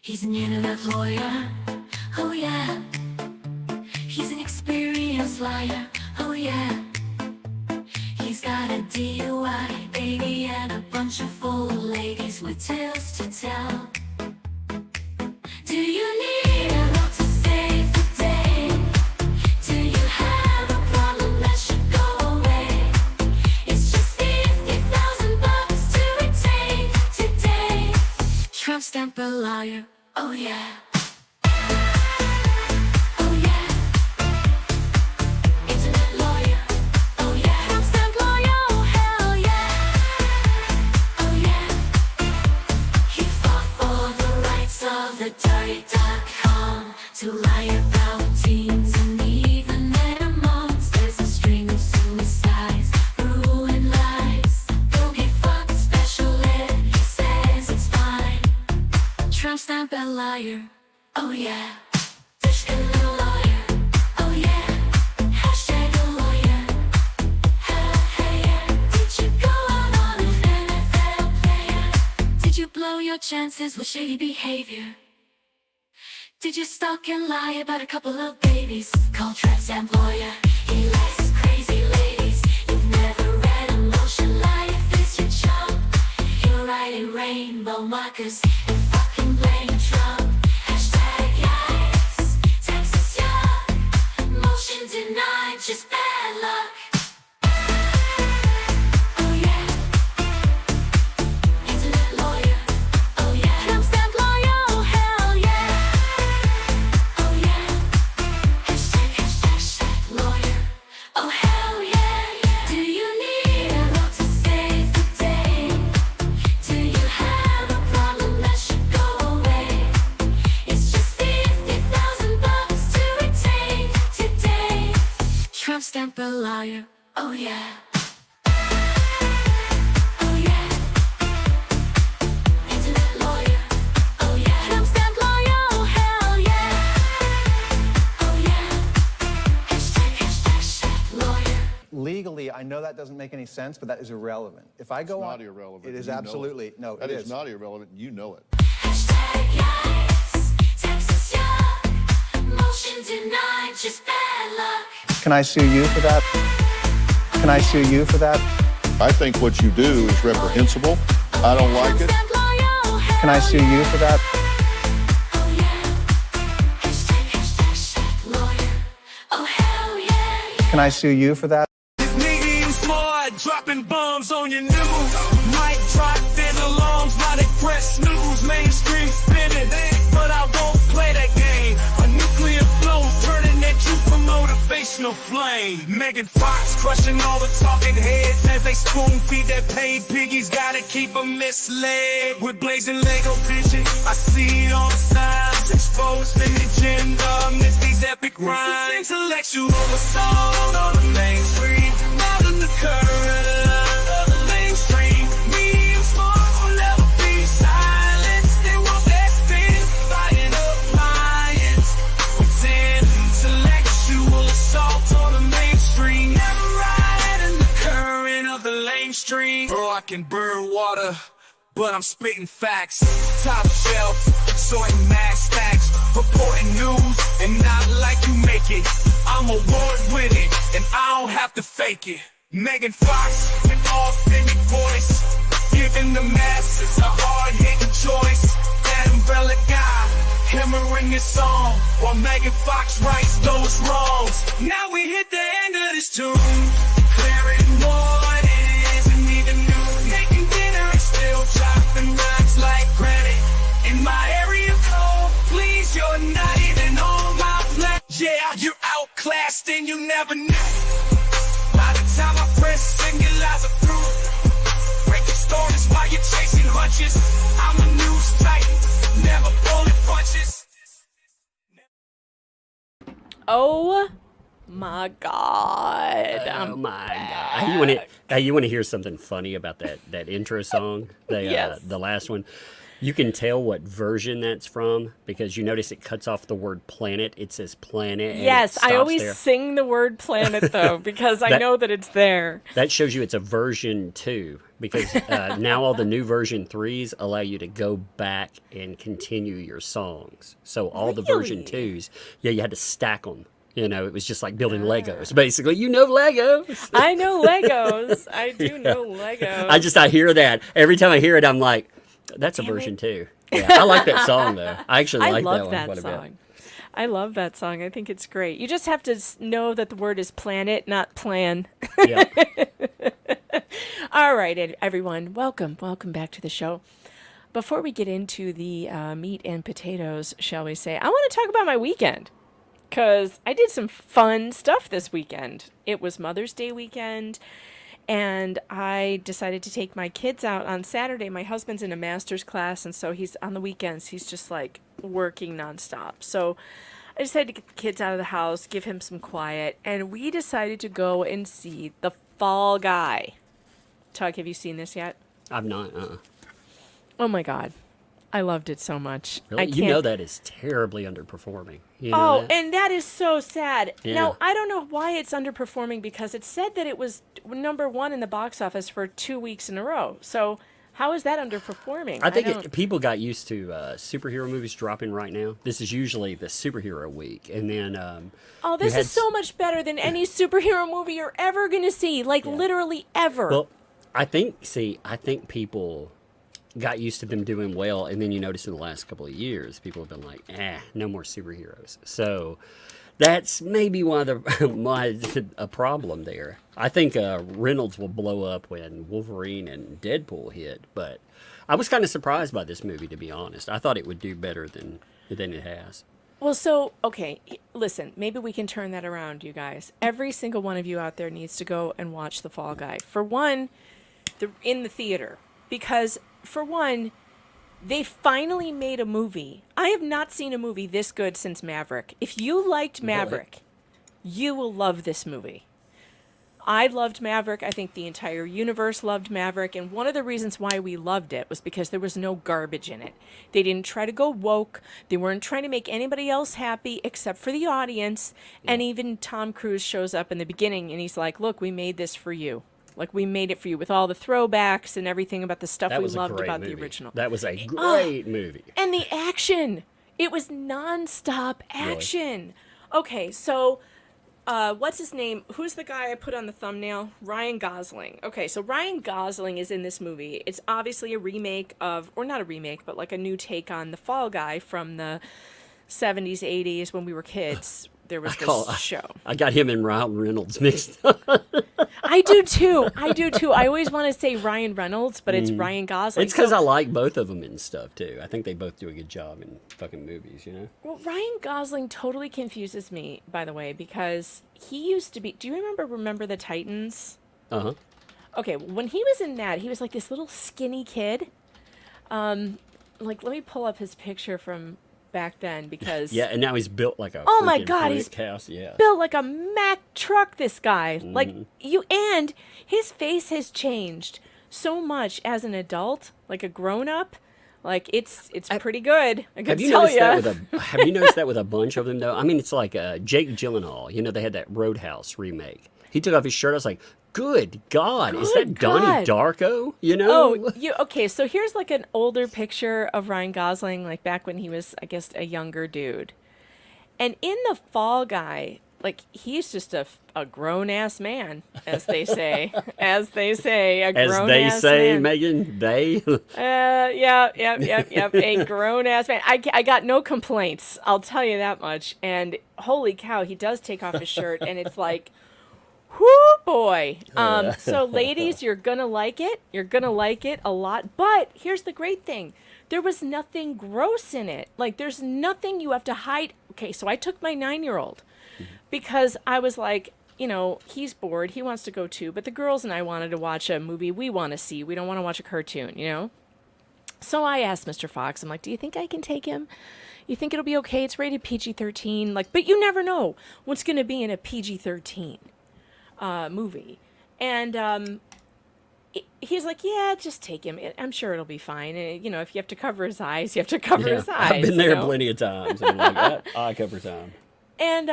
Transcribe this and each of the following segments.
He's an internet lawyer, oh yeah. He's an experienced liar, oh yeah. He's got a DUI, baby, and a bunch of old ladies with tales to tell. Do you need a rope to save the day? Do you have a problem that should go away? It's just $50,000 to retain today. Trump stamp a liar, oh yeah. Oh yeah. Internet lawyer, oh yeah. Trump stamp lawyer, oh hell yeah. Oh yeah. He fought for the rights of the dirty.com to lie about teens and even their moms. There's a string of suicides, ruined lives. Don't get fucked, special ed, he says it's fine. Trump stamp a liar, oh yeah. Dishkin little lawyer, oh yeah. Hashtag a lawyer, hey yeah. Did you go out on an NFL player? Did you blow your chances with shady behavior? Did you stalk and lie about a couple of babies? Call Trump stamp lawyer, he likes crazy ladies. You've never read Emotion, Life is your chump. You're writing rainbow markers and fucking blame Trump. Hashtag yikes, Texas yuck. Motion denied, just bad luck. Oh yeah. Internet lawyer, oh yeah. Trump stamp lawyer, oh hell yeah. Oh yeah. Hashtag lawyer, oh hell yeah. Do you need a rope to save the day? Do you have a problem that should go away? It's just $50,000 to retain today. Trump stamp a liar, oh yeah. Oh yeah. Internet lawyer, oh yeah. Trump stamp lawyer, oh hell yeah. Oh yeah. Hashtag lawyer. Legally, I know that doesn't make any sense, but that is irrelevant. If I go It's on, not irrelevant. it is You know absolutely it. no. That it is not irrelevant. You know it. Hashtag yikes, Texas yuck. Motion denied, just bad luck. Can I sue you for that? Can I sue you for that? I think what you do is reprehensible. I don't like it. Can I sue you for that? Oh yeah. Hashtag lawyer, oh hell yeah. Can I sue you for that? This nigga is smart, dropping bombs on your news. Might drop in alarms, now they press snooze. Mainstream spinning, but I won't play that game. A nuclear flow turning at you for motivational flame. Megan Fox crushing all the talking heads as they spoon feed their paid piggies. Gotta keep them misled with blazing Lego vision. I see all the signs exposed in the agenda. Miss these epic rhymes. Intellectual assault on the mainstream, not in the current of the mainstream. Me and smart will never be silenced. They won't extend, fighting up lions. Pretend intellectual assault on the mainstream, never ride in the current of the lame stream. Bro, I can burn water, but I'm spitting facts. Top shelf, sorting mass stacks, reporting news, and not like you make it. I'm award winning, and I don't have to fake it. Megan Fox, an authentic voice, giving the masses a hard-hitting choice. That umbrella guy, hammering his song, while Megan Fox rights those wrongs. Now we hit the end of this tune, declaring what it isn't even new. Making dinner and still chopping rocks like granite. In my area code, please, you're not even on my plan. Yeah, you're outclassed and you never knew. By the time I press singulars are through, breaking stories while you're chasing hunches. I'm a news titan, never pulling punches. Oh my God. Oh my God. You want to hear something funny about that intro song? Yes. The last one. You can tell what version that's from because you notice it cuts off the word planet. It says planet. And Yes, it I stops always there. sing the word planet though because I know that it's there. That shows you it's a version 2 because now all the new version 3s allow you to go back and continue your songs. So all the version Really? 2s, yeah, you had to stack them. You know, it was just like building Legos, basically. You know Legos. I know Legos. I do know Legos. I hear that. Every time I hear it, I'm like, that's a Damn version it. 2. Yeah, I like that song, though. I actually I like love that one that quite a bit. song. I love that song. I think it's great. You just have to know that the word is planet, not plan. Yeah. All right, everyone. Welcome back to the show. Before we get into the meat and potatoes, shall we say, I want to talk about my weekend. Because I did some fun stuff this weekend. It was Mother's Day weekend, and I decided to take my kids out on Saturday. My husband's in a master's class, and so he's on the weekends. He's just like working nonstop. So I decided to get the kids out of the house, give him some quiet, and we decided to go and see The Fall Guy. Tug, have you seen this yet? I'm not. Oh my God. I loved it so much. Really? I You know can't- that is terribly underperforming. You know Oh, that? and that is so sad. Yeah. Now, I don't know why it's underperforming because it said that it was number one in the box office for 2 weeks in a row. So, how is that underperforming? I think don't- people got used to superhero movies dropping right now. This is usually the superhero week. And then. Oh, this had is so much better than any superhero movie you're ever going to see. Like, literally ever. Well, I think people got used to them doing well, and then you notice in the last couple of years, people have been like, no more superheroes. So that's maybe why a problem there. I think Reynolds will blow up when Wolverine and Deadpool hit, but I was kind of surprised by this movie, to be honest. I thought it would do better than it has. Well, so, okay, listen, maybe we can turn that around, you guys. Every single one of you out there needs to go and watch The Fall Guy. For one, in the theater. Because, for one, they finally made a movie. I have not seen a movie this good since Maverick. If you liked Maverick, you will love this movie. I loved Maverick. I think the entire universe loved Maverick. And one of the reasons why we loved it was because there was no garbage in it. They didn't try to go woke. They weren't trying to make anybody else happy except for the audience. And even Tom Cruise shows up in the beginning and he's like, look, we made this for you. Like, we made it for you with all the throwbacks and everything about the stuff That we was a loved great about movie. the original. That was a great movie. And the action. It was nonstop action. Okay, so what's his name? Who's the guy I put on the thumbnail? Ryan Gosling. Okay, so Ryan Gosling is in this movie. It's obviously a remake of, or not a remake, but like a new take on The Fall Guy from the 70s, 80s when we were kids. There was this show. I got him and Ryan Reynolds mixed up. I do too. I always want to say Ryan Reynolds, but it's Ryan Gosling. It's because I like both of them and stuff, too. I think they both do a good job in fucking movies, you know? Well, Ryan Gosling totally confuses me, by the way, because he used to be. Do you remember the Titans? Uh-huh. Okay, when he was in that, he was like this little skinny kid. Like, let me pull up his picture from back then because Yeah, and now he's built like a Oh my freaking God, brick he's house. Yeah. built like a Mack truck. This guy, and his face has changed so much as an adult, like a grown up. Like it's pretty good. I can Have you tell noticed that you. with have you noticed that with a bunch of them though? I mean, it's like Jake Gyllenhaal. You know, they had that Roadhouse remake. He took off his shirt. I was like, "Good God, is that Good Donnie God. Darko?" You know? Okay, so here's like an older picture of Ryan Gosling, like back when he was, I guess, a younger dude. And in The Fall Guy, like he's just a grown ass man, as they say. As they say, a grown As they ass say, man. Megan, they. Yep. A grown ass man. I got no complaints. I'll tell you that much. And holy cow, he does take off his shirt, and it's like, whoo boy. So ladies, you're gonna like it. You're gonna like it a lot. But here's the great thing: there was nothing gross in it. Like there's nothing you have to hide. Okay, so I took my 9-year-old because I was like, you know, he's bored. He wants to go too. But the girls and I wanted to watch a movie we want to see. We don't want to watch a cartoon, you know? So I asked Mr. Fox, I'm like, do you think I can take him? You think it'll be okay? It's rated PG-13. Like, but you never know what's going to be in a PG-13 movie. And he's like, yeah, just take him. I'm sure it'll be fine. And, you know, if you have to cover his eyes, you have to cover his eyes. I've been there you know? plenty of times. I'm like, I cover time. And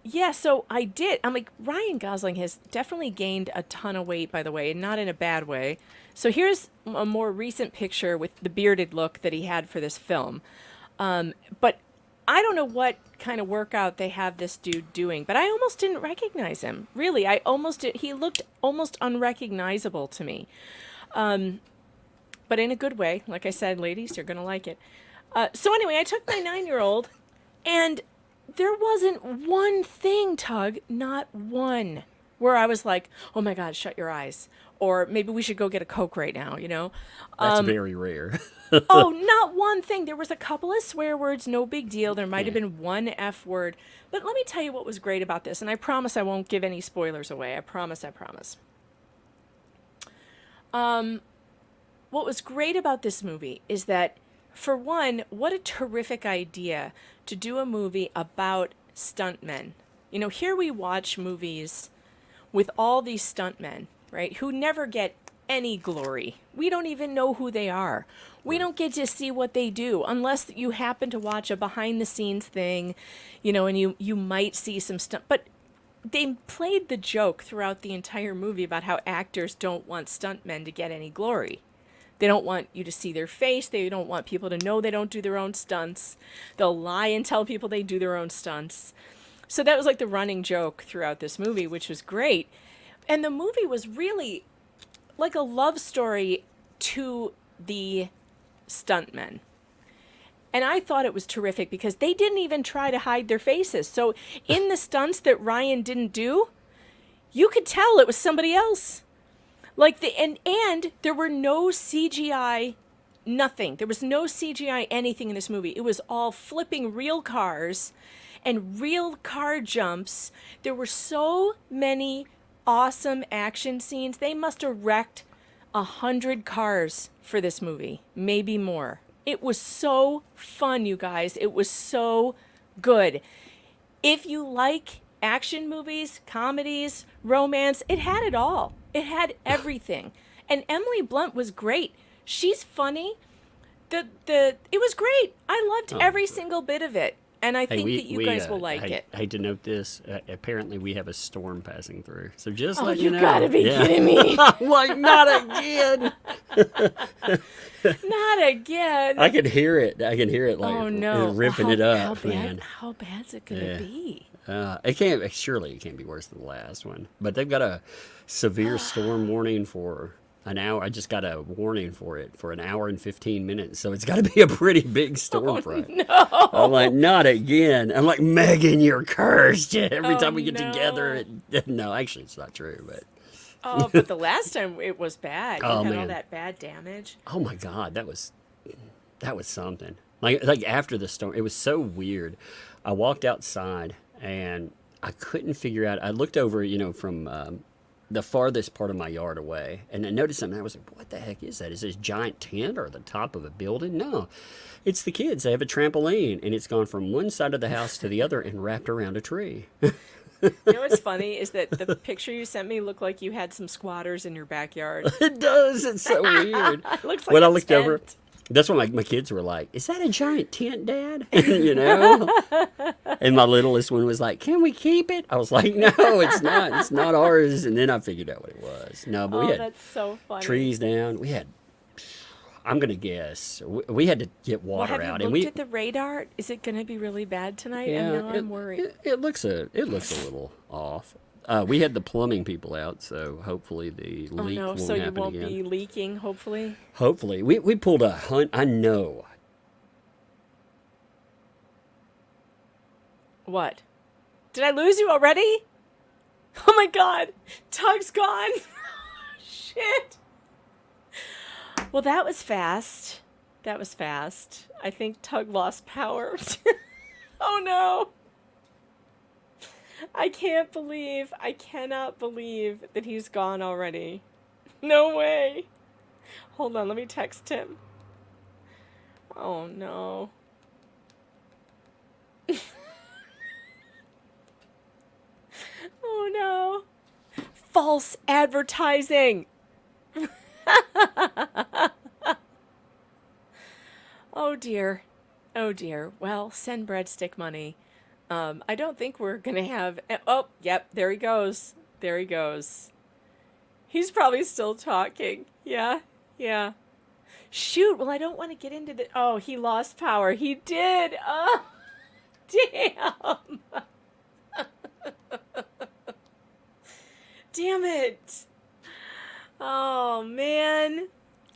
Yeah, so I did. I'm like, Ryan Gosling has definitely gained a ton of weight, by the way, and not in a bad way. So here's a more recent picture with the bearded look that he had for this film. But I don't know what kind of workout they have this dude doing, but I almost didn't recognize him. Really, I almost did. He looked almost unrecognizable to me. But in a good way. Like I said, ladies, you're going to like it. So anyway, I took my 9-year-old, and there wasn't one thing, Tug, not one, where I was like, oh my God, shut your eyes. Or maybe we should go get a Coke right now, you know? That's very rare. Oh, not one thing. There was a couple of swear words, no big deal. There might have been one F word. But let me tell you what was great about this, and I promise I won't give any spoilers away. I promise, I promise. What was great about this movie is that, for one, what a terrific idea to do a movie about stuntmen. You know, here we watch movies with all these stuntmen, right, who never get any glory. We don't even know who they are. We don't get to see what they do unless you happen to watch a behind the scenes thing, you know, and you might see some stuff. But they played the joke throughout the entire movie about how actors don't want stuntmen to get any glory. They don't want you to see their face. They don't want people to know they don't do their own stunts. They'll lie and tell people they do their own stunts. So that was like the running joke throughout this movie, which was great. And the movie was really like a love story to the stuntmen. And I thought it was terrific because they didn't even try to hide their faces. So in the stunts that Ryan didn't do, you could tell it was somebody else. Like and there were no CGI, nothing. There was no CGI anything in this movie. It was all flipping real cars and real car jumps. There were so many awesome action scenes. They must have wrecked 100 cars for this movie, maybe more. It was so fun, you guys. It was so good. If you like action movies, comedies, romance, it had it all. It had everything. And Emily Blunt was great. She's funny. It was great. I loved every single bit of it. And I think that you guys will like it. I hate to note this. Apparently, we have a storm passing through. So just let you know. gotta be kidding me. I'm like, not again. Not again. I can hear it. I can hear it like Oh no. ripping it up, man. How bad's it gonna be? It can't. Surely it can't be worse than the last one. But they've got a severe storm warning for an hour. I just got a warning for it for an hour and 15 minutes. So it's got to be a pretty big storm front. No. I'm like, not again. I'm like, Megan, you're cursed. Every time we get together. No, actually, it's not true. But Oh, but the last time it was bad. You Oh, had all man. that bad damage. oh my God, that was something. Like after the storm, it was so weird. I walked outside and I couldn't figure out. I looked over, from the farthest part of my yard away, and I noticed something. I was like, what the heck is that? Is this giant tent or the top of a building? No, it's the kids. They have a trampoline, and it's gone from one side of the house to the other and wrapped around a tree. You know what's funny is that the picture you sent me looked like you had some squatters in your backyard. It does. It's so weird. It looks like When I a looked over, tent. that's when my kids were like, is that a giant tent, Dad? And my littlest one was like, can we keep it? I was like, no, it's not. It's not ours. And then I figured out what it was. No, but we Oh, had that's so funny. trees down. We had, I'm going to guess, we had to get Well, water have out. you And looked at the radar? Is it going to be really bad tonight? And now I'm worried. It looks a little off. We had the plumbing people out, so hopefully the Oh leak no, won't so you happen won't again. be leaking, hopefully. Hopefully. We pulled a hunt. I know. What? Did I lose you already? Oh my God, Tug's gone. Shit. Well, that was fast. That was fast. I think Tug lost power. Oh no. I cannot believe that he's gone already. No way. Hold on, let me text him. Oh no. Oh no. False advertising. Oh dear. Oh dear. Well, send breadstick money. I don't think we're going to have. Oh, yep, there he goes. There he goes. He's probably still talking. Yeah, yeah. Shoot, well, I don't want to get into the. Oh, he lost power. He did. Oh, damn. Damn it. Oh, man.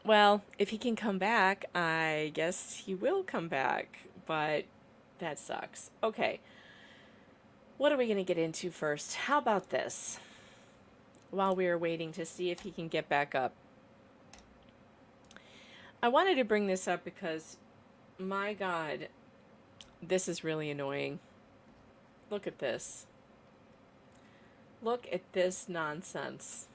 Well, if he can come back, I guess he will come back. But that sucks. Okay. What are we going to get into first? How about this? While we are waiting to see if he can get back up. I wanted to bring this up because, my God, this is really annoying. Look at this. Look at this nonsense.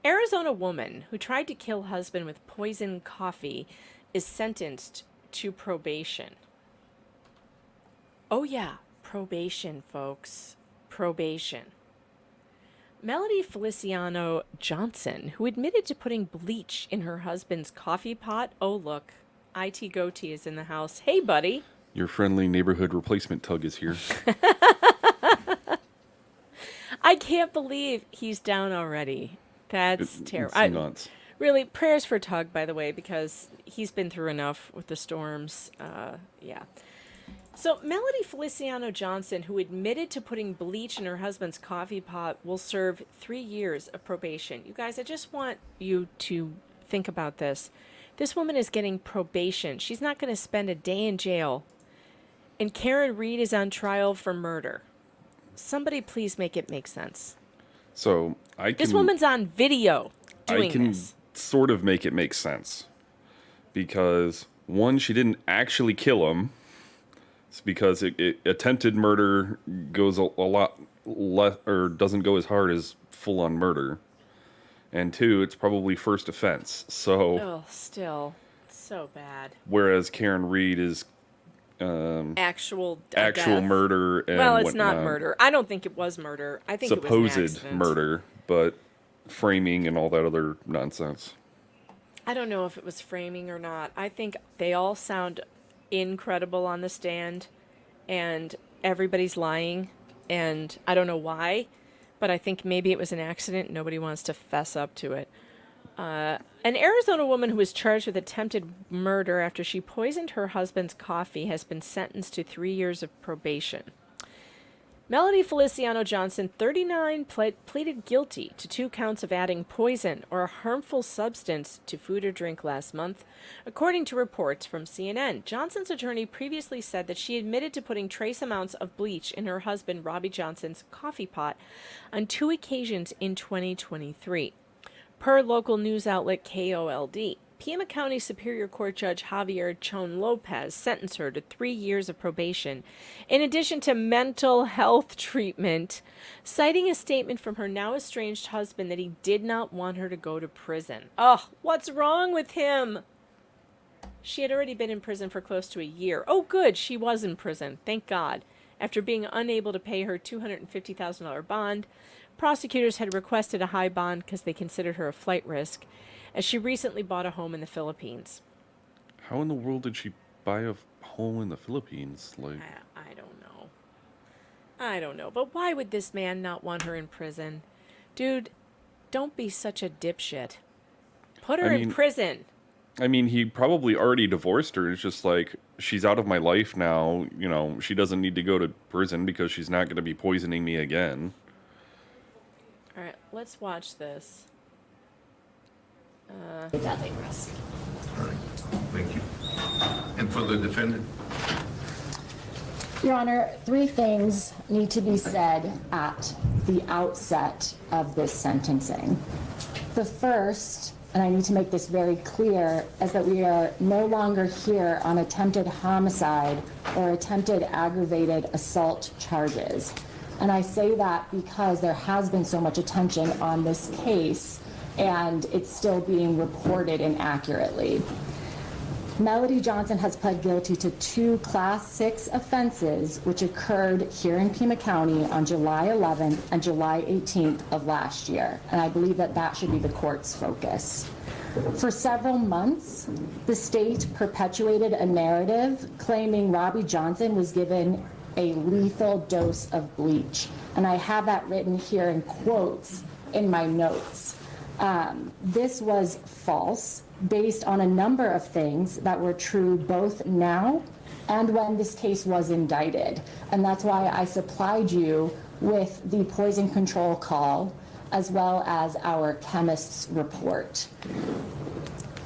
Arizona woman who tried to kill husband with poisoned coffee is sentenced to probation. Oh yeah, probation, folks. Probation. Melody Feliciano Johnson, who admitted to putting bleach in her husband's coffee pot. Oh, look. IT Goatee is in the house. Hey, buddy. Your friendly neighborhood replacement tug is here. I can't believe he's down already. That's terrible. It's nuts. Really, prayers for Tug, by the way, because he's been through enough with the storms. Yeah. So, Melody Feliciano Johnson, who admitted to putting bleach in her husband's coffee pot, will serve 3 years of probation. You guys, I just want you to think about this. This woman is getting probation. She's not going to spend a day in jail. And Karen Reed is on trial for murder. Somebody please make it make sense. So This woman's on video doing I can this. sort of make it make sense. Because, one, she didn't actually kill him. It's because attempted murder goes a lot less, or doesn't go as hard as full-on murder. And two, it's probably first offense. So, Oh, still. It's so bad. whereas Karen Reed is Actual actual death. murder and Well, it's not whatnot. murder. I don't think it was murder. I think it was an Supposed accident. murder, but framing and all that other nonsense. I don't know if it was framing or not. I think they all sound incredible on the stand, and everybody's lying, and I don't know why, but I think maybe it was an accident. Nobody wants to fess up to it. An Arizona woman who was charged with attempted murder after she poisoned her husband's coffee has been sentenced to 3 years of probation. Melody Feliciano Johnson, 39, pleaded guilty to 2 counts of adding poison or a harmful substance to food or drink last month, according to reports from CNN. Johnson's attorney previously said that she admitted to putting trace amounts of bleach in her husband Robbie Johnson's coffee pot on 2 occasions in 2023. Per local news outlet KOLD, Pima County Superior Court Judge Javier Chon Lopez sentenced her to 3 years of probation, in addition to mental health treatment, citing a statement from her now estranged husband that he did not want her to go to prison. Oh, what's wrong with him? She had already been in prison for close to a year. Oh, good, she was in prison, thank God. After being unable to pay her $250,000 bond, prosecutors had requested a high bond because they considered her a flight risk, as she recently bought a home in the Philippines. How in the world did she buy a home in the Philippines? Like, I don't know. I don't know. But why would this man not want her in prison? Dude, don't be such a dipshit. Put her in prison. I mean, he probably already divorced her. It's just like, she's out of my life now. You know, she doesn't need to go to prison because she's not going to be poisoning me again. All right, let's watch this. Deadly risk. All right. Thank you. And for the defendant? Your Honor, 3 things need to be said at the outset of this sentencing. The first, and I need to make this very clear, is that we are no longer here on attempted homicide or attempted aggravated assault charges. And I say that because there has been so much attention on this case and it's still being reported inaccurately. Melody Johnson has pled guilty to 2 Class 6 offenses which occurred here in Pima County on July 11th and July 18th of last year. And I believe that that should be the court's focus. For several months, the state perpetuated a narrative claiming Robbie Johnson was given a lethal dose of bleach. And I have that written here in quotes in my notes. This was false based on a number of things that were true both now and when this case was indicted. And that's why I supplied you with the poison control call as well as our chemist's report.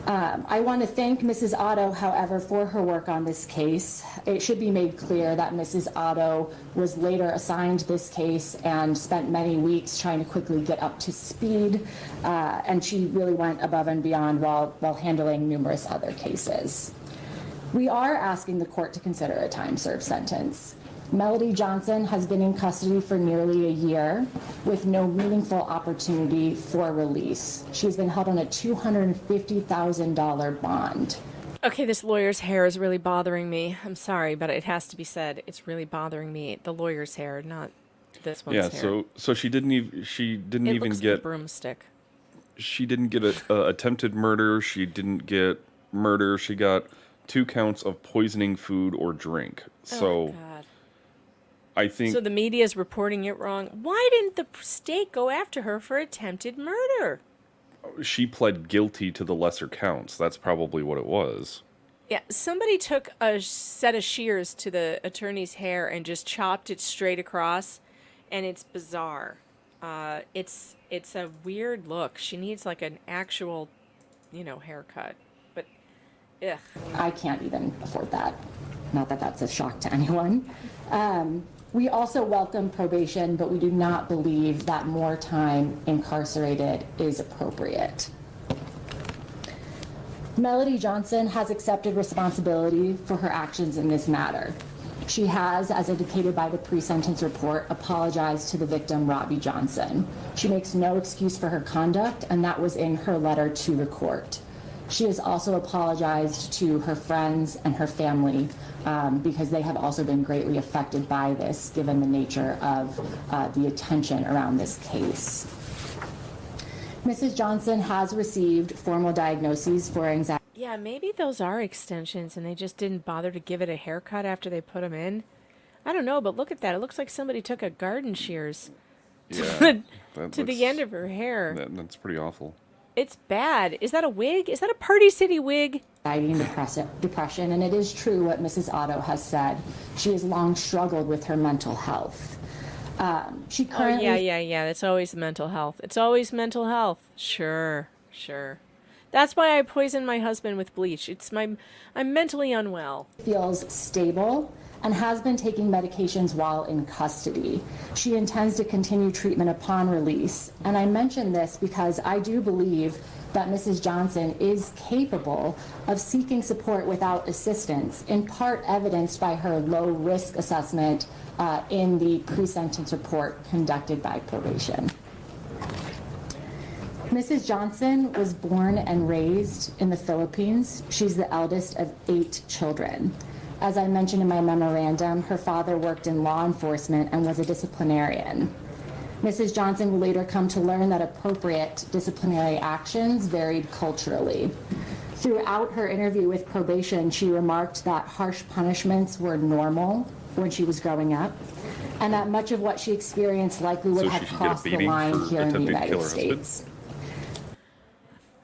I want to thank Mrs. Otto, however, for her work on this case. It should be made clear that Mrs. Otto was later assigned this case and spent many weeks trying to quickly get up to speed, and she really went above and beyond while handling numerous other cases. We are asking the court to consider a time-served sentence. Melody Johnson has been in custody for nearly a year with no meaningful opportunity for release. She's been held on a $250,000 bond. Okay, this lawyer's hair is really bothering me. I'm sorry, but it has to be said. It's really bothering me. The lawyer's hair, not this one's Yeah, hair. so she didn't even It looks like a get broomstick. she didn't get a attempted murder. She didn't get murder. She got 2 counts of poisoning food or drink. So Oh, God. I think So the media is reporting it wrong. Why didn't the state go after her for attempted murder? she pled guilty to the lesser counts. That's probably what it was. Yeah, somebody took a set of shears to the attorney's hair and just chopped it straight across, and it's bizarre. It's a weird look. She needs like an actual, haircut. But, ugh. I can't even afford that. Not that that's a shock to anyone. We also welcome probation, but we do not believe that more time incarcerated is appropriate. Melody Johnson has accepted responsibility for her actions in this matter. She has, as indicated by the pre-sentence report, apologized to the victim, Robbie Johnson. She makes no excuse for her conduct, and that was in her letter to the court. She has also apologized to her friends and her family because they have also been greatly affected by this, given the nature of the attention around this case. Mrs. Johnson has received formal diagnoses for anxiety. Yeah, maybe those are extensions and they just didn't bother to give it a haircut after they put them in. I don't know, but look at that. It looks like somebody took a garden shears Yeah, to the end of her hair. That's pretty awful. It's bad. Is that a wig? Is that a Party City wig? And depression, and it is true what Mrs. Otto has said. She has long struggled with her mental health. She currently... Oh, yeah. It's always mental health. It's always mental health. Sure. That's why I poisoned my husband with bleach. I'm mentally unwell. feels stable and has been taking medications while in custody. She intends to continue treatment upon release. And I mention this because I do believe that Mrs. Johnson is capable of seeking support without assistance, in part evidenced by her low risk assessment in the pre-sentence report conducted by probation. Mrs. Johnson was born and raised in the Philippines. She's the eldest of 8 children. As I mentioned in my memorandum, her father worked in law enforcement and was a disciplinarian. Mrs. Johnson would later come to learn that appropriate disciplinary actions varied culturally. Throughout her interview with probation, she remarked that harsh punishments were normal when she was growing up, and that much of what she experienced likely would So have she should get a crossed the beating line for here in the attempting to kill United her husband? States.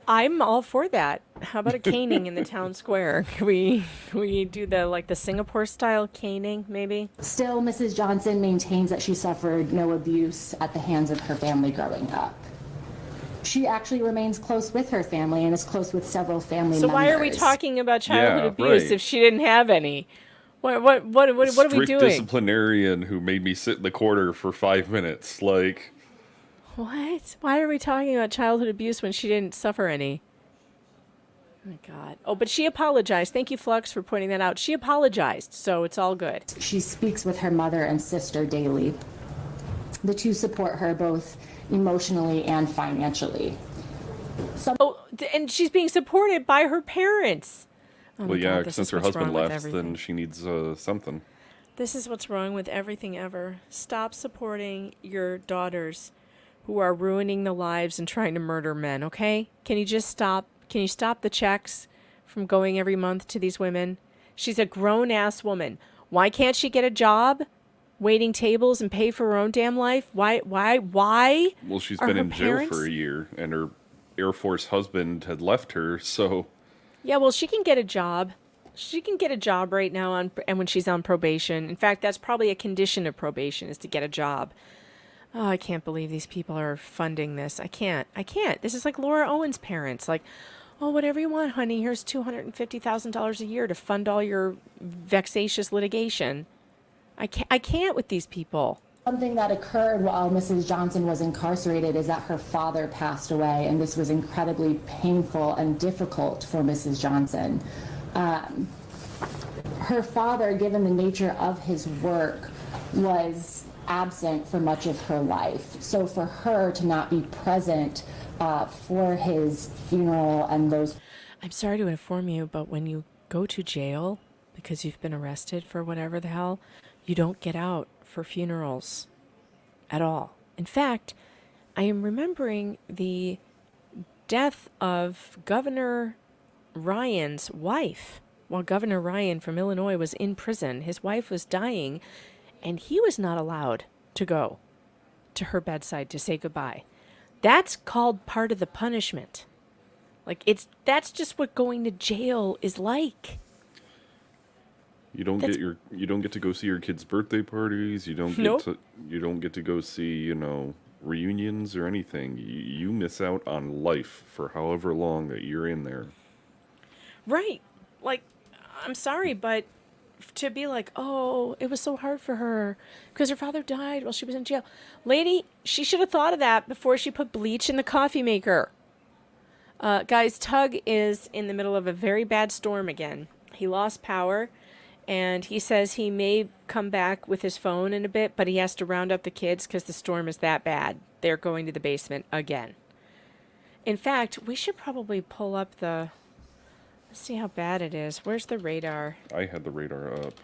I'm all for that. How about a caning in the town square? Can we do the Singapore style caning, maybe? Still, Mrs. Johnson maintains that she suffered no abuse at the hands of her family growing up. She actually remains close with her family and is close with several family So members. why are we talking about childhood Yeah, abuse right. if she didn't have any? What are we Strict doing? disciplinarian who made me sit in the corner for 5 minutes. Like, What? Why are we talking about childhood abuse when she didn't suffer any? Oh my God. Oh, but she apologized. Thank you, Flux, for pointing that out. She apologized, so it's all good. She speaks with her mother and sister daily. The two support her both emotionally and financially. And she's being supported by her parents. Oh my well, yeah, God, this since is her what's husband wrong with left, then everything. she needs something. This is what's wrong with everything ever. Stop supporting your daughters who are ruining the lives and trying to murder men, okay? Can you just stop? Can you stop the checks from going every month to these women? She's a grown-ass woman. Why can't she get a job waiting tables and pay for her own damn life? Why? Well, she's are been her in jail parents... for a year, and her Air Force husband had left her, so Yeah, well, she can get a job. She can get a job right now and when she's on probation. In fact, that's probably a condition of probation is to get a job. Oh, I can't believe these people are funding this. I can't. This is like Laura Owen's parents. Like, oh, whatever you want, honey. Here's $250,000 a year to fund all your vexatious litigation. I can't with these people. Something that occurred while Mrs. Johnson was incarcerated is that her father passed away, and this was incredibly painful and difficult for Mrs. Johnson. Her father, given the nature of his work, was absent for much of her life. So for her to not be present for his funeral and those... I'm sorry to inform you, but when you go to jail because you've been arrested for whatever the hell, you don't get out for funerals at all. In fact, I am remembering the death of Governor Ryan's wife. While Governor Ryan from Illinois was in prison, his wife was dying, and he was not allowed to go to her bedside to say goodbye. That's called part of the punishment. Like, that's just what going to jail is like. you don't get to go see your kids' birthday parties. You don't get to go see, reunions or anything. You miss out on life for however long that you're in there. Right. Like, I'm sorry, but to be like, oh, it was so hard for her because her father died while she was in jail. Lady, she should have thought of that before she put bleach in the coffee maker. Guys, Tug is in the middle of a very bad storm again. He lost power, and he says he may come back with his phone in a bit, but he has to round up the kids because the storm is that bad. They're going to the basement again. In fact, we should probably pull up the... Let's see how bad it is. Where's the radar? I had the radar up.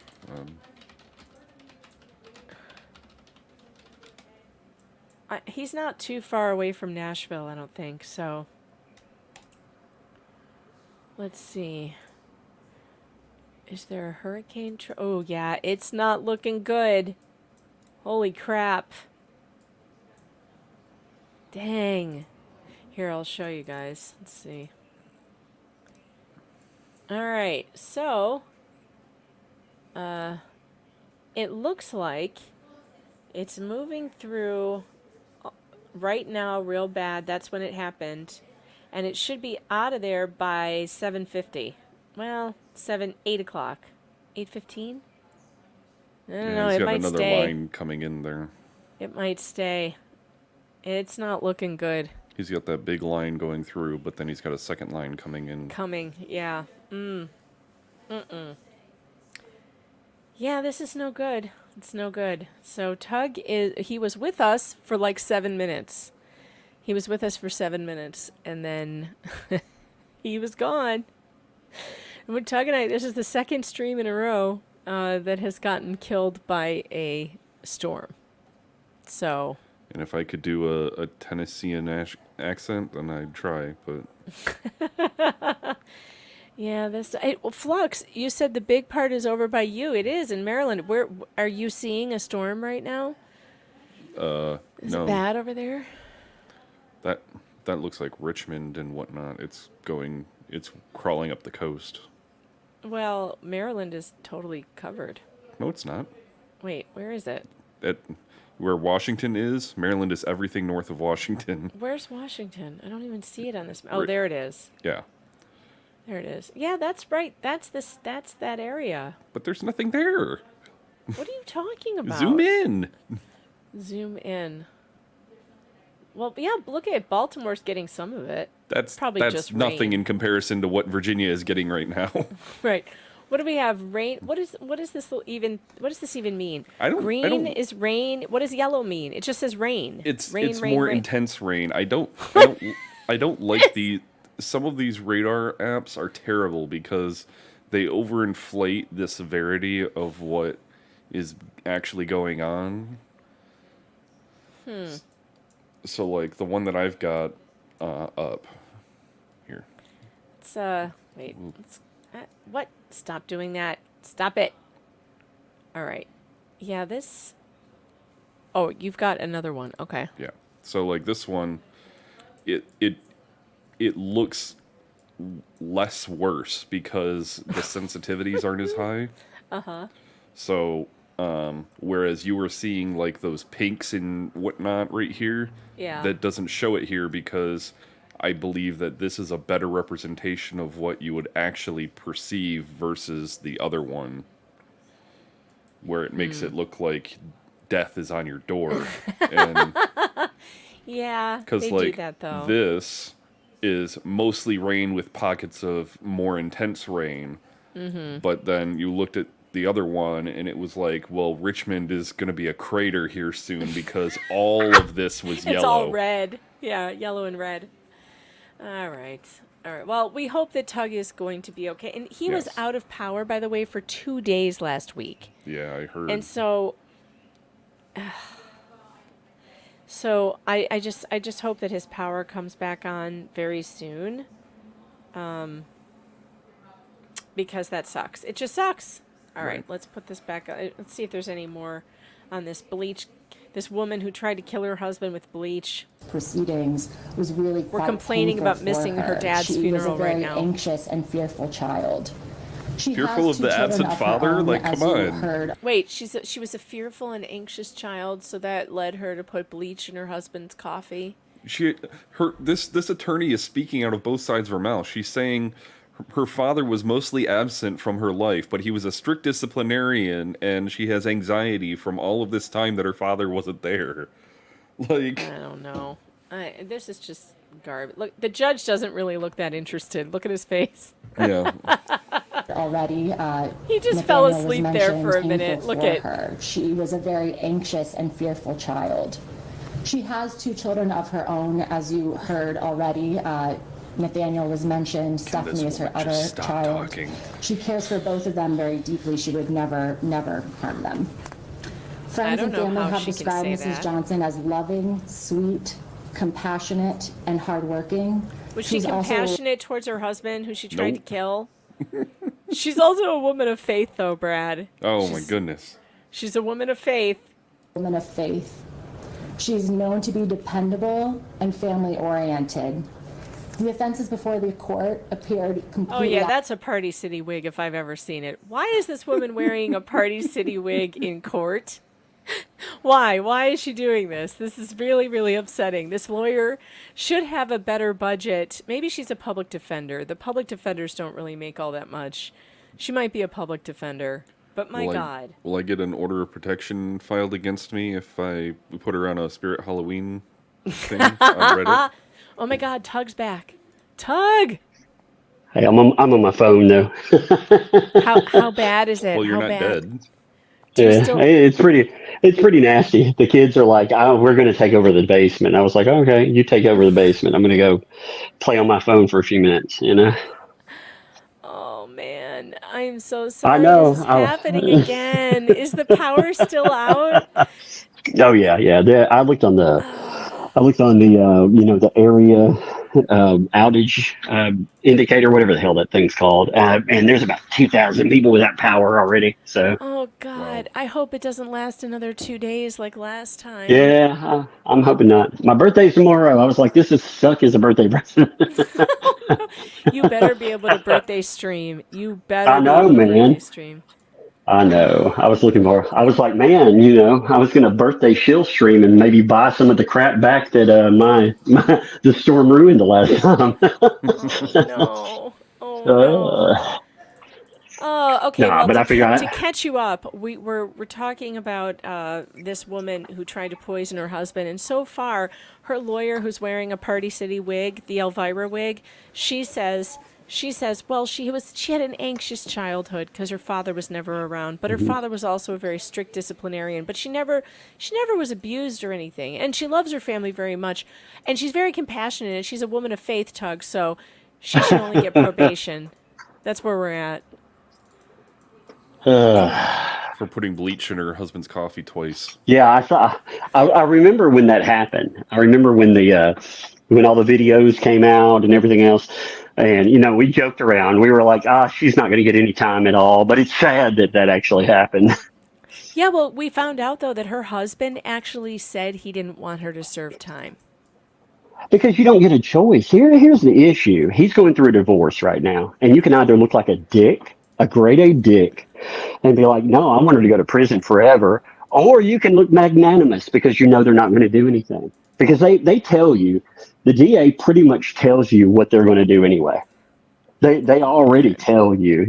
He's not too far away from Nashville, I don't think, so... Let's see. Is there a hurricane? Oh, yeah, it's not looking good. Holy crap. Dang. Here, I'll show you guys. Let's see. All right, so it looks like it's moving through right now real bad. That's when it happened. And it should be out of there by 7:50. Well, 8 o'clock. 8:15? I don't know, he's it got might another stay. line coming in there. It might stay. It's not looking good. He's got that big line going through, but then he's got a second line coming in. Yeah. Yeah, this is no good. It's no good. So Tug he was with us for like 7 minutes. He was with us for 7 minutes, and then he was gone. And when Tug and I, this is the second stream in a row that has gotten killed by a storm. So... And if I could do a Tennessean accent, then I'd try, but... Yeah, Flux, you said the big part is over by you. It is in Maryland. Where are you seeing a storm right now? Is no. it bad over there? That looks like Richmond and whatnot. It's crawling up the coast. Well, Maryland is totally covered. No, it's not. Wait, where is it? Where Washington is, Maryland is everything north of Washington. Where's Washington? I don't even see it on this. Oh, there it is. Yeah. There it is. Yeah, that's right. That's that area. But there's nothing there. What are you talking about? Zoom in. Zoom in. Well, yeah, look at it. Baltimore's getting some of it. That's probably just nothing rain. in comparison to what Virginia is getting right now. Right. What do we have? Rain. What does this even mean? Green is rain. What does yellow mean? It just says rain. It's rain, more rain. intense rain. I don't like some of these radar apps are terrible because they overinflate the severity of what is actually going on. So like the one that I've got up here. Let's wait. Let's what? Stop doing that. Stop it. All right. Yeah, this. Oh, you've got another one. Okay. Yeah. So like this one, it looks less worse because the sensitivities aren't as high. Uh-huh. So whereas you were seeing like those pinks and whatnot right here, Yeah. that doesn't show it here because I believe that this is a better representation of what you would actually perceive versus the other one, where it makes it look like death is on your door. And Yeah, because they like do that though. this is mostly rain with pockets of more intense rain. But then you looked at the other one and it was like, well, Richmond is going to be a crater here soon because all of this was yellow. It's all red. Yeah, yellow and red. All right. All right. Well, we hope that Tug is going to be okay. And he was Yes. out of power, by the way, for 2 days last week. Yeah, I heard. And so I just hope that his power comes back on very soon. Because that sucks. It just sucks. All right, Right. let's put this back. Let's see if there's any more on this bleach. This woman who tried to kill her husband with bleach. Proceedings was really quite complaining painful about for missing her dad's she funeral was a right very now. anxious and fearful child. She Fearful has of two the children absent of her father? own, Like, as come you on. heard. Wait, she was a fearful and anxious child, so that led her to put bleach in her husband's coffee. This attorney is speaking out of both sides of her mouth. She's saying her father was mostly absent from her life, but he was a strict disciplinarian, and she has anxiety from all of this time that her father wasn't there. Like, I don't know. This is just garbage. Look, the judge doesn't really look that interested. Look at his face. yeah, Already, He just fell Nathaniel was asleep there for a mentioned minute. painful Look for at her. She was a very anxious and fearful child. She has two children of her own, as you heard already. Nathaniel was mentioned. Stephanie is her woman other just stop child. talking? She cares for both of them very deeply. She would never harm them. Friends don't and know family how have she can described say Mrs. that. Johnson as loving, sweet, compassionate, and hardworking. Was she She's also a compassionate towards her husband, who she tried to Nope. kill? She's also a woman of faith, though, Brad. oh my goodness. She's a woman of faith. woman of faith. She's known to be dependable and family-oriented. The offenses before the court appeared Oh completely yeah, that's a Party City wig if I've ever seen it. Why is this woman wearing a Party City wig in court? Why? Why is she doing this? This is really, really upsetting. This lawyer should have a better budget. Maybe she's a public defender. The public defenders don't really make all that much. She might be a public defender. But my God. Will I get an order of protection filed against me if we put her on a Spirit Halloween thing on Reddit? Oh my God, Tug's back. Tug! Hey, I'm on my phone though. How bad is it? Well, you're How not bad? dead. Yeah, still- it's pretty nasty. The kids are like, "Oh, we're going to take over the basement." I was like, "Okay, you take over the basement. I'm going to go play on my phone for a few minutes." You know. Oh man, I'm so sorry. know. This is happening again. Is the power still out? Oh yeah. I looked on the the area outage indicator, whatever the hell that thing's called, and there's about 2,000 people without power already. So Oh God, I hope it doesn't last another 2 days like last time. yeah, I'm hoping not. My birthday's tomorrow. I was like, this is suck as a birthday present. You better be able to birthday stream. You better I know, be able to man. birthday stream. I know. I was like, man, I was going to birthday shill stream and maybe buy some of the crap back that the storm ruined the last time. No. Oh no. Oh, okay. Nah, Well, but I figure to catch you up, we're talking about this woman who tried to poison her husband, and so far, her lawyer, who's wearing a Party City wig, the Elvira wig, she says, well, she had an anxious childhood because her father was never around, but her father was also a very strict disciplinarian. But she never was abused or anything, and she loves her family very much, and she's very compassionate, and she's a woman of faith, Tug. So she should only get probation. That's where we're at. For putting bleach in her husband's coffee twice. Yeah, I remember when that happened. I remember when the when all the videos came out and everything else. And, we joked around. We were like, she's not going to get any time at all. But it's sad that that actually happened. Yeah, well, we found out though that her husband actually said he didn't want her to serve time. Because you don't get a choice. Here's the issue. He's going through a divorce right now. And you can either look like a dick, a grade A dick, and be like, no, I want her to go to prison forever. Or you can look magnanimous because they're not going to do anything. Because they tell you, the DA pretty much tells you what they're going to do anyway. They already tell you,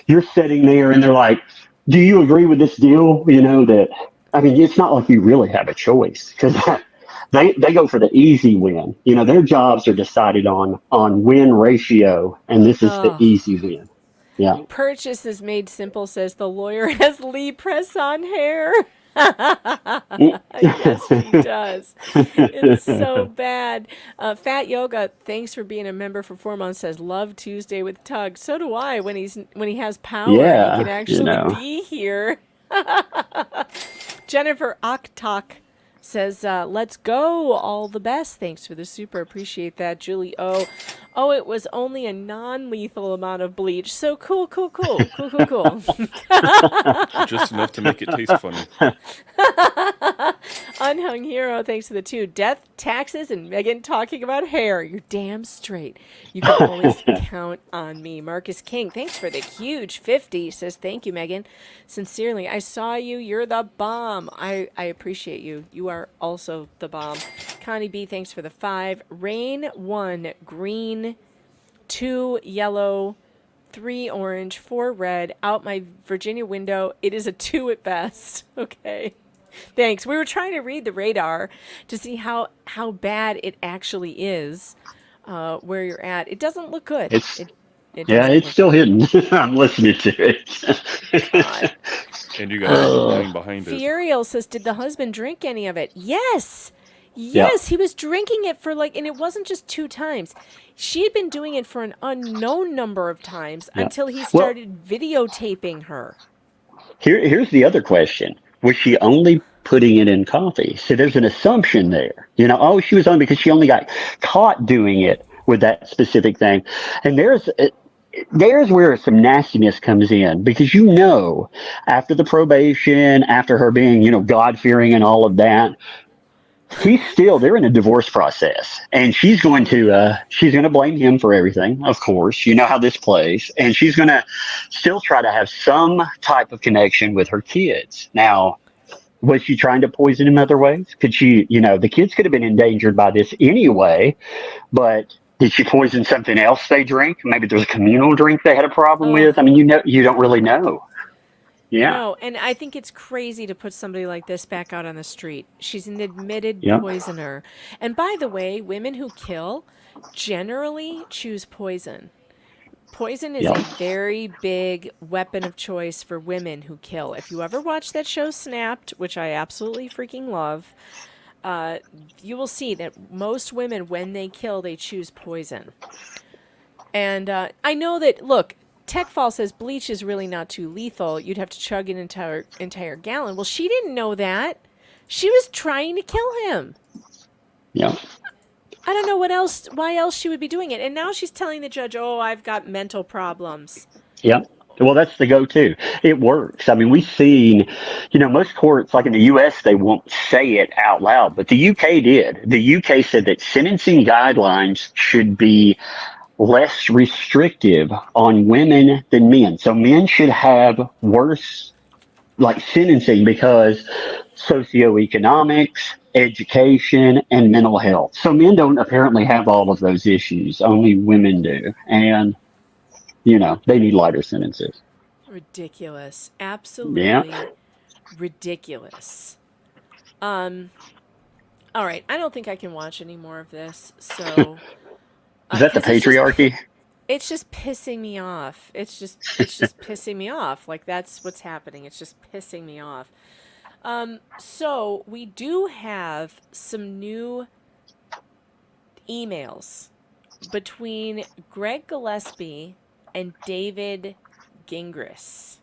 you're sitting there and they're like, do you agree with this deal? It's not like you really have a choice because they go for the easy win. Their jobs are decided on win ratio, and this is the Oh. easy win. Yeah. Purchase is made simple, says the lawyer has Lee press on hair. Yes, she does. It's so bad. Fat Yoga, thanks for being a member for 4 months, says love Tuesday with Tug. So do I when he has power and Yeah, he can actually be here. Jennifer Oktok says, let's go. All the best. Thanks for the super. Appreciate that. Julie O. Oh, it was only a non-lethal amount of bleach. So cool. Just enough to make it taste funny. Unhung Hero, thanks for the 2. Death, taxes, and Megan talking about hair. You're damn straight. You can always count on me. Marcus King, thanks for the huge 50. Says, thank you, Megan. Sincerely, I saw you. You're the bomb. I appreciate you. You are also the bomb. Connie B, thanks for the 5. Rain 1, green, 2, yellow, 3 orange, 4 red, out my Virginia window. It is a 2 at best. Okay. Thanks. We were trying to read the radar to see how bad it actually is where you're at. It doesn't look good. It's still hidden. I'm listening to it. God. And you guys are lying behind it. Fierial says, did the husband drink any of it? Yes. Yeah. He was drinking it for and it wasn't just 2 times. She had been doing it for an unknown number of times until he started videotaping her. Here's the other question. Was she only putting it in coffee? So there's an assumption there. She was only because she only got caught doing it with that specific thing. And there's where some nastiness comes in because after the probation, after her being, God-fearing and all of that, they're in a divorce process, and she's going to blame him for everything. Of course, you know how this plays, and she's going to still try to have some type of connection with her kids. Now, was she trying to poison him other ways? Could she, the kids could have been endangered by this anyway, but did she poison something else they drink? Maybe there's a communal drink they had a problem with. You don't really know. Yeah. No, and I think it's crazy to put somebody like this back out on the street. She's an admitted poisoner. And by the way, women who kill generally choose poison. Poison is a very big weapon of choice for women who kill. If you ever watch that show Snapped, which I absolutely freaking love, you will see that most women, when they kill, they choose poison. And I know that, look, TechFall says bleach is really not too lethal. You'd have to chug an entire gallon. Well, she didn't know that. She was trying to kill him. Yeah. I don't know why else she would be doing it. And now she's telling the judge, oh, I've got mental problems. Yeah. Well, that's the go-to. It works. We've seen, most courts, like in the U.S., they won't say it out loud, but the U.K. did. The U.K. said that sentencing guidelines should be less restrictive on women than men. So men should have worse sentencing because socioeconomics, education, and mental health. So men don't apparently have all of those issues. Only women do. And, they need lighter sentences. Ridiculous. Absolutely ridiculous. All right. I don't think I can watch any more of this. So... Is that the patriarchy? It's just pissing me off. It's just pissing me off. That's what's happening. It's just pissing me off. So we do have some new emails between Greg Gillespie and David Gingras.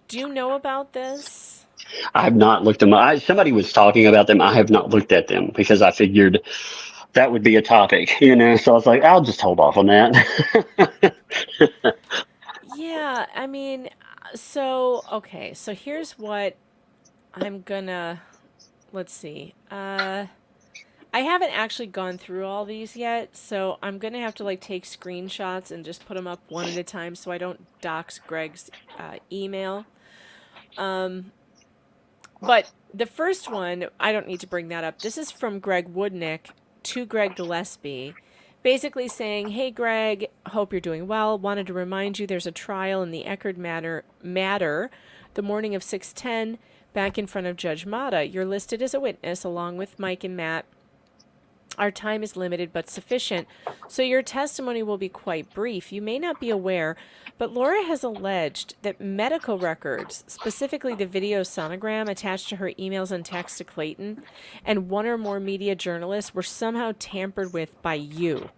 Do you know about this? I have not looked them up. Somebody was talking about them. I have not looked at them because I figured that would be a topic, So I was like, I'll just hold off on that. Yeah, I mean, okay, so here's what I'm gonna, let's see. I haven't actually gone through all these yet, so I'm gonna have to like take screenshots and just put them up one at a time so I don't dox Greg's email. But the first one, I don't need to bring that up. This is from Greg Woodnick to Greg Gillespie, basically saying, "Hey Greg, hope you're doing well. Wanted to remind you there's a trial in the Eckerd matter the morning of 6/10 back in front of Judge Mata. You're listed as a witness along with Mike and Matt. Our time is limited but sufficient, so your testimony will be quite brief. You may not be aware, but Laura has alleged that medical records, specifically the video sonogram attached to her emails and texts to Clayton, and one or more media journalists were somehow tampered with by you.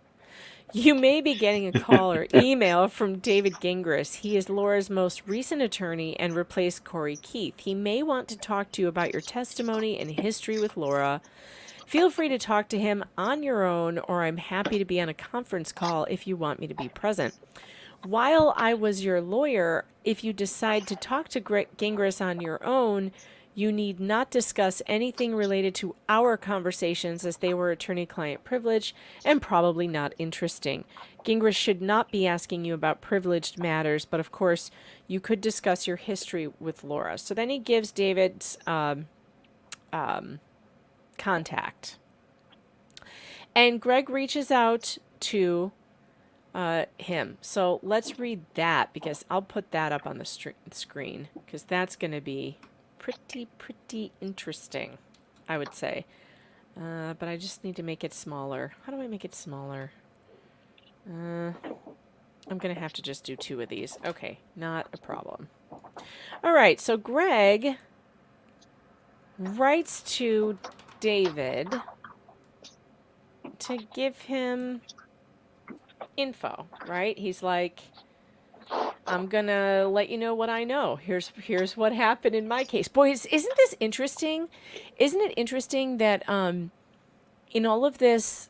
You may be getting a call or email from David Gingras. He is Laura's most recent attorney and replaced Corey Keith. He may want to talk to you about your testimony and history with Laura. Feel free to talk to him on your own, or I'm happy to be on a conference call if you want me to be present. While I was your lawyer, if you decide to talk to Gingras on your own, you need not discuss anything related to our conversations as they were attorney-client privilege and probably not interesting. Gingras should not be asking you about privileged matters, but of course, you could discuss your history with Laura." So then he gives David's contact. And Greg reaches out to him. So let's read that because I'll put that up on the screen because that's going to be pretty interesting, I would say. But I just need to make it smaller. How do I make it smaller? I'm going to have to just do 2 of these. Okay, not a problem. All right, so Greg writes to David to give him info, right? He's like, "I'm gonna let you know what I know. Here's what happened in my case." Boys, isn't this interesting? Isn't it interesting that in all of this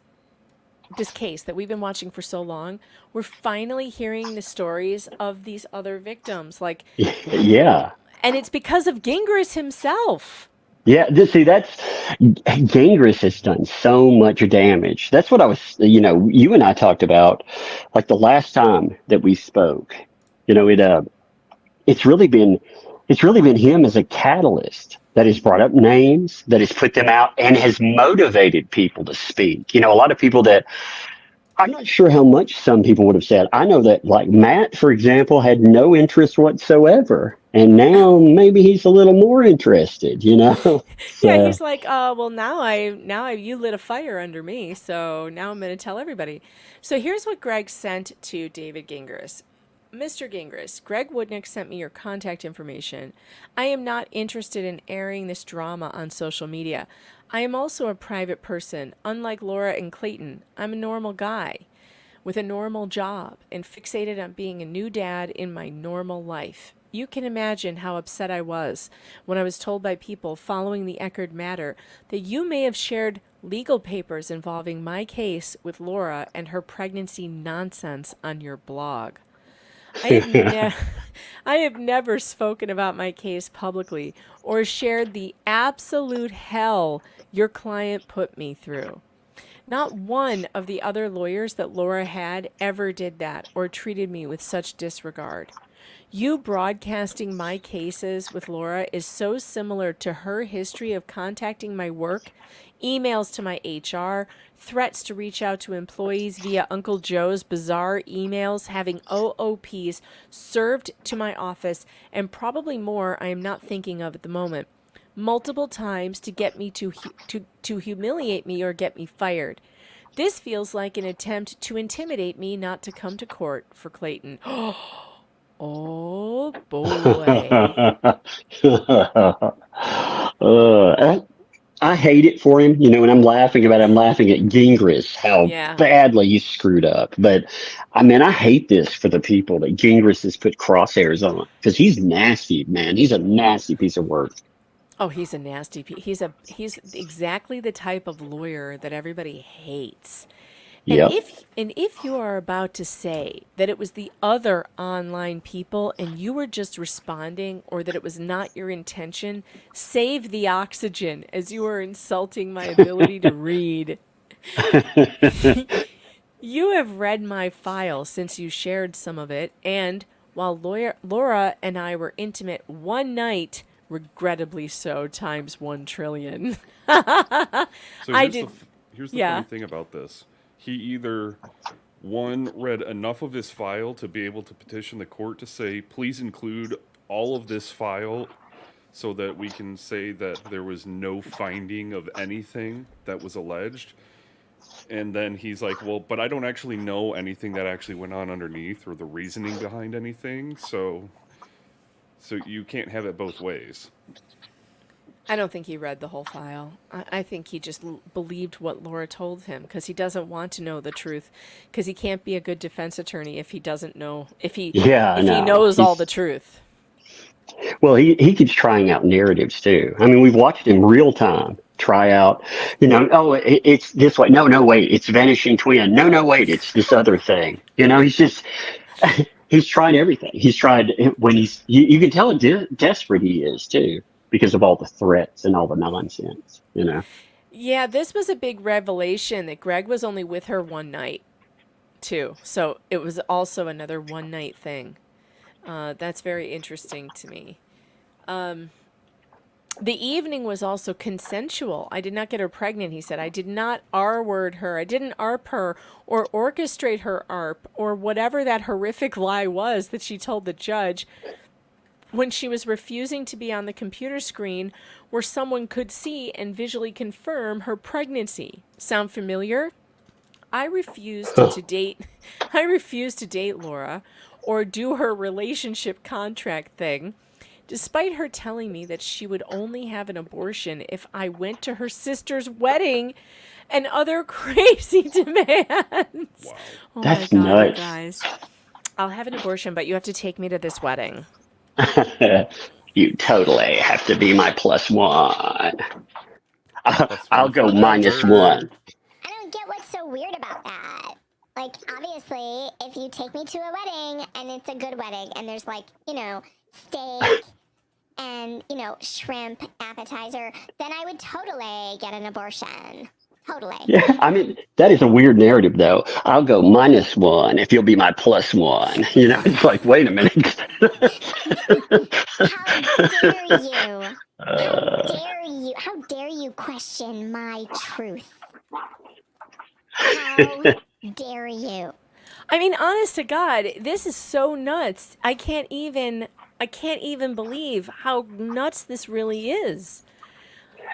case that we've been watching for so long, we're finally hearing the stories of these other victims, like, Yeah. and it's because of Gingras himself. Yeah, see, that's Gingras has done so much damage. That's what I was, you and I talked about, like the last time that we spoke. It's really been him as a catalyst that has brought up names, that has put them out, and has motivated people to speak. A lot of people that I'm not sure how much some people would have said. I know that, like Matt, for example, had no interest whatsoever. And now maybe he's a little more interested, So, Yeah, he's like, well, now you lit a fire under me, so now I'm going to tell everybody. So here's what Greg sent to David Gingras. "Mr. Gingras, Greg Woodnick sent me your contact information. I am not interested in airing this drama on social media. I am also a private person. Unlike Laura and Clayton, I'm a normal guy with a normal job and fixated on being a new dad in my normal life. You can imagine how upset I was when I was told by people following the Eckerd matter that you may have shared legal papers involving my case with Laura and her pregnancy nonsense on your blog. I have never spoken about my case publicly or shared the absolute hell your client put me through. Not one of the other lawyers that Laura had ever did that or treated me with such disregard. You broadcasting my cases with Laura is so similar to her history of contacting my work, emails to my HR, threats to reach out to employees via Uncle Joe's bizarre emails, having OOPs served to my office, and probably more I am not thinking of at the moment. Multiple times to get me to humiliate me or get me fired. This feels like an attempt to intimidate me not to come to court for Clayton." Oh boy. I hate it for him, when I'm laughing about it, I'm laughing at Gingras, how Yeah. badly he screwed up. But I hate this for the people that Gingras has put crosshairs on because he's nasty, man. He's a nasty piece of work. Oh, he's a nasty. He's exactly the type of lawyer that everybody hates. And Yep. if you are about to say that it was the other online people and you were just responding or that it was not your intention, save the oxygen as you are insulting my ability to read. You have read my file since you shared some of it, and while Laura and I were intimate one night, regrettably so, times 1 trillion. So I did, here's the yeah. funny thing about this. He either one read enough of his file to be able to petition the court to say, please include all of this file so that we can say that there was no finding of anything that was alleged. And then he's like, well, but I don't actually know anything that actually went on underneath or the reasoning behind anything. So you can't have it both ways. I don't think he read the whole file. I think he just believed what Laura told him because he doesn't want to know the truth because he can't be a good defense attorney if he doesn't know Yeah, if he no. knows all the truth. Well, he keeps trying out narratives too. I mean, we've watched him real time try out, oh, it's this way. No, no, wait, it's vanishing twin. No, no, wait, it's this other thing. He's just, he's tried everything. He's tried when you can tell how desperate he is too because of all the threats and all the nonsense. Yeah, this was a big revelation that Greg was only with her one night too. So it was also another one night thing. That's very interesting to me. The evening was also consensual. I did not get her pregnant, he said. I did not R-word her. I didn't ARP her or orchestrate her ARP or whatever that horrific lie was that she told the judge when she was refusing to be on the computer screen where someone could see and visually confirm her pregnancy. Sound familiar? I refused to date Laura or do her relationship contract thing, despite her telling me that she would only have an abortion if I went to her sister's wedding and other crazy demands. Wow. Oh That's my God, you nuts. guys. I'll have an abortion, but you have to take me to this wedding. You totally have to be my plus one. Plus I'll one go forever. -1. I don't get what's so weird about that. Like, obviously, if you take me to a wedding and it's a good wedding and there's steak and, shrimp appetizer, then I would totally get an abortion. Totally. Yeah, I mean, that is a weird narrative, though. I'll go -1 if you'll be my plus one. It's like, wait a minute. How dare you? How dare you? How dare you question my truth? How dare you? I mean, honest to God, this is so nuts. I can't even believe how nuts this really is.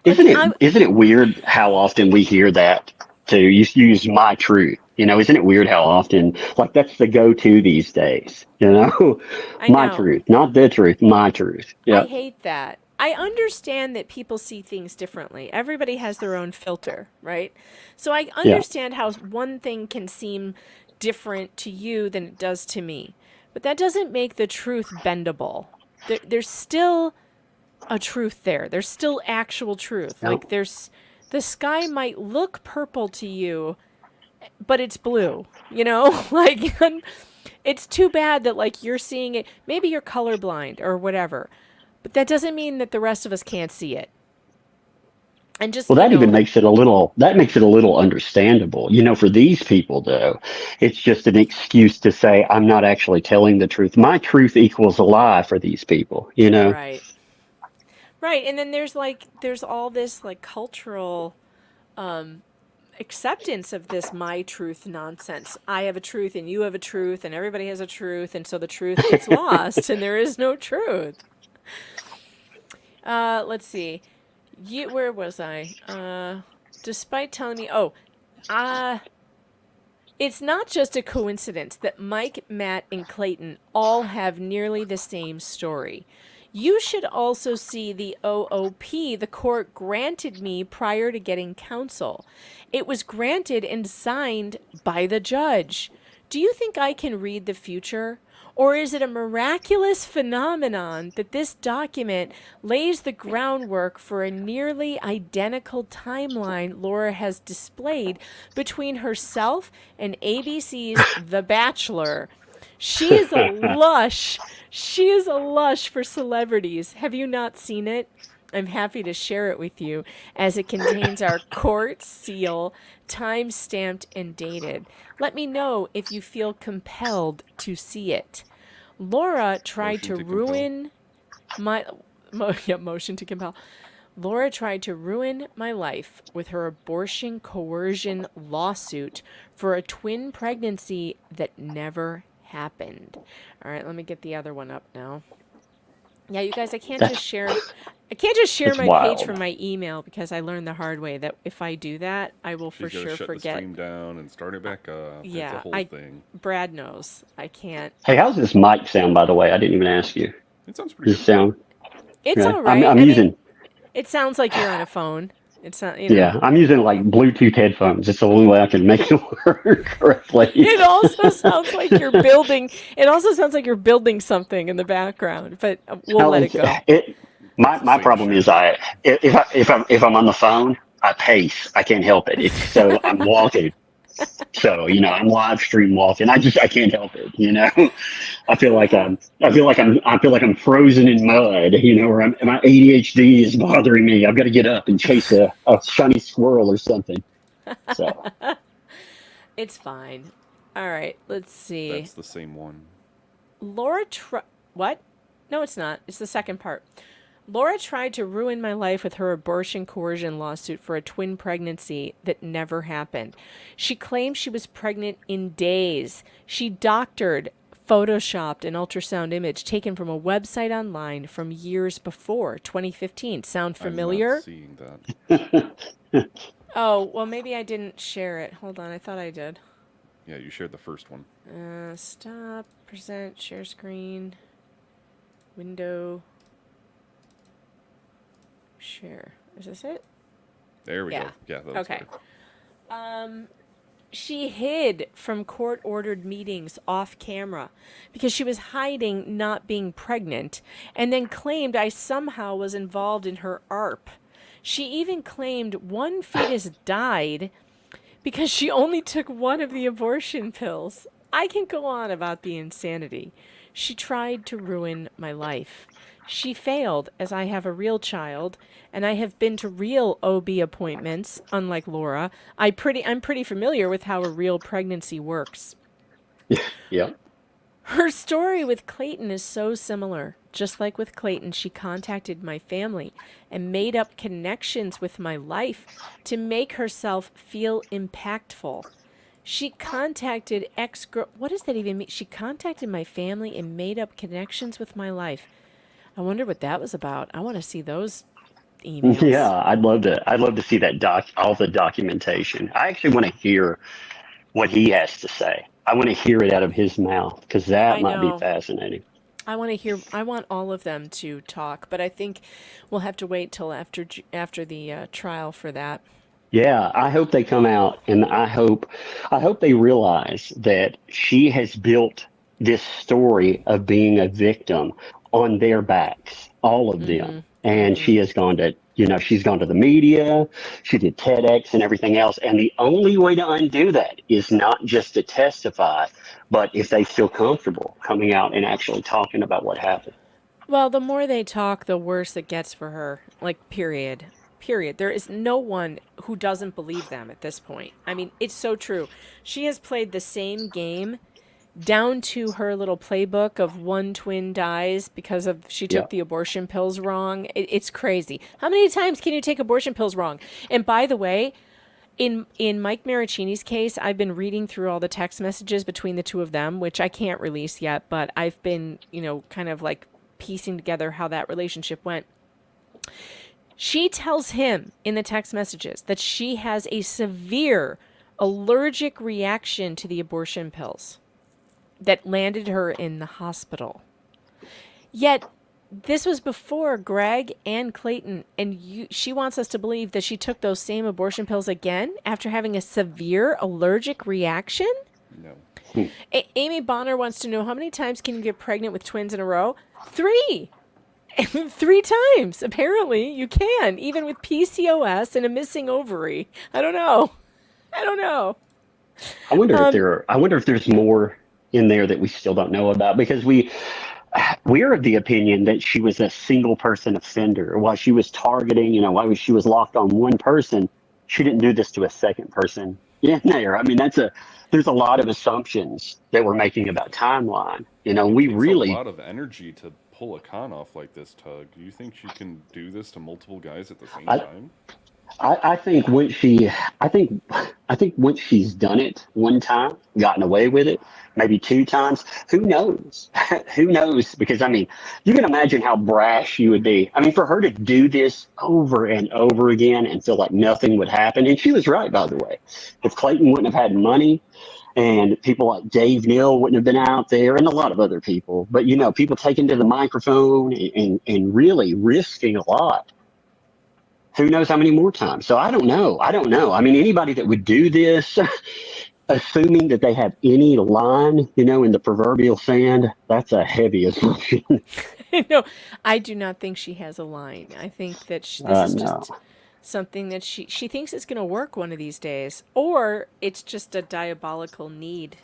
Isn't it weird how often we hear that to use my truth? Isn't it weird how often like that's the go-to these days? I My know. truth, not the truth, my truth. I Yeah, hate that. I understand that people see things differently. Everybody has their own filter, right? So I yeah. understand how one thing can seem different to you than it does to me. But that doesn't make the truth bendable. There's still a truth there. There's still actual truth. No. Like the sky might look purple to you, but it's blue, Like it's too bad that like you're seeing it. Maybe you're colorblind or whatever. But that doesn't mean that the rest of us can't see it. And just Well, that even makes it a little understandable. For these people though, it's just an excuse to say I'm not actually telling the truth. My truth equals a lie for these people, Right. Right. And then there's all this like cultural acceptance of this my truth nonsense. I have a truth and you have a truth and everybody has a truth, and so the truth gets lost and there is no truth. Let's see. Where was I? Despite telling me, it's not just a coincidence that Mike, Matt, and Clayton all have nearly the same story. You should also see the OOP the court granted me prior to getting counsel. It was granted and signed by the judge. Do you think I can read the future? Or is it a miraculous phenomenon that this document lays the groundwork for a nearly identical timeline Laura has displayed between herself and ABC's The Bachelor? She is a lush. She is a lush for celebrities. Have you not seen it? I'm happy to share it with you as it contains our court seal, time stamped and dated. Let me know if you feel compelled to see it. Laura tried to ruin my motion to compel. Laura tried to ruin my life with her abortion coercion lawsuit for a twin pregnancy that never happened. All right, let me get the other one up now. Yeah, you guys, I can't just share my wild. page from my email because I learned the hard way that if I do that, I will for She's gotta sure shut forget. the stream down and start it back up. It's a Yeah, whole thing. Brad knows. I can't. Hey, how's this mic sound, by the way? I didn't even ask you. It sounds pretty Does it good. sound? It's Yeah. all right. I'm I using. mean, it sounds like you're on a phone. It's not, you know. Yeah, I'm using like Bluetooth headphones. It's the only way I can make it work correctly. It also sounds like you're building. It also sounds like you're building something in the background, but we'll let it go. My problem is if I'm on the phone, I pace. I can't help it. So I'm walking. So I'm live stream walking. I can't help it. I feel like I'm frozen in mud. Where my ADHD is bothering me. I've got to get up and chase a shiny squirrel or something. So It's fine. All right, let's see. That's the same one. Laura what? No, it's not. It's the second part. Laura tried to ruin my life with her abortion coercion lawsuit for a twin pregnancy that never happened. She claimed she was pregnant in days. She doctored, photoshopped an ultrasound image taken from a website online from years before, 2015. Sound familiar? I'm not seeing that. Oh, well, maybe I didn't share it. Hold on, I thought I did. Yeah, you shared the first one. Stop, present, share screen, window, share. Is this it? There we Yeah. go. Yeah, that was Okay. better. She hid from court-ordered meetings off camera because she was hiding not being pregnant and then claimed I somehow was involved in her ARP. She even claimed one fetus died because she only took one of the abortion pills. I can go on about the insanity. She tried to ruin my life. She failed, as I have a real child, and I have been to real OB appointments, unlike Laura. I'm pretty familiar with how a real pregnancy works. yeah. Her story with Clayton is so similar. Just like with Clayton, she contacted my family and made up connections with my life to make herself feel impactful. She contacted what does that even mean? She contacted my family and made up connections with my life. I wonder what that was about. I want to see those emails. Yeah, I'd love to see that all the documentation. I actually want to hear what he has to say. I want to hear it out of his mouth because that might be fascinating. I want all of them to talk, but I think we'll have to wait till after the trial for that. Yeah, I hope they come out, and I hope they realize that she has built this story of being a victim on their backs, all of them. And she has gone to, she's gone to the media, she did TEDx and everything else. And the only way to undo that is not just to testify, but if they feel comfortable coming out and actually talking about what happened. Well, the more they talk, the worse it gets for her. Like, period. There is no one who doesn't believe them at this point. I mean, it's so true. She has played the same game down to her little playbook of one twin dies because she took the abortion pills wrong. It's crazy. How many times can you take abortion pills wrong? And by the way, in Mike Maricini's case, I've been reading through all the text messages between the two of them, which I can't release yet, but I've been, kind of like piecing together how that relationship went. She tells him in the text messages that she has a severe allergic reaction to the abortion pills that landed her in the hospital. Yet, this was before Greg and Clayton, and she wants us to believe that she took those same abortion pills again after having a severe allergic reaction? No. Amy Bonner wants to know, how many times can you get pregnant with twins in a row? 3. 3 times. Apparently, you can, even with PCOS and a missing ovary. I don't know. I wonder if there's more in there that we still don't know about, because we're of the opinion that she was a single person offender. While she was targeting, while she was locked on one person, she didn't do this to a second person in there. I mean, there's a lot of assumptions that we're making about timeline. We Takes really a lot of energy to pull a con off like this, Tug. Do you think she can do this to multiple guys at the same I, time? I think I think once she's done it one time, gotten away with it, maybe 2 times, who knows? Who knows? Because I mean, you can imagine how brash you would be. I mean, for her to do this over and over again and feel like nothing would happen. And she was right, by the way. If Clayton wouldn't have had money, and people like Dave Neal wouldn't have been out there, and a lot of other people, but people taking to the microphone and really risking a lot. Who knows how many more times? So I don't know. I mean, anybody that would do this, assuming that they have any line, in the proverbial sand, that's a heavy assumption. No, I do not think she has a line. I think that this is No. just something that she thinks it's going to work one of these days, or it's just a diabolical need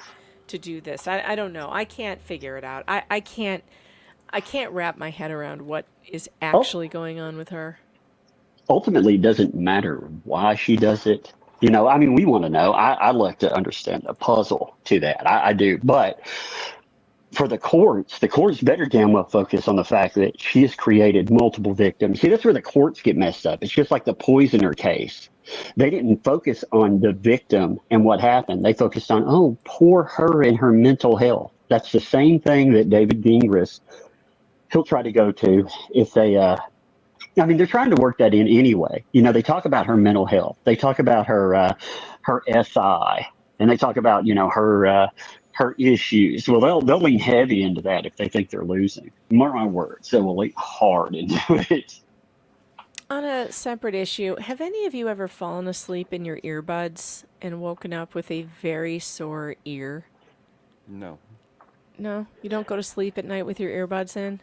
to do this. I don't know. I can't figure it out. I can't wrap my head around what is actually going on with her. Ultimately, it doesn't matter why she does it. I mean, we want to know. I like to understand the puzzle to that. I do. But for the courts better damn well focus on the fact that she has created multiple victims. See, that's where the courts get messed up. It's just like the poisoner case. They didn't focus on the victim and what happened. They focused on, oh, poor her and her mental health. That's the same thing that David Gingras, he'll try to go to if they, I mean, they're trying to work that in anyway. They talk about her mental health. They talk about her SI, and they talk about her issues. Well, they'll lean heavy into that if they think they're losing. Mark my words, they will lean hard into it. On a separate issue, have any of you ever fallen asleep in your earbuds and woken up with a very sore ear? No. No, you don't go to sleep at night with your earbuds in?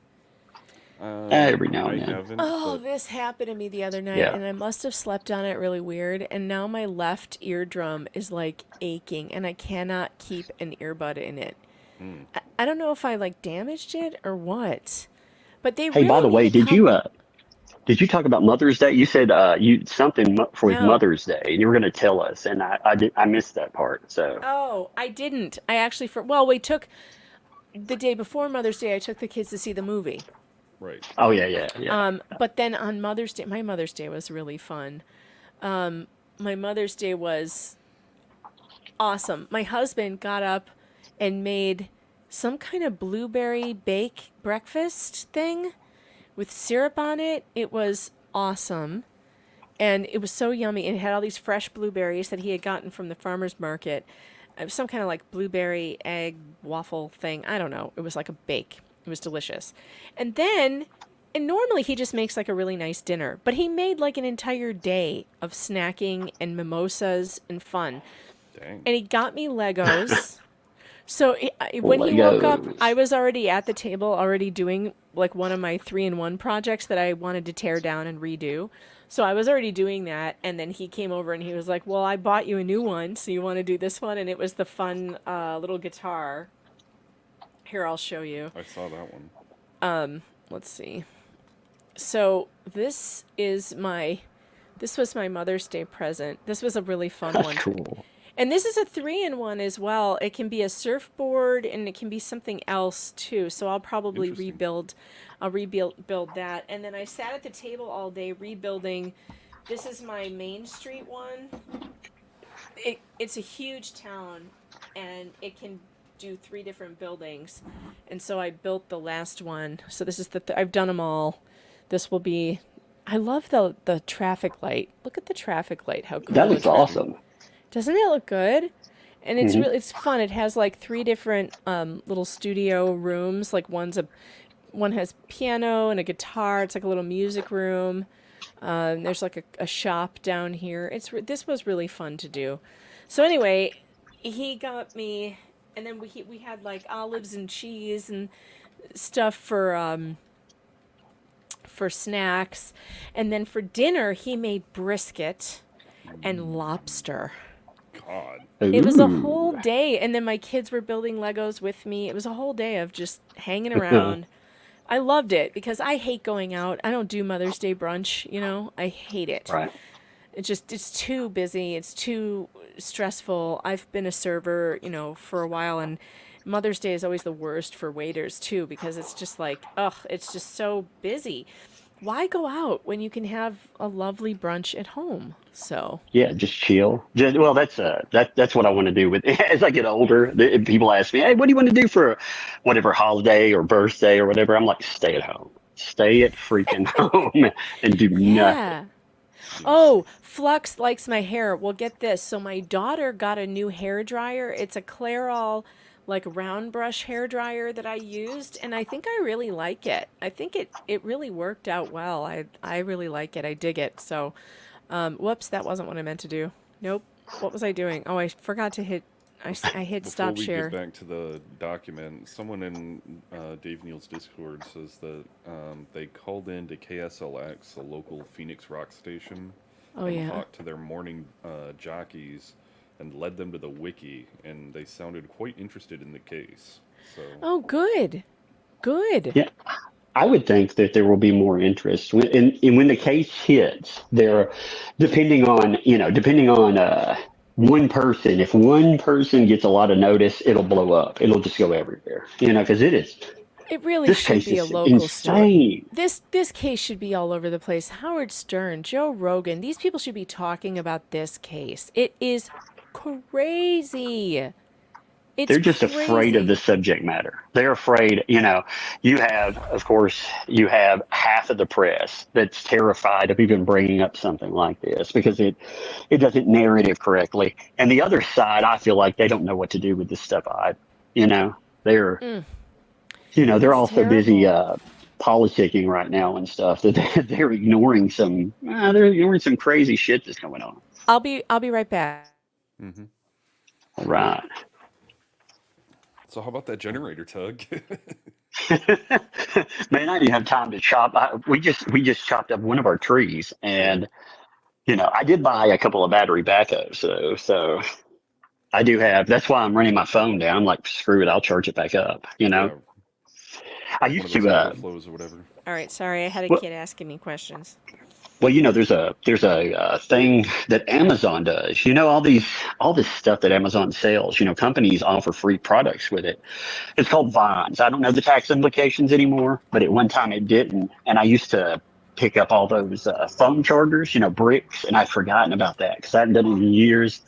Every now I and then. haven't. Oh, but this happened to me the other night, Yeah. and I must have slept on it really weird, and now my left eardrum is like aching, and I cannot keep an earbud in it. I don't know if I like damaged it or what, but they Hey, really by the need way, to did you talk about Mother's Day? You said you something for No. Mother's Day, and you were going to tell us, and I missed that part. So Oh, I didn't. I actually we took the day before Mother's Day. I took the kids to see the movie. right. oh yeah. But then on Mother's Day, my Mother's Day was really fun. My Mother's Day was awesome. My husband got up and made some kind of blueberry bake breakfast thing with syrup on it. It was awesome. And it was so yummy. It had all these fresh blueberries that he had gotten from the farmer's market. It was some kind of like blueberry egg waffle thing. I don't know. It was like a bake. It was delicious. And normally he just makes like a really nice dinner, but he made like an entire day of snacking and mimosas and fun. Dang. And he got me Legos. So when he woke up, Legos. I was already at the table, already doing like one of my 3-in-1 projects that I wanted to tear down and redo. So I was already doing that, and then he came over and he was like, well, I bought you a new one, so you want to do this one? And it was the fun little guitar. Here, I'll show you. I saw that one. Let's see. So this was my Mother's Day present. This was a really fun That's one. cool. And this is a 3-in-1 as well. It can be a surfboard and it can be something else too. So I'll probably rebuild that. And then I sat at the table all day rebuilding. This is my Main Street one. It's a huge town and it can do 3 different buildings. And so I built the last one. So this is I've done them all. This will be, I love the traffic light. Look at the traffic light. How cool That looks awesome. Doesn't it look good? And it's it's fun. It has like 3 different little studio rooms. Like one has piano and a guitar. It's like a little music room. There's like a shop down here. This was really fun to do. So anyway, he got me And then we had like olives and cheese and stuff for snacks, and then for dinner he made brisket and lobster. God. It was a Ooh. whole day, and then my kids were building Legos with me. It was a whole day of just hanging around. I loved it because I hate going out. I don't do Mother's Day brunch, you know. I hate it. Right. It's too busy. It's too stressful. I've been a server, you know, for a while, and Mother's Day is always the worst for waiters too because it's just like, ugh, it's just so busy. Why go out when you can have a lovely brunch at home? So, Yeah, just chill. Just well, that's what I want to do with as I get older. People ask me, "Hey, what do you want to do for whatever holiday or birthday or whatever?" I'm like, "Stay at home. Stay at freaking home and do nothing." yeah. Oh, Flux likes my hair. Well, get this. So my daughter got a new hair dryer. It's a Clairol like round brush hair dryer that I used, and I think I really like it. I think it really worked out well. I really like it. I dig it. So, whoops, that wasn't what I meant to do. Nope. What was I doing? Oh, I forgot to hit. I hit Before stop we share. get back to the document, someone in Dave Neal's Discord says that they called in to KSLX, a local Phoenix rock station, Oh and yeah. talked to their morning jockeys and led them to the wiki, and they sounded quite interested in the case. So, Oh, good. Good. Yeah, I would think that there will be more interest and when the case hits. There, depending on one person. If one person gets a lot of notice, it'll blow up. It'll just go everywhere. Because It really this should case be a is local story. insane. This case should be all over the place. Howard Stern, Joe Rogan, these people should be talking about this case. It is crazy. It's They're just afraid of the crazy. subject matter. They're afraid, you have half of the press that's terrified of even bringing up something like this because it doesn't narrative correctly. And the other side, I feel like they don't know what to do with this stuff. They're, they're It's also busy, terrible. politicking right now and stuff that they're ignoring some crazy shit that's going on. I'll be right back. hmm Right. so how about that generator, Tug? Man, I didn't have time to chop. We just chopped up one of our trees, yeah, and I did buy a couple of battery backups though, so I do have. That's why I'm running my phone down. I'm like, screw it, I'll charge it back up. yeah, I one used of those to. overflows or whatever. All right, sorry, I had a Well, kid asking me questions. well, there's a thing that Amazon does. All this stuff that Amazon sells. Companies offer free products with it. It's called Vines. I don't know the tax implications anymore, but at one time it didn't. And I used to pick up all those phone chargers, bricks, and I'd forgotten about that because I hadn't done it in years.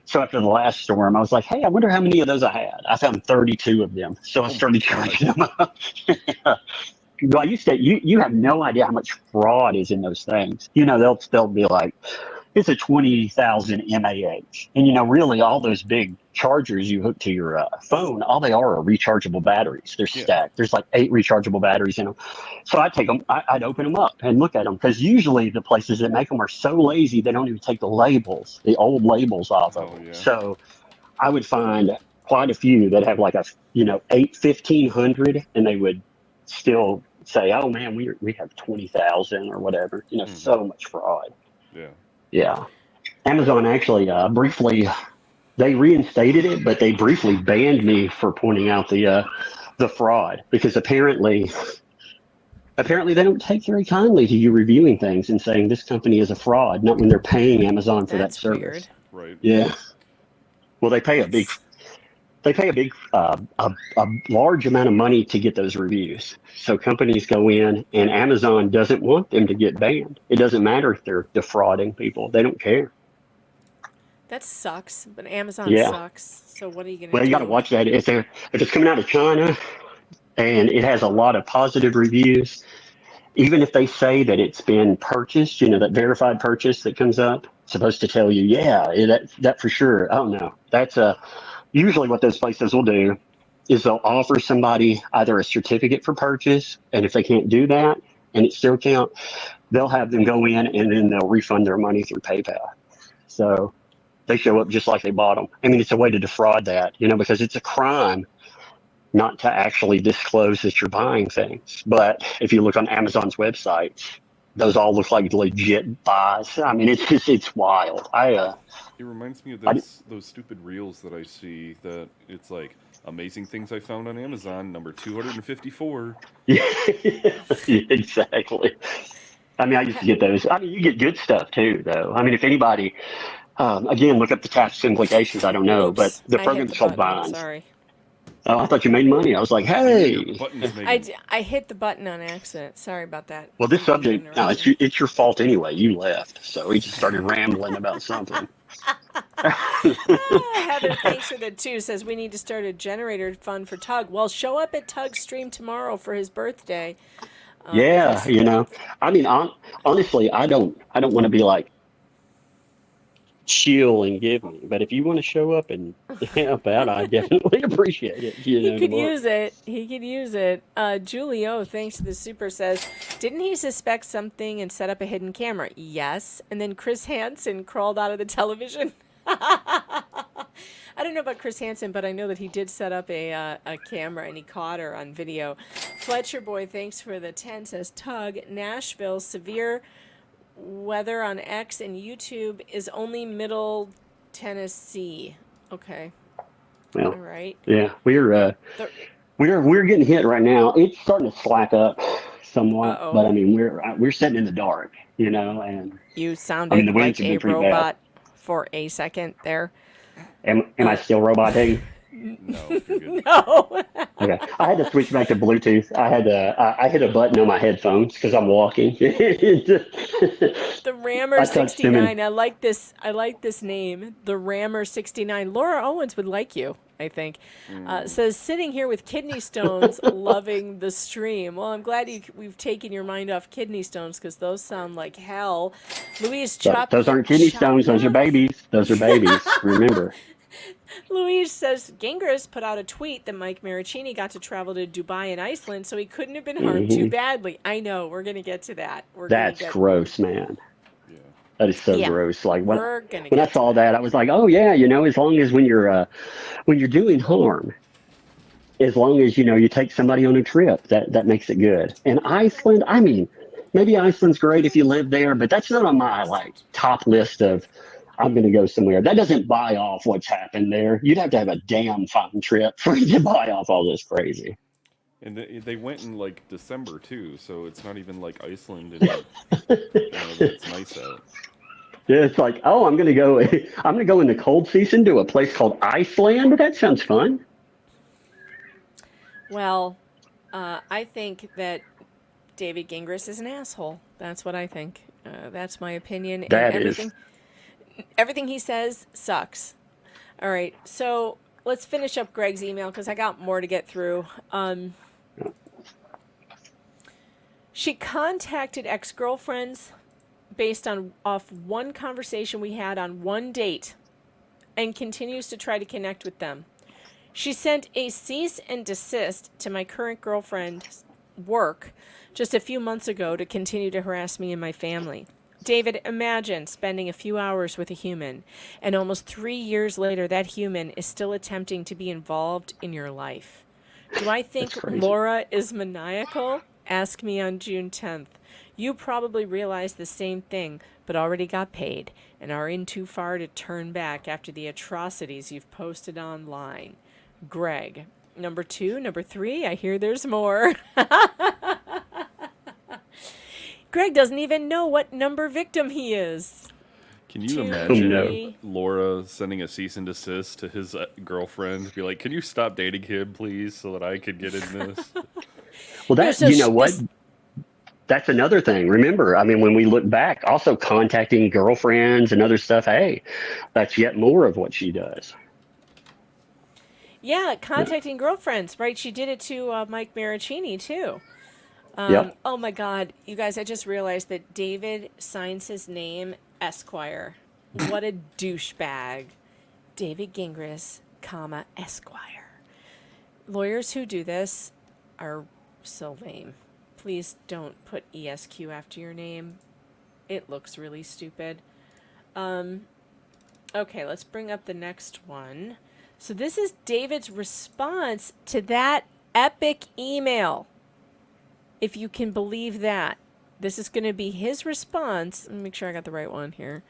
So after the last storm, I was like, hey, I wonder how many of those I had. I found 32 of them. So I Oh my started God. charging them up. Well, I used to, you have no idea how much fraud is in those things. They'll be like, it's a 20,000 mAh. And really all those big chargers you hook to your phone, all they are rechargeable batteries. They're Yeah, stacked. There's like 8 rechargeable batteries in them. So I'd take them, I'd open them up and look at them because usually the places that make them are so lazy, they don't even take the old labels off of oh them. yeah. So I would find quite a few that have like 1500, and they would still say, oh man, we have 20,000 or whatever, hmm so much fraud. Yeah. Yeah. Amazon actually briefly they reinstated it, but they briefly banned me for pointing out the fraud because apparently they don't take very kindly to you reviewing things and saying this company is a fraud, not when they're paying Amazon for that That's service. weird. Right. Yeah. Well, That's they pay a big a large amount of money to get those reviews. So companies go in, and Amazon doesn't want them to get banned. It doesn't matter if they're defrauding people; they don't care. that sucks, but Amazon Yeah. sucks. So what are you gonna Well, you got to do? watch that. If it's coming out of China and it has a lot of positive reviews, even if they say that it's been purchased, that verified purchase that comes up, supposed to tell you, yeah, that for sure. Oh no, that's usually what those places will do is they'll offer somebody either a certificate for purchase, and if they can't do that and it still count, they'll have them go in and then they'll refund their money through PayPal. So They show up just like they bought them. I mean, it's a way to defraud that, because it's a crime not to actually disclose that you're buying things. But if you look on Amazon's website, those all look like legit buys. I mean, it's wild. It reminds me of I those stupid reels that I see that it's like amazing things I found on Amazon, number 254. yeah, exactly. I mean, I used to get those. I mean, you get good stuff too, though. I mean, if anybody, again, look up the tax implications. I don't know, but Oops, the I hit program's the called button. Bonds. Sorry. Oh, I thought you made money. I was like, You and your hey. buttons, Megan. I hit the button on accident. Sorry about that. Well, this subject, no, Interruption. it's your fault anyway. You left, so he just started rambling about something. Heather, thanks for the 2, says we need to start a generator fund for Tug. Well, show up at Tug's stream tomorrow for his birthday. Yeah, I mean, honestly, I don't want to be like chill and give me, but if you want to show up and help out, I definitely appreciate it. He could tomorrow. use it. He could use it. Julio, thanks to the super, says, didn't he suspect something and set up a hidden camera? Yes. And then Chris Hansen crawled out of the television. I don't know about Chris Hansen, but I know that he did set up a camera and he caught her on video. Fletcher Boy, thanks for the 10, says, Tug, Nashville, severe weather on X and YouTube is only Middle Tennessee. Okay. Well, All right. yeah, we're getting hit right now. It's starting to slack up somewhat, Uh-oh. but I mean, we're sitting in the dark, and You I sounded mean, the like winds have a been pretty bad. robot for a second there. Am I still roboting? No, you're good. No. Okay, I had to switch back to Bluetooth. I hit a button on my headphones because I'm walking. The Rammer I touched him 69. I like this name. The Rammer 69. Laura Owens would like you, I think. Says sitting here with kidney stones, loving the stream. Well, I'm glad we've taken your mind off kidney stones because those sound like hell. Louise Chop. Those aren't kidney stones. Those are babies. Those are babies. Remember. Louise says Gingras put out a tweet that Mike Maricini got to travel to Dubai and Iceland, so he couldn't have been harmed too badly. I know. We're going to get to that. That's gross, man. Yeah. That is so Yeah. gross. Like when We're gonna I get saw that, I was like, oh yeah, as long as when you're doing harm, as long as you take somebody on a trip, that makes it good. And Iceland, I mean, maybe Iceland's great if you live there, but that's not on my top list of I'm going to go somewhere. That doesn't buy off what's happened there. You'd have to have a damn fun trip for you to buy off all this crazy. And they went in December too, so it's not even like Iceland and it's nice out. Yeah, it's like, oh, I'm gonna go in the cold season to a place called Iceland. That sounds fun. Well, I think that David Gingras is an asshole. That's what I think. That's my opinion. That and is. everything he says sucks. All right, so let's finish up Greg's email because I got more to get through. She contacted ex-girlfriends based off one conversation we had on one date and continues to try to connect with them. She sent a cease and desist to my current girlfriend's work just a few months ago to continue to harass me and my family. David, imagine spending a few hours with a human, and almost 3 years later, that human is still attempting to be involved in your life. Do I think Laura is maniacal? Ask me on June 10th. You probably realize the same thing, but already got paid and are in too far to turn back after the atrocities you've posted online. Greg. Number 2, number 3, I hear there's more. Greg doesn't even know what number victim he is. Can you 2, imagine 3. Laura sending a cease and desist to his girlfriend? Be like, can you stop dating him, please, so that I could get in this? Well, that's, so you know what? That's another thing. Remember, I mean, when we look back, also contacting girlfriends and other stuff, hey, that's yet more of what she does. Yeah, contacting girlfriends, right? She did it to Mike Maricini, too. Yep. Oh, my God. You guys, I just realized that David signs his name Esquire. What a douchebag. David Gingras, comma, Esquire. Lawyers who do this are so lame. Please don't put ESQ after your name. It looks really stupid. Okay, let's bring up the next one. So this is David's response to that epic email. If you can believe that. This is going to be his response. Let me make sure I got the right one here.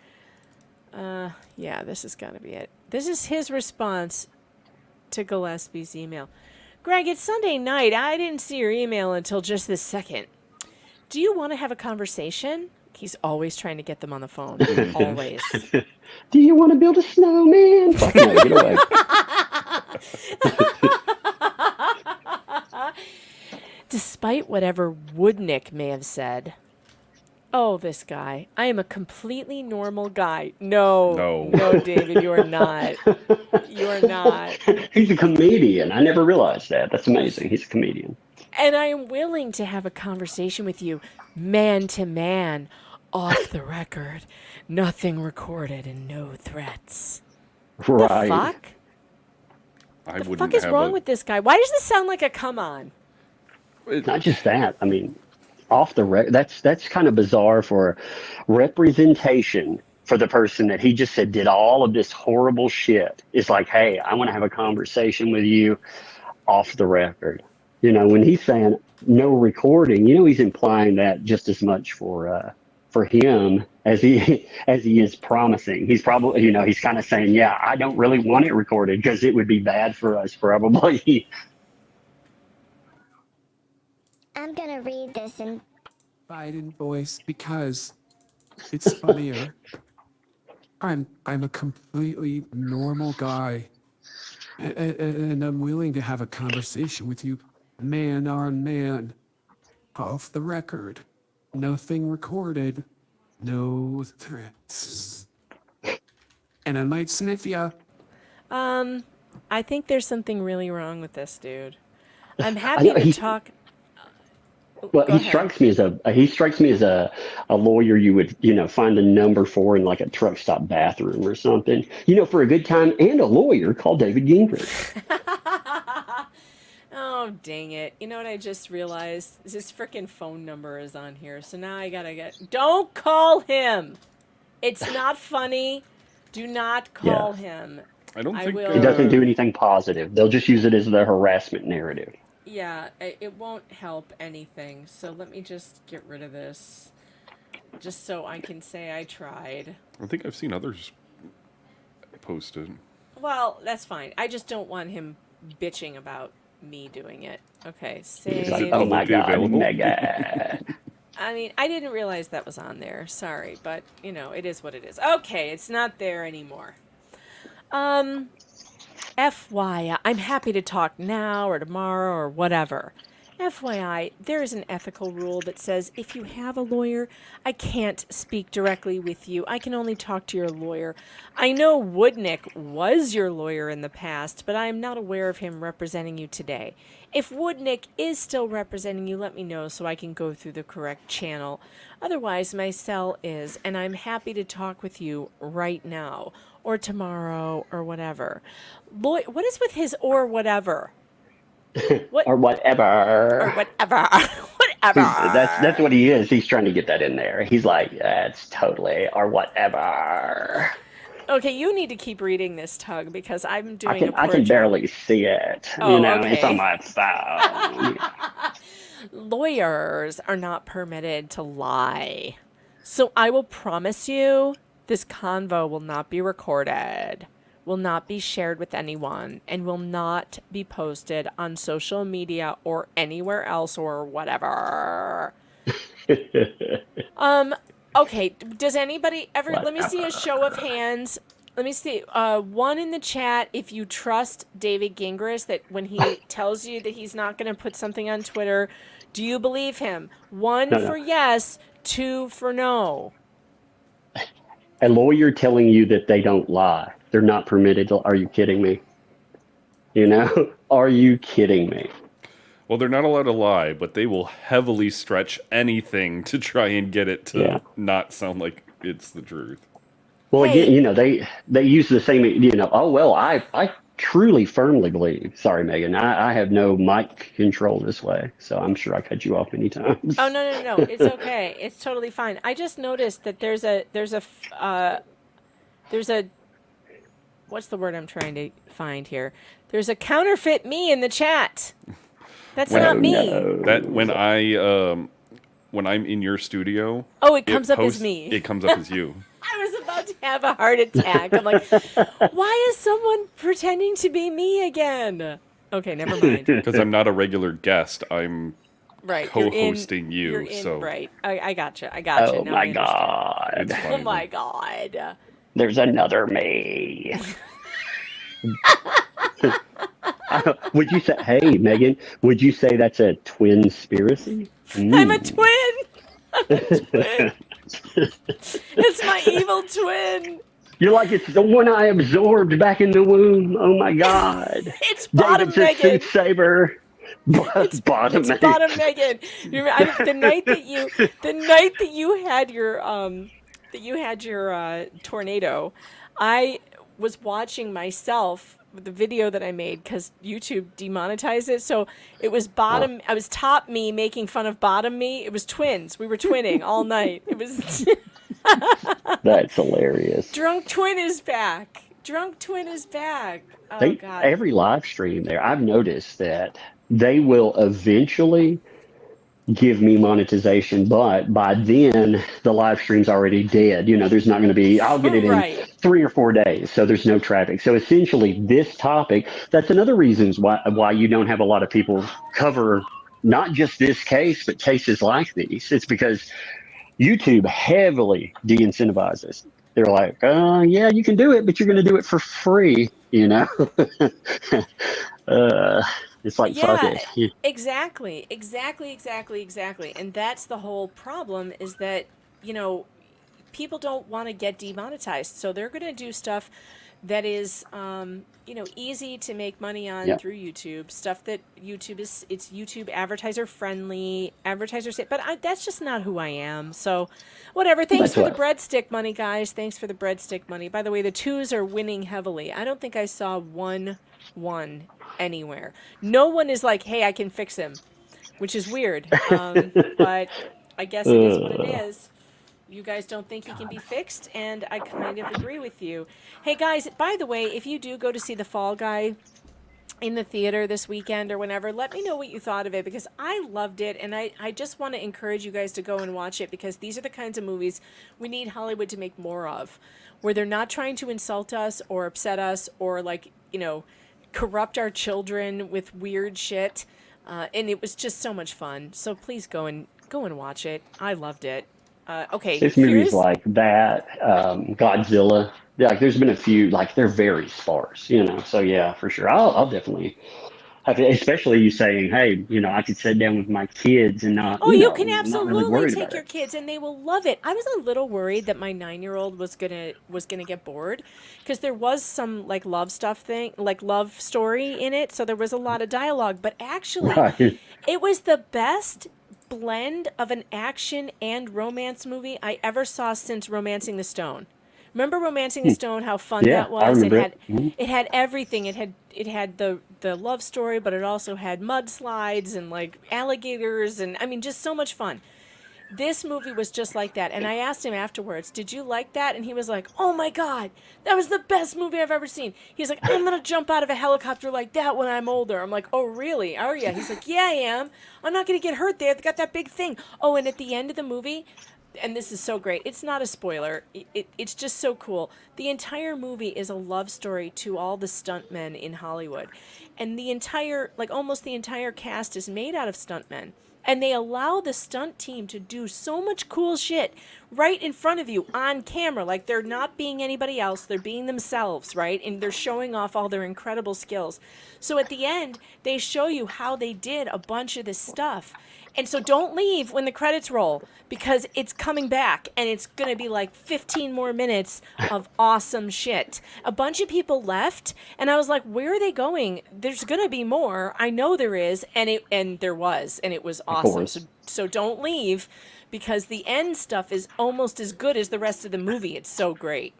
Yeah, this has got to be it. This is his response to Gillespie's email. Greg, it's Sunday night. I didn't see your email until just this second. Do you want to have a conversation? He's always trying to get them on the phone. Always. Do you want to build a snowman? Fuck no, get away. Despite whatever Woodnick may have said, oh, this guy. I am a completely normal guy. No, David, you are not. You are not. He's a comedian. I never realized that. That's amazing. He's a comedian. And I am willing to have a conversation with you, man to man, off the record. Nothing recorded and no threats. Right. The fuck? The fuck is wrong with this guy? Why does this sound like a come on? Not just that. I mean, off the record, that's kind of bizarre for representation for the person that he just said did all of this horrible shit. It's like, hey, I want to have a conversation with you off the record. You know, when he's saying no recording, you know, he's implying that just as much for him as he is promising. He's probably, you know, he's kind of saying, yeah, I don't really want it recorded because it would be bad for us probably. I'm gonna read this in Biden voice because it's funnier. I'm a completely normal guy, and I'm willing to have a conversation with you, man on man, off the record, nothing recorded, no threats, and I might sniff ya. I think there's something really wrong with this dude. I'm happy to talk. Well, he strikes me as a lawyer you would, you know, find a number for in like a truck stop bathroom or something, you know, for a good time, and a lawyer called David Gingrich. Oh, dang it. You know what I just realized? His freaking phone number is on here. So now I gotta don't call him. It's not funny. Do not call him. I don't think it doesn't do anything positive. They'll just use it as the harassment narrative. Yeah, it won't help anything. So let me just get rid of this. Just so I can say I tried. I think I've seen others posted. Well, that's fine. I just don't want him bitching about me doing it. Okay, save. It's like, oh my God, mega. I mean, I didn't realize that was on there. Sorry, but, you know, it is what it is. Okay, it's not there anymore. FYI, I'm happy to talk now or tomorrow or whatever. FYI, there is an ethical rule that says if you have a lawyer, I can't speak directly with you. I can only talk to your lawyer. I know Woodnick was your lawyer in the past, but I am not aware of him representing you today. If Woodnick is still representing you, let me know so I can go through the correct channel. Otherwise, my cell is, and I'm happy to talk with you right now or tomorrow or whatever. What is with his or whatever? What? Or whatever. Or whatever. Whatever. That's what he is. He's trying to get that in there. He's like, it's totally or whatever. Okay, you need to keep reading this, Tug, because I'm doing I can barely see it. Oh, you know, okay. It's on my phone. Lawyers are not permitted to lie. So I will promise you this convo will not be recorded, will not be shared with anyone, and will not be posted on social media or anywhere else or whatever. Okay, does anybody ever, let me see a show of hands. Let me see, one in the chat, if you trust David Gingrich, that when he tells you that he's not going to put something on Twitter, do you believe him? One for yes, two for no. A lawyer telling you that they don't lie. They're not permitted to, are you kidding me? You know, are you kidding me? Well, they're not allowed to lie, but they will heavily stretch anything to try and get it to not sound like it's the truth. Well, again, you know, they use the same, you know, oh, well, I truly firmly believe, sorry, Megan, I have no mic control this way, so I'm sure I cut you off many times. Oh, no, it's okay. It's totally fine. I just noticed that there's a what's the word I'm trying to find here? There's a counterfeit me in the chat. That's not me. That when I'm in your studio, Oh, it comes up as me. It comes up as you. I was about to have a heart attack. I'm like, why is someone pretending to be me again? Okay, never mind. Because I'm not a regular guest. I'm Right, co-hosting you're you. in, so right, I gotcha. Oh now my I understand. God. it's Oh fine. my god. There's another me. Would you say, hey, Megan, would you say that's a twin conspiracy? I'm a twin. I'm a twin. It's my evil twin. You're like, it's the one I absorbed back in the womb. Oh my God. It's Bottom David's a Megan. soothsaber. It's Bottom Megan. Bottom Megan. You remember, the night that you had your tornado, I was watching myself with the video that I made because YouTube demonetized it. So it was bottom. I was top me making fun of bottom me. It was twins. We were twinning all night. It was. That's hilarious. Drunk twin is back. Drunk twin is back. Oh They, God. every live stream there, I've noticed that they will eventually give me monetization, but by then the live stream's already dead. You know, there's not going to be, I'll get it in Right. 3 or 4 days, so there's no traffic. So essentially this topic, that's another reason why you don't have a lot of people cover not just this case, but cases like these. It's because YouTube heavily de-incentivizes. They're like, yeah, you can do it, but you're going to do it for free, you know? It's like, fuck Yeah, it. Yeah. exactly. And that's the whole problem is that, people don't want to get demonetized. So they're going to do stuff that is, easy to make money on Yeah. through YouTube. Stuff that it's YouTube advertiser friendly, but that's just not who I am. So whatever. Thanks That's for the what- breadstick money, guys. Thanks for the breadstick money. By the way, the twos are winning heavily. I don't think I saw one anywhere. No one is like, hey, I can fix him, which is weird. But I guess it is what it is. You guys don't think he can be fixed, and I kind of agree with you. Hey, guys, by the way, if you do go to see The Fall Guy in the theater this weekend or whenever, let me know what you thought of it, because I loved it, and I just want to encourage you guys to go and watch it, because these are the kinds of movies we need Hollywood to make more of, where they're not trying to insult us or upset us or, corrupt our children with weird shit. And it was just so much fun. So please go and watch it. I loved it. Okay, There's movies like that, Godzilla. Yeah, like there's been a few, like they're very sparse, you know. So yeah, for sure, I'll definitely have to, especially you saying, hey, I could sit down with my kids and not. Oh, you can not really absolutely worried take about your it. kids, and they will love it. I was a little worried that my 9-year-old was gonna get bored, because there was some love story in it, so there was a lot of dialogue. But actually, Right. it was the best blend of an action and romance movie I ever saw since *Romancing the Stone*. Remember *Romancing the Stone*? How fun Yeah, that was! I remember it it. Mhm. had everything. It had the love story, but it also had mudslides and alligators, and I mean, just so much fun. This movie was just like that. And I asked him afterwards, did you like that? And he was like, oh my God, that was the best movie I've ever seen. He's like, I'm going to jump out of a helicopter like that when I'm older. I'm like, oh, really? Are you? He's like, yeah, I am. I'm not going to get hurt there. They got that big thing. Oh, and at the end of the movie, and this is so great, it's not a spoiler. It's just so cool. The entire movie is a love story to all the stuntmen in Hollywood. And the entire, almost the entire cast is made out of stuntmen. And they allow the stunt team to do so much cool shit right in front of you on camera. Like, they're not being anybody else. They're being themselves, right? And they're showing off all their incredible skills. So at the end, they show you how they did a bunch of this stuff. And so don't leave when the credits roll, because it's coming back, and it's going to be 15 more minutes of awesome shit. A bunch of people left, and I was like, where are they going? There's going to be more. I know there is, and there was, and it was awesome. So don't leave, because the end stuff is almost as good as the rest of the movie. It's so great.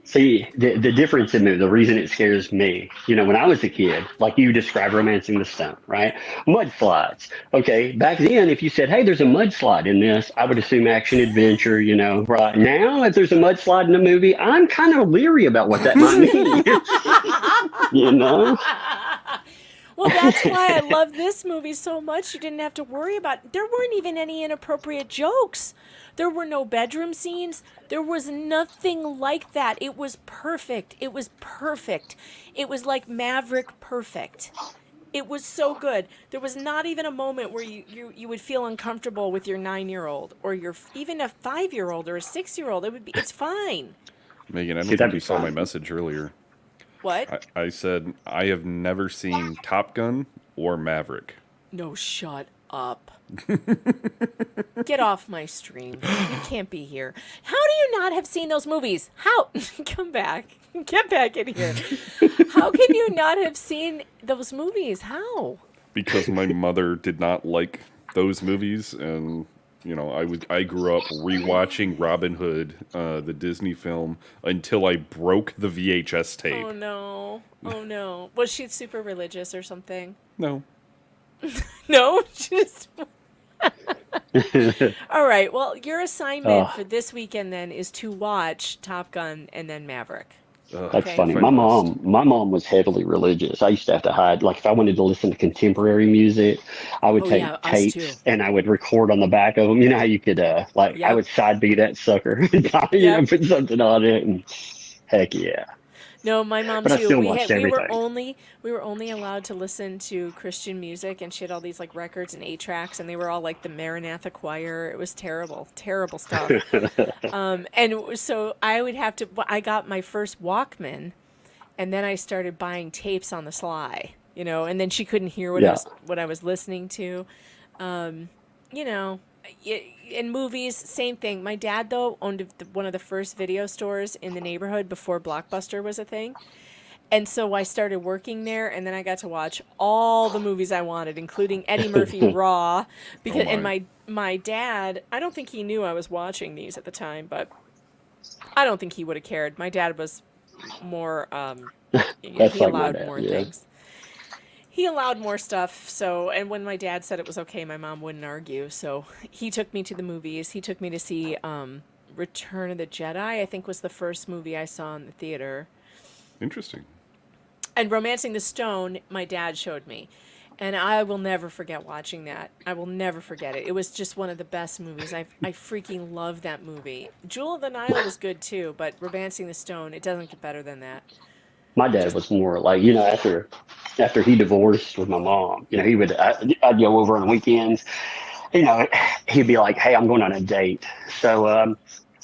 See, the difference in the reason it scares me, when I was a kid, like you described Romancing the Stone, right? Mudslides. Okay, back then, if you said, hey, there's a mudslide in this, I would assume action adventure, Right now, if there's a mudslide in a movie, I'm kind of leery about what that might mean, you know? Well, that's why I love this movie so much. You didn't have to worry about. There weren't even any inappropriate jokes. There were no bedroom scenes. There was nothing like that. It was perfect. It was perfect. It was like Maverick perfect. It was so good. There was not even a moment where you would feel uncomfortable with your 9-year-old or your even a 5-year-old or a 6-year-old. It's fine. Megan, I don't See, think that'd you be saw my fun. message earlier. What? I said I have never seen Top Gun or Maverick. No, shut up. Get off my stream. You can't be here. How do you not have seen those movies? How? Come back. Get back in here. How can you not have seen those movies? How? Because my mother did not like those movies, and I grew up rewatching Robin Hood, the Disney film, until I broke the VHS tape. Oh no. Oh no. Was she super religious or something? No. No? Just. All right. Well, your assignment for this weekend then is to watch Top Gun and then Maverick. That's Okay. funny. My mom was heavily religious. I used to have to hide. Like if I wanted to listen to contemporary music, I would Oh, take yeah, us too. tapes and I would record on the back of them. You know how you could I Yep. would side B that sucker, Yep. put something on it, and heck yeah. No, my mom But I too. still We watched had, everything. we were only allowed to listen to Christian music, and she had all these like records and 8 tracks, and they were all like the Maranatha Choir. It was terrible, terrible stuff. So I would have to. I got my first Walkman, and then I started buying tapes on the sly, and then she couldn't hear Yeah. what I was listening to. You know, in movies, same thing. My dad, though, owned one of the first video stores in the neighborhood before Blockbuster was a thing. And so I started working there, and then I got to watch all the movies I wanted, including Eddie Murphy Raw. Because and my dad, I don't think he knew I was watching these at the time, but I don't think he would have cared. My dad was more, That's he like my allowed dad. more Yeah. things. He allowed more stuff, and when my dad said it was okay, my mom wouldn't argue. So he took me to the movies. He took me to see Return of the Jedi, I think was the first movie I saw in the theater. Interesting. And Romancing the Stone, my dad showed me. And I will never forget watching that. I will never forget it. It was just one of the best movies. I freaking love that movie. Jewel of the Nile was good too, but Romancing the Stone, it doesn't get better than that. My dad was more like, after he divorced with my mom, I'd go over on the weekends, he'd be like, hey, I'm going on a date. So,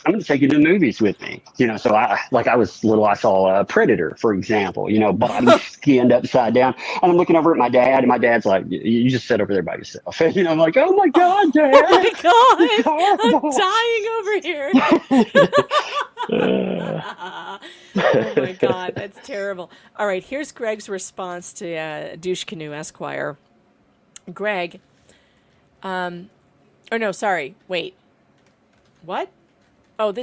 I'm going to take you to the movies with me. So I was little, I saw Predator, for example, body skinned upside down. And I'm looking over at my dad, and my dad's like, you just sit over there by yourself. And, I'm like, oh my God, Dad. Oh my God, I'm dying over here. Oh my God, that's terrible. All right, here's Greg's response to Douche Canoe Esquire. Greg, or no, sorry, wait. What? Oh,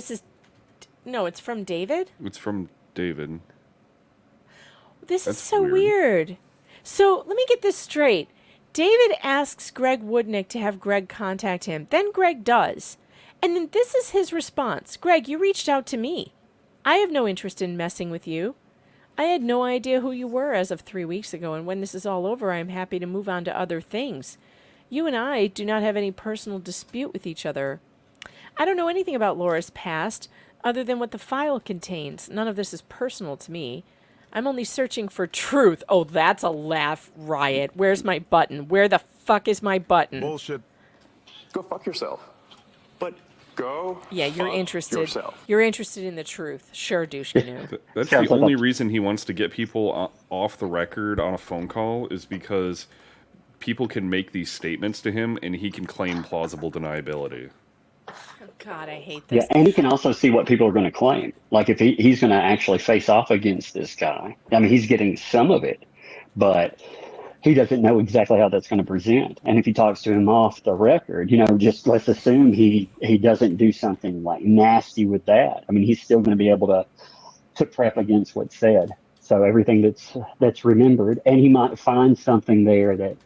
no, it's from David? It's from David. This is That's so weird. So let me get this straight. David asks Greg Woodnick to have Greg contact him. Then Greg does. And then this is his response. Greg, you reached out to me. I have no interest in messing with you. I had no idea who you were as of 3 weeks ago, and when this is all over, I am happy to move on to other things. You and I do not have any personal dispute with each other. I don't know anything about Laura's past, other than what the file contains. None of this is personal to me. I'm only searching for truth. Oh, that's a laugh riot. Where's my button? Where the fuck is my button? Bullshit. Go fuck yourself. But go. Yeah, you're fuck interested. yourself. You're interested in the truth. Sure, douche canoe. That's Sounds the like only a- reason he wants to get people off the record on a phone call is because people can make these statements to him and he can claim plausible deniability. God, I hate Yeah, this. and he can also see what people are going to claim. Like if he's going to actually face off against this guy. I mean, he's getting some of it, but he doesn't know exactly how that's going to present. And if he talks to him off the record, just let's assume he doesn't do something like nasty with that. I mean, he's still going to be able to to prep against what's said. So everything that's remembered, and he might find something there that,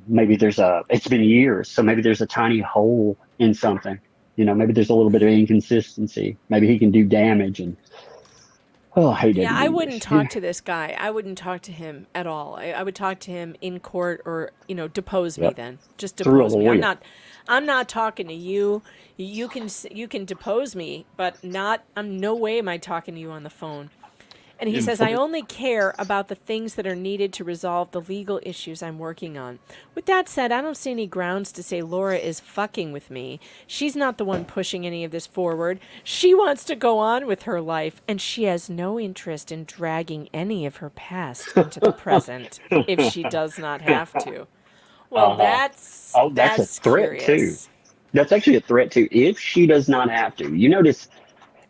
maybe it's been years, so maybe there's a tiny hole in something. Maybe there's a little bit of inconsistency. Maybe he can do damage. And oh, I hate Yeah, Eddie I wouldn't English. talk to this guy. I wouldn't talk to him at all. I would talk to him in court, or depose me. Yep. Then just Through a depose me. lawyer. I'm not talking to you. You can depose me, but not. I'm no way am I talking to you on the phone. And he says, I only care about the things that are needed to resolve the legal issues I'm working on. With that said, I don't see any grounds to say Laura is fucking with me. She's not the one pushing any of this forward. She wants to go on with her life, and she has no interest in dragging any of her past into the present if she does not have to. Well, that's a threat too. curious. That's actually a threat too. If she does not have to, you notice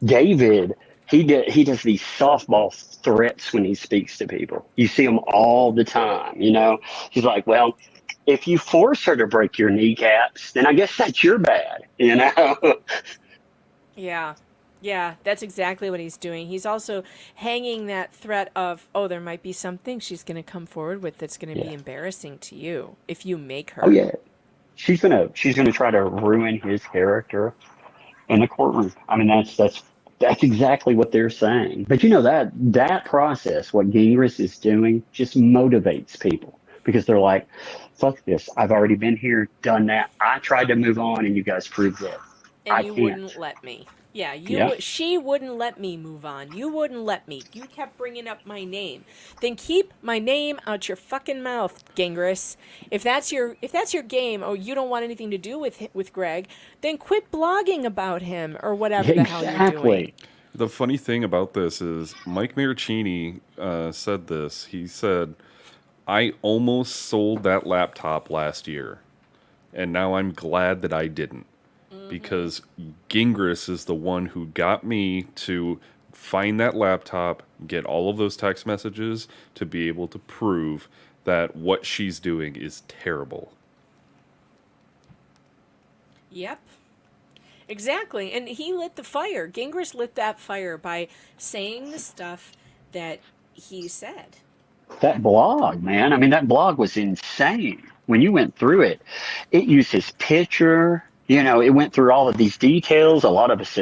David, he does these softball threats when he speaks to people. You see him all the time. He's like, well, if you force her to break your kneecaps, then I guess that's your bad. Yeah. Yeah, that's exactly what he's doing. He's also hanging that threat of, oh, there might be something she's going to come forward with that's going to be embarrassing to you if you make her. Oh yeah, she's gonna try to ruin his character in the courtroom. I mean, that's exactly what they're saying. But that process, what Gingrich is doing, just motivates people because they're like, "Fuck this! I've already been here, done that. I tried to move on, and you guys proved that And I you can't." wouldn't let me. Yeah, Yeah. she wouldn't let me move on. You wouldn't let me. You kept bringing up my name. Then keep my name out your fucking mouth, Gingrich. If that's your game, or you don't want anything to do with Greg, then quit blogging about him or whatever the hell you're doing. The funny thing about this is Mike Maricini said this. He said, I almost sold that laptop last year, and now I'm glad that I didn't. Because Gingrich is the one who got me to find that laptop, get all of those text messages to be able to prove that what she's doing is terrible. Yep. Exactly. And he lit the fire. Gingrich lit that fire by saying the stuff that he said. That blog, man. I mean, that blog was insane. When you went through it, it used his picture. It went through all of these details. A lot of us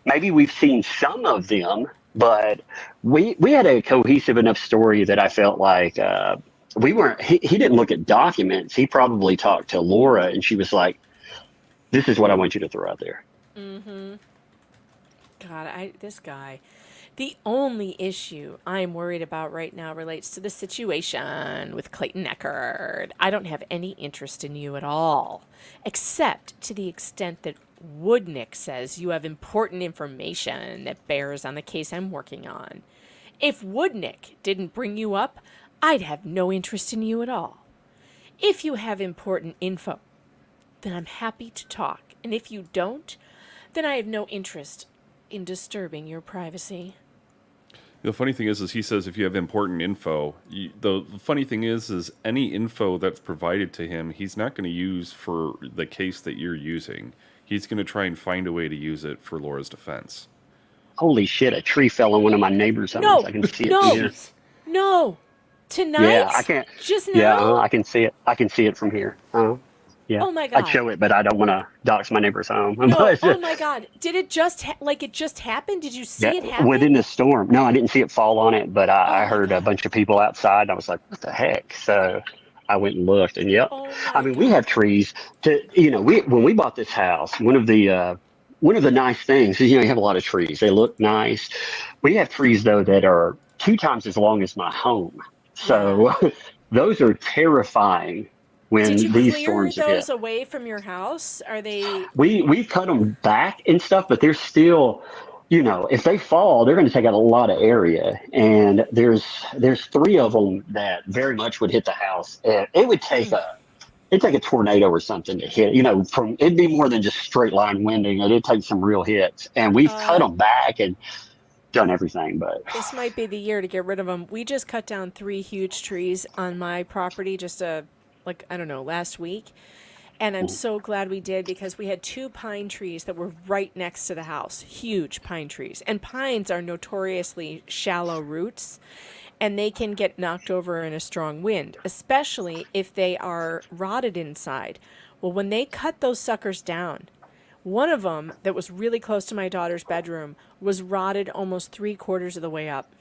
maybe we've seen some of them, but we had a cohesive enough story that I felt like we weren't. He didn't look at documents. He probably talked to Laura, and she was like, "This is what I want you to throw out there." Mm-hmm. God, this guy. The only issue I'm worried about right now relates to the situation with Clayton Eckerd. I don't have any interest in you at all, except to the extent that Woodnick says you have important information that bears on the case I'm working on. If Woodnick didn't bring you up, I'd have no interest in you at all. If you have important info, then I'm happy to talk. And if you don't, then I have no interest in disturbing your privacy. The funny thing is he says if you have important info, the funny thing is any info that's provided to him, he's not going to use for the case that you're using. He's going to try and find a way to use it for Laura's defense. Holy shit! A tree fell on one of my neighbors' homes. No, I can see it. no, From here. no. Tonight? Yeah, I can't. Just Yeah, now? I can see it. I can see it from here. Yeah. Oh my God. I'd show it, but I don't want to dox my neighbor's home. No, But, oh my God. Did it just, it just happened? Did you see it happen? within the storm. No, I didn't see it fall on it, but I my heard a bunch of people outside. And I was like, what the heck? So I went and looked, and yep. Oh I mean, we have trees when we bought this house, one of the nice things is, you have a lot of trees. They look nice. We have trees, though, that are 2 times as long as my home. So those are terrifying. When Did you these clear storms hit. those away from your house? Are they? We cut them back and stuff, but they're still, if they fall, they're going to take out a lot of area. And there's 3 of them that very much would hit the house. And it would take it'd take a tornado or something to hit. It'd be more than just straight line winding. It'd take some real hits. And we've cut them back and done everything, but This might be the year to get rid of them. We just cut down 3 huge trees on my property, just I don't know, last week. And I'm so glad we did, because we had 2 pine trees that were right next to the house, huge pine trees. And pines are notoriously shallow roots, and they can get knocked over in a strong wind, especially if they are rotted inside. Well, when they cut those suckers down, one of them that was really close to my daughter's bedroom was rotted almost 3/4 of the way up.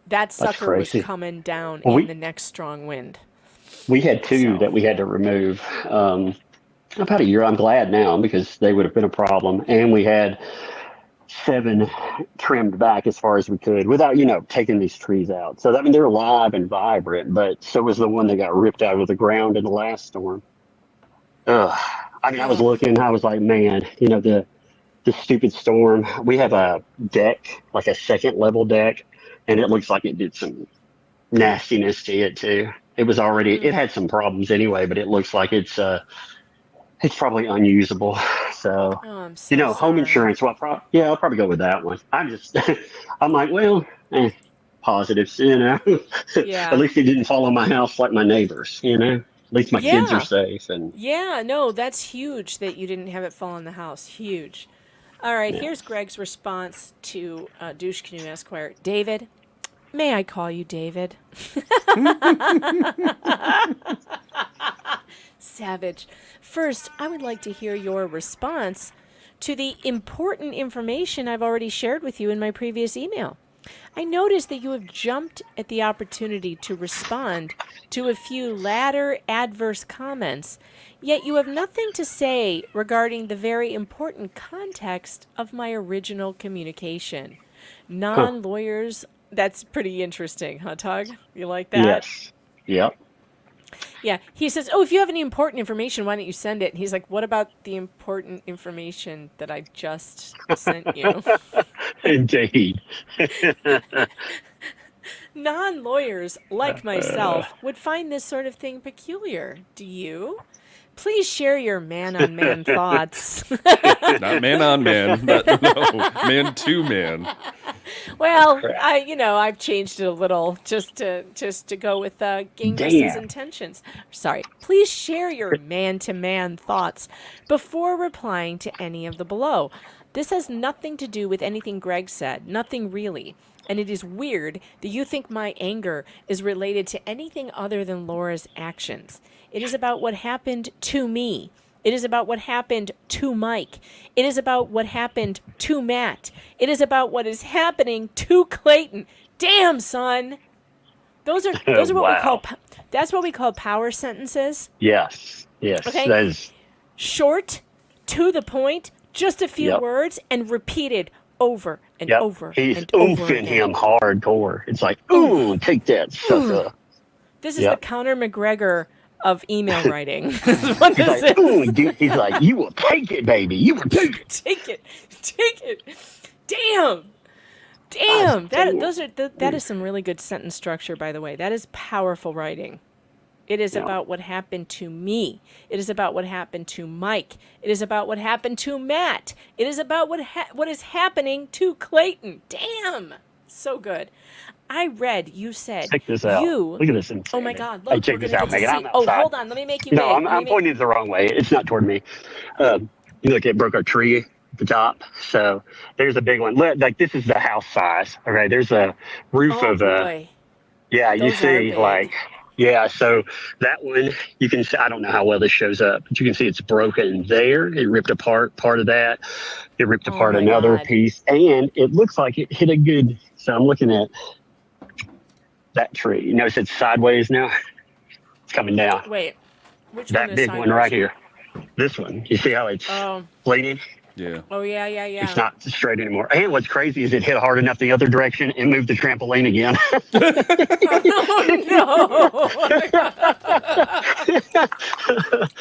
That sucker was crazy. coming down Well, in the next strong wind. we had 2 So, that we had to remove about a year. I'm glad now because they would have been a problem. And we had 7 trimmed back as far as we could without, taking these trees out. So, I mean, they're alive and vibrant, but so was the one that got ripped out of the ground in the last storm. Ugh. I mean, I was oh, looking, I was like, man, the stupid storm. We have a deck, like a second level deck, and it looks like it did some nastiness to it too. It had some problems anyway, but it looks like it's probably unusable. So, oh, I'm so home sorry. insurance. Well, I'll probably go with that one. I'm like, well, positives. At Yeah. least it didn't fall on my house like my neighbors. At least my kids are Yeah. safe. And Yeah, no, that's huge that you didn't have it fall in the house. Huge. All right, yeah, here's Greg's response to Douche Canoe Esquire. David, may I call you David? Savage. First, I would like to hear your response to the important information I've already shared with you in my previous email. I noticed that you have jumped at the opportunity to respond to a few latter adverse comments, yet you have nothing to say regarding the very important context of my original communication. huh? Non-lawyers, that's pretty interesting, huh, Tug? You like that? Yes, yep. Yeah, he says, "Oh, if you have any important information, why don't you send it?" And he's like, "What about the important information that I just sent you?" Indeed. Non-lawyers like myself would find this sort of thing peculiar. Do you? Please share your man-on-man thoughts. Not man on man. No, man to man. Well, Crap. I've changed it a little just to go with Gingris's Damn. intentions. Sorry. Please share your man-to-man thoughts before replying to any of the below. This has nothing to do with anything Greg said. Nothing really. And it is weird that you think my anger is related to anything other than Laura's actions. It is about what happened to me. It is about what happened to Mike. It is about what happened to Matt. It is about what is happening to Clayton. Damn, son. Those are what we call Wow. that's what we call power sentences. Yes. Yes. Okay? That is. Short, to the point, just a few Yep. words, and repeated over and Yep. over He's and over oofing again. him hardcore. It's like, ooh, take that, sucker. This is Yep. the Conor McGregor of email writing. This is what He's this like, is. ooh, dude. He's like, you will take it, baby. You will take it. Take it. Take it. Damn. God damn. That is some really good sentence structure, by the way. That is powerful writing. It is Yeah. about what happened to me. It is about what happened to Mike. It is about what happened to Matt. It is about what is happening to Clayton. Damn. So good. I read you said Check this out. you. Look at this insanity. Oh my God! Hey, Look, check we're this gonna out, get to Megan. see. I'm Oh, outside. hold on. Let me make you No, big. I'm pointing it the wrong way. It's not toward me. You look, it broke our tree at the top. So there's a big one. Look, like this is the house size. Okay, there's a roof Oh of a. boy, Yeah, you those are see, big. like, yeah. So that one, you can see. I don't know how well this shows up, but you can see it's broken there. It ripped apart part of that. It ripped Oh apart my another God. piece, and it looks like it hit a good. So I'm looking at that tree. You notice it's sideways now. It's coming down. Wait, which one That is big sideways? one right here. This one. You see how it's Oh, bleeding? Yeah. oh yeah. It's not straight anymore. And what's crazy is it hit hard enough the other direction and moved the trampoline again.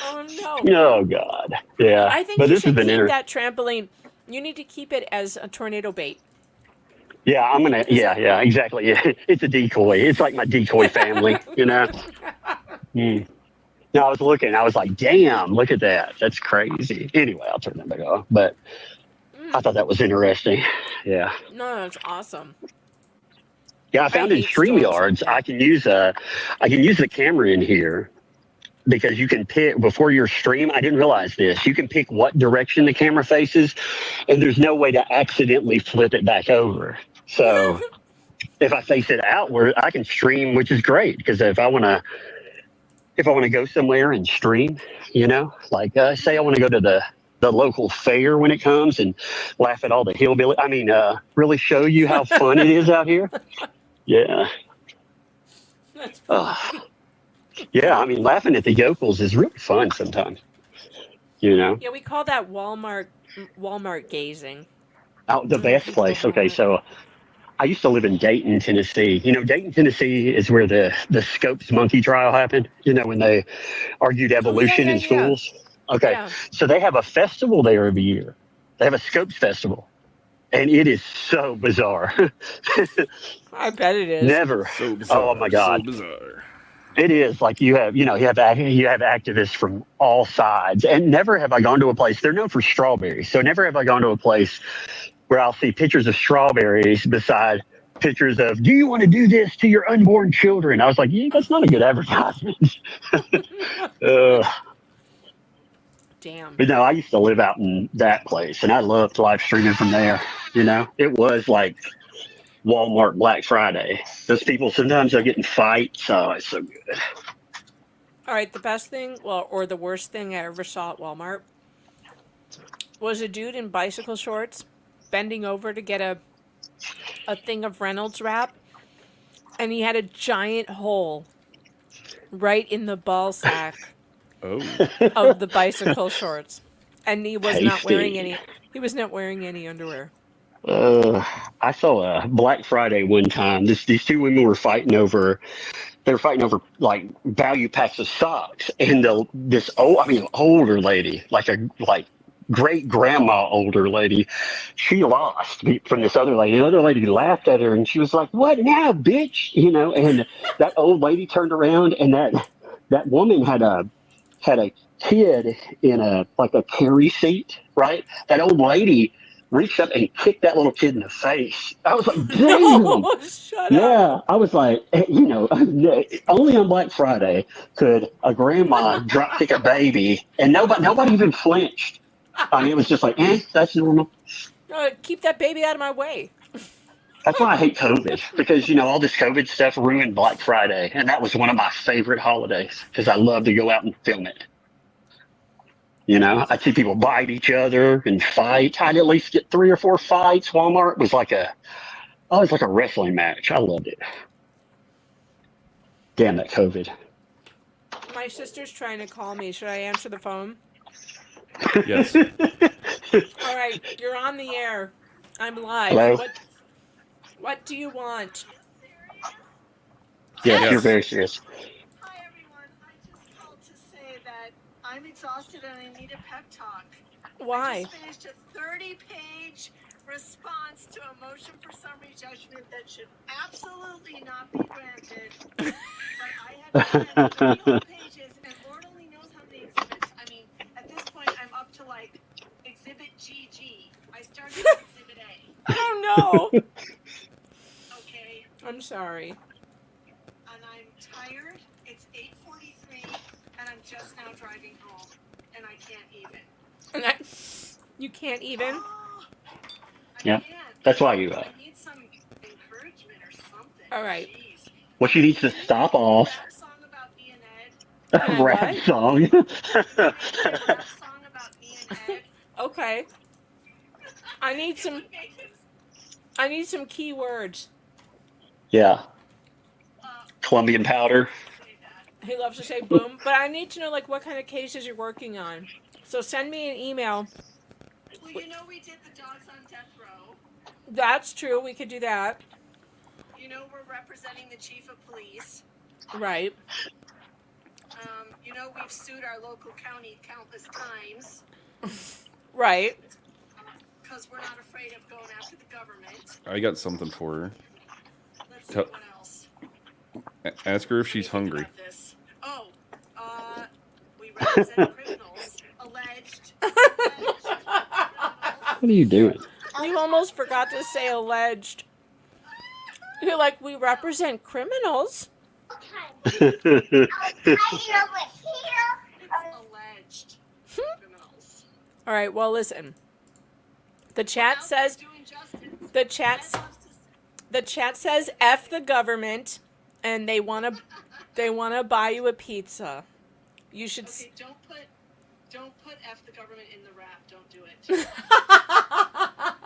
Oh no. Oh God. Yeah. I think But you this has should been keep that trampoline. You need to keep it as a tornado bait. Yeah, I'm gonna. Yeah, exactly. Yeah, it's a decoy. It's like my decoy family. Mm. No, I was looking. I was like, damn, look at that. That's crazy. Anyway, I'll turn that back off. But I thought that was interesting. Yeah. No, that's awesome. Yeah, I found in hate storms like StreamYards that. I can use the camera in here because you can pick before your stream. I didn't realize this. You can pick what direction the camera faces, and there's no way to accidentally flip it back over. So if I face it outward, I can stream, which is great because if I want to go somewhere and stream, like say I want to go to the local fair when it comes and laugh at all the hillbilly. I mean, really show you how fun it is out here. Yeah. That's Yeah, I mean, laughing at the yokels is really fun sometimes. Yeah, we call that Walmart gazing. Oh, the best People place. at Okay, Walmart. so I used to live in Dayton, Tennessee. Dayton, Tennessee is where the Scopes monkey trial happened. When they argued evolution in schools. Okay, Yeah. so they have a festival there every year. They have a Scopes festival, and it is so bizarre. I bet it is. Never. So bizarre. Oh my God. So bizarre. It is like you have activists from all sides, and never have I gone to a place. They're known for strawberries, so never have I gone to a place where I'll see pictures of strawberries beside pictures of, do you want to do this to your unborn children? I was like, yeah, that's not a good advertisement. Damn. But no, I used to live out in that place, and I loved live streaming from there. It was like Walmart Black Friday. Those people, sometimes they'll get in fights. Oh, it's so good. All right, the best thing, or the worst thing I ever saw at Walmart was a dude in bicycle shorts bending over to get a thing of Reynolds wrap, and he had a giant hole right in the ball sack of the bicycle shorts, and he was not wearing any. He was not wearing any underwear. I saw a Black Friday one time. These two women were fighting over. They were fighting over like value packs of socks, and this older lady, like great grandma older lady, she lost from this other lady. The other lady laughed at her, and she was like, "What now, bitch?" And that old lady turned around, and that woman had a kid in a carry seat, right? That old lady reached up and kicked that little kid in the face. I was like, damn. No, shut Yeah, up. I was like, only on Black Friday could a grandma drop kick a baby, and nobody even flinched. I mean, it was just like, that's normal. Keep that baby out of my way. That's why I hate COVID, because all this COVID stuff ruined Black Friday, and that was one of my favorite holidays because I love to go out and film it. I'd see people bite each other and fight. I'd at least get 3 or 4 fights. Walmart was like a wrestling match. I loved it. Damn that COVID. My sister's trying to call me. Should I answer the phone? Yes. All right, you're on the air. I'm live. Hello? What do you want? Yes, you're very serious. Hi everyone, I just called to say that I'm exhausted and I need a pep talk. Why? I just finished a 30-page response to a motion for summary judgment that should absolutely not be granted. But I had to spend 30 whole pages, and Lord only knows how many exhibits. I mean, at this point, I'm up to exhibit GG. I started with exhibit A. Oh no. Okay. I'm sorry. And I'm tired. It's 8:43, and I'm just now driving home, and I can't even. You can't even? Yeah, that's why you. I need some encouragement or something. All right. Jeez. Well, she needs to stop off. Rap song about me and Ed. Rap song. Rap song about me and Ed. Okay. I need some key words. Yeah. Colombian powder. He loves to say boom, but I need to know what kind of cases you're working on. So send me an email. Well, we did the dogs on death row. That's true. We could do that. We're representing the chief of police. Right. We've sued our local county countless times. Right. Because we're not afraid of going after the government. I got something for her. Let's see what else. Ask her if she's hungry. Oh, we represent criminals. Alleged. What are you doing? You almost forgot to say alleged. You're like, we represent criminals. charged criminals. All right. Well, listen. The chat says the chat says F the government, and they wanna buy you a pizza. You should. Okay, don't put F the government in the rap. Don't do it.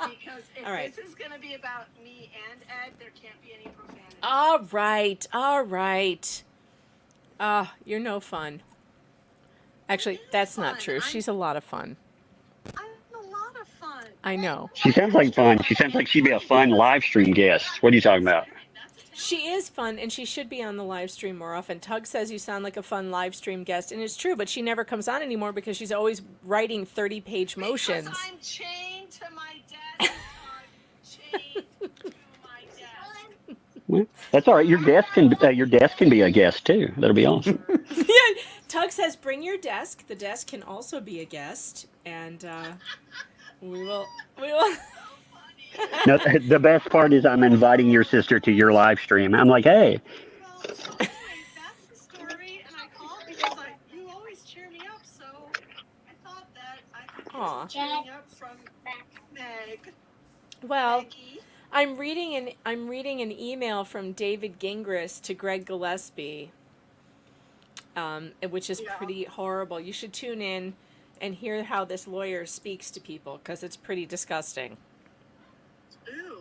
Because if All right. this is going to be about me and Ed, there can't be any profanity. All right. All right. You're no fun. Actually, that's not true. She's a lot of fun. I'm a lot of fun. I know. She sounds like fun. She sounds like she'd be a fun live stream guest. What are you talking about? She is fun, and she should be on the live stream more often. Tug says you sound like a fun live stream guest, and it's true, but she never comes on anymore because she's always writing 30-page motions. Because I'm chained to my desk, Todd. Chained to my desk. Well, that's all right. Your desk can be a guest too. That'll be awesome. Yeah, Tug says bring your desk. The desk can also be a guest, and we will. No, the best part is I'm inviting your sister to your live stream. I'm like, hey. Well, so anyway, that's the story, and I called because you always cheer me up, so I thought that I could get some cheering up from Meg. Well, Maggie. I'm reading an email from David Gingras to Greg Gillespie, which is pretty horrible. You should tune in and hear how this lawyer speaks to people because it's pretty disgusting. Ooh.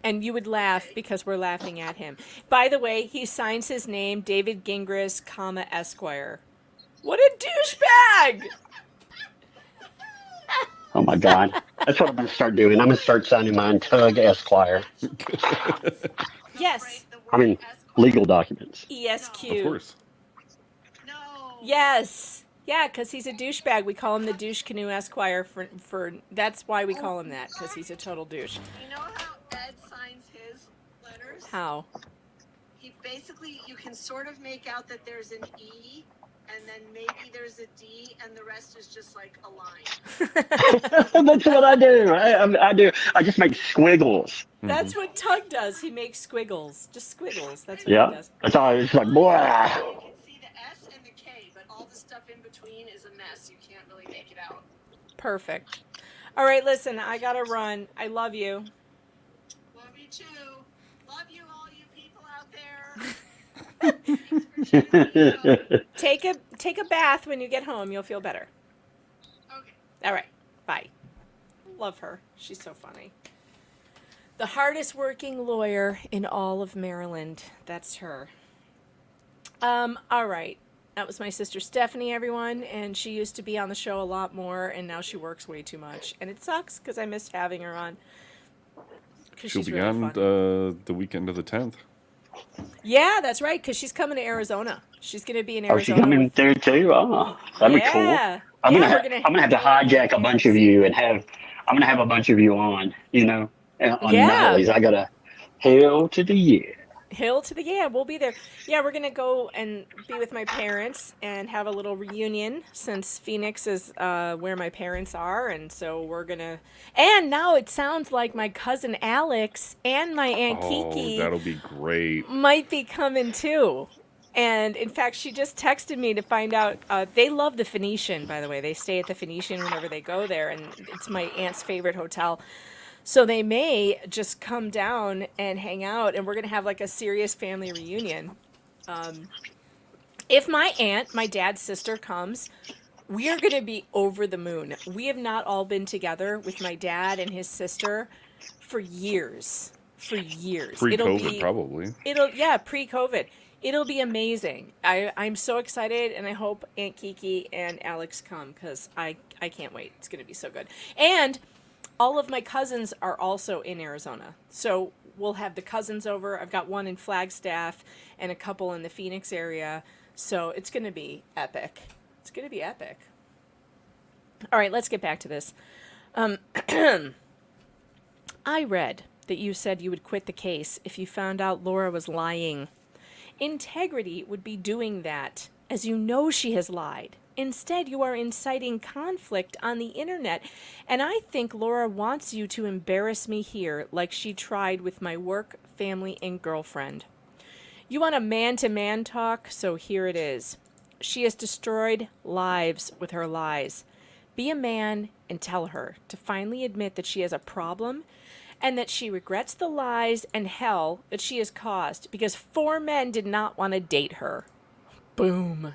And you would laugh because we're laughing at him. By the way, he signs his name David Gingras, comma Esquire. What a douchebag! Oh my God. That's what I'm going to start doing. I'm going to start signing mine Tug Esquire. Yes. I mean, legal documents. ESQ. Of course. No. Yes. Yeah, because he's a douchebag. We call him the douche canoe Esquire for that's why we call him that, because he's a total douche. You know how Ed signs his letters? How? He basically, you can sort of make out that there's an E, and then maybe there's a D, and the rest is just like a line. That's what I do. I do. I just make squiggles. That's what Tug does. He makes squiggles. Just squiggles. That's what he Yeah. does. That's all. It's like, boy. You can see the S and the K, but all the stuff in between is a mess. You can't really make it out. Perfect. All right, listen, I got to run. I love you. Love you too. Love you, all you people out there. Take a bath when you get home. You'll feel better. Okay. All right. Bye. Love her. She's so funny. The hardest working lawyer in all of Maryland. That's her. All right. That was my sister Stephanie, everyone, and she used to be on the show a lot more, and now she works way too much, and it sucks because I miss having her on. She'll be really on fun. the weekend of the 10th. Yeah, that's right, because she's coming to Arizona. She's going to be in Oh, she's Arizona. coming there too. Oh, that'd be cool. Yeah. I'm Yeah, gonna have to hijack a bunch of you and I'm gonna have a bunch of you on. You know, on Nightlies. I gotta hell to the yeah. Hill to the yeah, we'll be there. Yeah, we're gonna go and be with my parents and have a little reunion since Phoenix is where my parents are, and so we're gonna. And now it sounds like my cousin Alex and my aunt Kiki that'll be great. might be coming too. And in fact, she just texted me to find out. They love the Phoenician, by the way. They stay at the Phoenician whenever they go there, and it's my aunt's favorite hotel. So they may just come down and hang out, and we're going to have like a serious family reunion. If my aunt, my dad's sister, comes, we are going to be over the moon. We have not all been together with my dad and his sister for years. For years. Pre-COVID, probably. Pre-COVID. It'll be amazing. I'm so excited, and I hope Aunt Kiki and Alex come because I can't wait. It's going to be so good. And all of my cousins are also in Arizona. So we'll have the cousins over. I've got one in Flagstaff and a couple in the Phoenix area. So it's going to be epic. It's going to be epic. All right, let's get back to this. I read that you said you would quit the case if you found out Laura was lying. Integrity would be doing that, as you know she has lied. Instead, you are inciting conflict on the internet, and I think Laura wants you to embarrass me here like she tried with my work, family, and girlfriend. You want a man-to-man talk, so here it is. She has destroyed lives with her lies. Be a man and tell her to finally admit that she has a problem and that she regrets the lies and hell that she has caused because 4 men did not want to date her. Boom.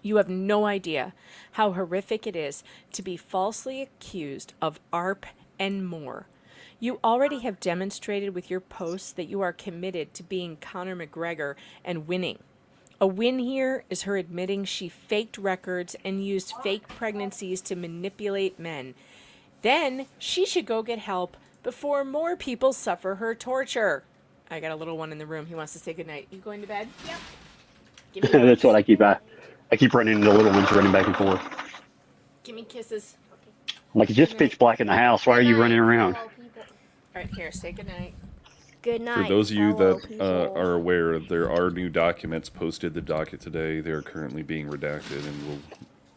You have no idea how horrific it is to be falsely accused of ARP and more. You already have demonstrated with your posts that you are committed to being Conor McGregor and winning. A win here is her admitting she faked records and used fake pregnancies to manipulate men. Then she should go get help before more people suffer her torture. I got a little one in the room. He wants to say goodnight. You going to bed? Yep. Give me That's what I keep running into little ones running back and forth. Give me kisses. I'm like, it's just pitch black in the house. Why are you running around? All right, here, say goodnight. Good night. For those of you fellow that people. are aware, there are new documents posted the docket today. They are currently being redacted, and we'll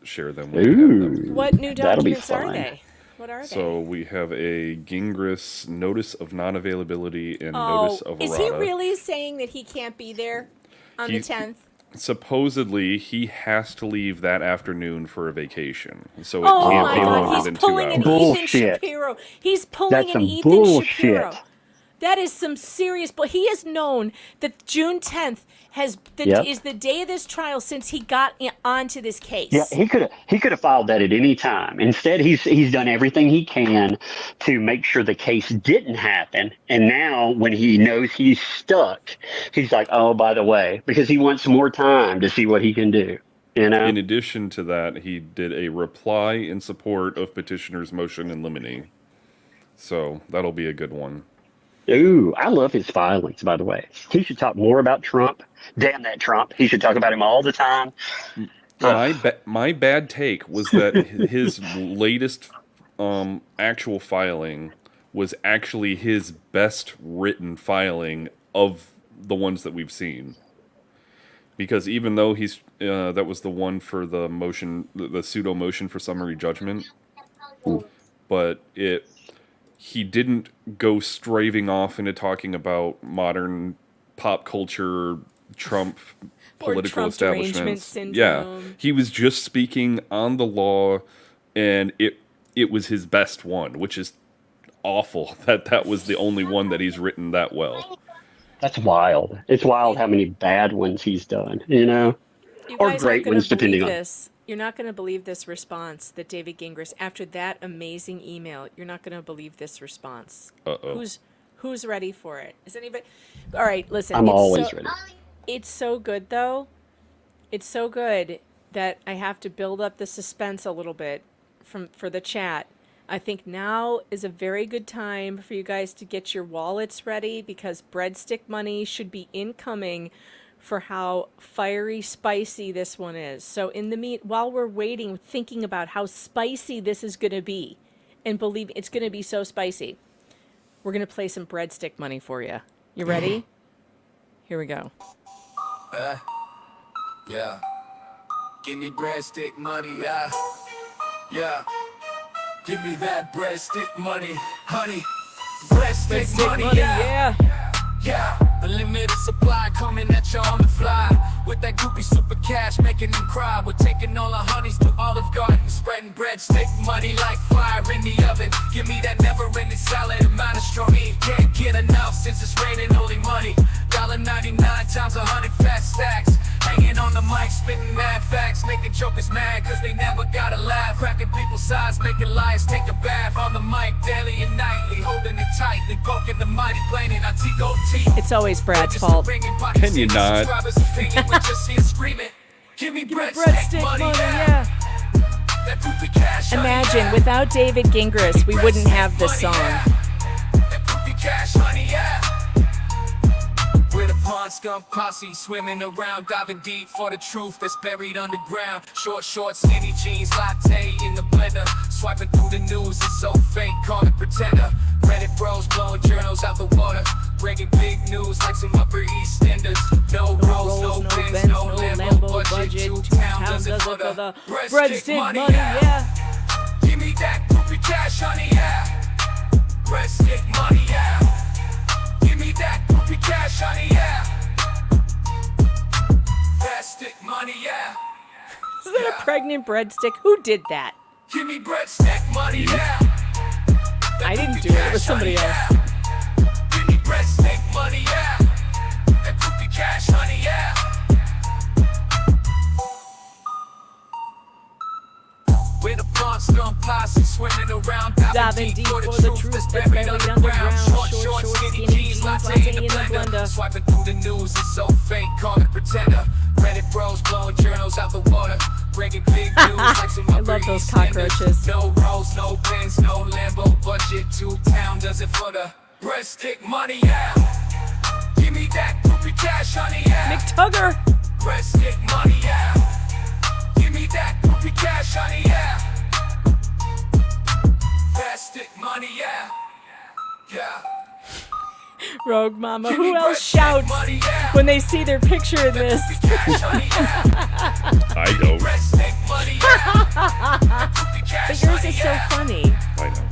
share them when we have them. What new That'll be documents are fun. they? What are they? So we have a Gingras notice of non-availability and notice of is errata. he really saying that he can't be there on the 10th? Supposedly, he has to leave that afternoon for a vacation, so it Oh can't my be God, longer he's than 2 pulling an hours. Ethan Bullshit. Shapiro. He's pulling That's an some Ethan bullshit. Shapiro. That is some serious. But he has known that June 10th is the day of this trial since he got onto this case. Yeah, he could have filed that at any time. Instead, he's done everything he can to make sure the case didn't happen. And now, when he knows he's stuck, he's like, "Oh, by the way," because he wants more time to see what he can do. You know. In addition to that, he did a reply in support of petitioner's motion in limine. So that'll be a good one. Ooh, I love his filings, by the way. He should talk more about Trump. Damn that Trump. He should talk about him all the time. My bad take was that his latest actual filing was actually his best written filing of the ones that we've seen. Because even though he's that was the one for the motion, the pseudo motion for summary judgment, but he didn't go strafing off into talking about modern pop culture, Trump political Trump derangement establishments. Yeah, syndrome. he was just speaking on the law, and it was his best one, which is awful that was the only one that he's written that well. That's wild. It's wild how many bad ones he's done, you know? You Or guys great aren't gonna ones, depending believe on. this. You're not going to believe this response that David Gingras, after that amazing email, you're not going to believe this response. Uh-oh. Who's ready for it? Is anybody? All right, listen. I'm it's always so, ready. It's so good, though. It's so good that I have to build up the suspense a little bit for the chat. I think now is a very good time for you guys to get your wallets ready because breadstick money should be incoming for how fiery spicy this one is. So while we're waiting, thinking about how spicy this is going to be and believe it's going to be so spicy, we're going to play some breadstick money for you. You ready? Here we go. Yeah. Give me breadstick money, yeah. Yeah. Give me that breadstick money, honey. Breadstick money, yeah. Yeah. The limited supply coming at you on the fly. With that groupie super cash making them cry. We're taking all the honeys to Olive Garden, spreading breadstick money like fire in the oven. Give me that never-ending salad amount of strong ink. Can't get enough since it's raining holy money. $1.99 times 100 fat stacks. Hanging on the mic, spitting mad facts, making jokers mad cause they never got a laugh. Cracking people's sides, making liars take a bath. On the mic daily and nightly, holding it tightly, poking the mighty plane in Antigo teeth. It's always Brad's fault. Can you not? Give me Breadstick money, yeah. Imagine, without David Gingras, we wouldn't have this song. With a pond skunk posse swimming around, diving deep for the truth that's buried underground. Short, skinny jeans, latte in the blender. Swiping through the news, it's so fake, call it pretender. Reddit bros blowing journals out the water. Breaking big news like some Upper East Enders. No rolls, no Benz, no Lambo budget. Two-town does it for the breadstick money, yeah. Give me that groupie cash, honey, yeah. Breadstick money, yeah. Give me that groupie cash, honey, yeah. breadstick money, yeah. Is that a pregnant breadstick? Who did that? Give me breadstick money, yeah. I didn't do it. It was somebody else. Give me breadstick money, yeah. That poopy cash, honey, yeah. With a monster posse swimming around, Diving deep for the truth that's buried underground. Short, skinny jeans, latte in the blender. Swiping through the news, it's so fake, call it pretender. Reddit bros blowing journals out the water. Bringing big news like some I love those cockroaches. No rolls, no pens, no Lambo budget. 2 town does it for the breadstick money, yeah. Give me that poopy cash, honey, yeah. McTugger. Breadstick money, yeah. Give me that poopy cash, honey, yeah. Breadstick money, yeah. Yeah. Rogue Mama. Who else shouts when they see their picture in this? I don't. But yours is so funny. I know.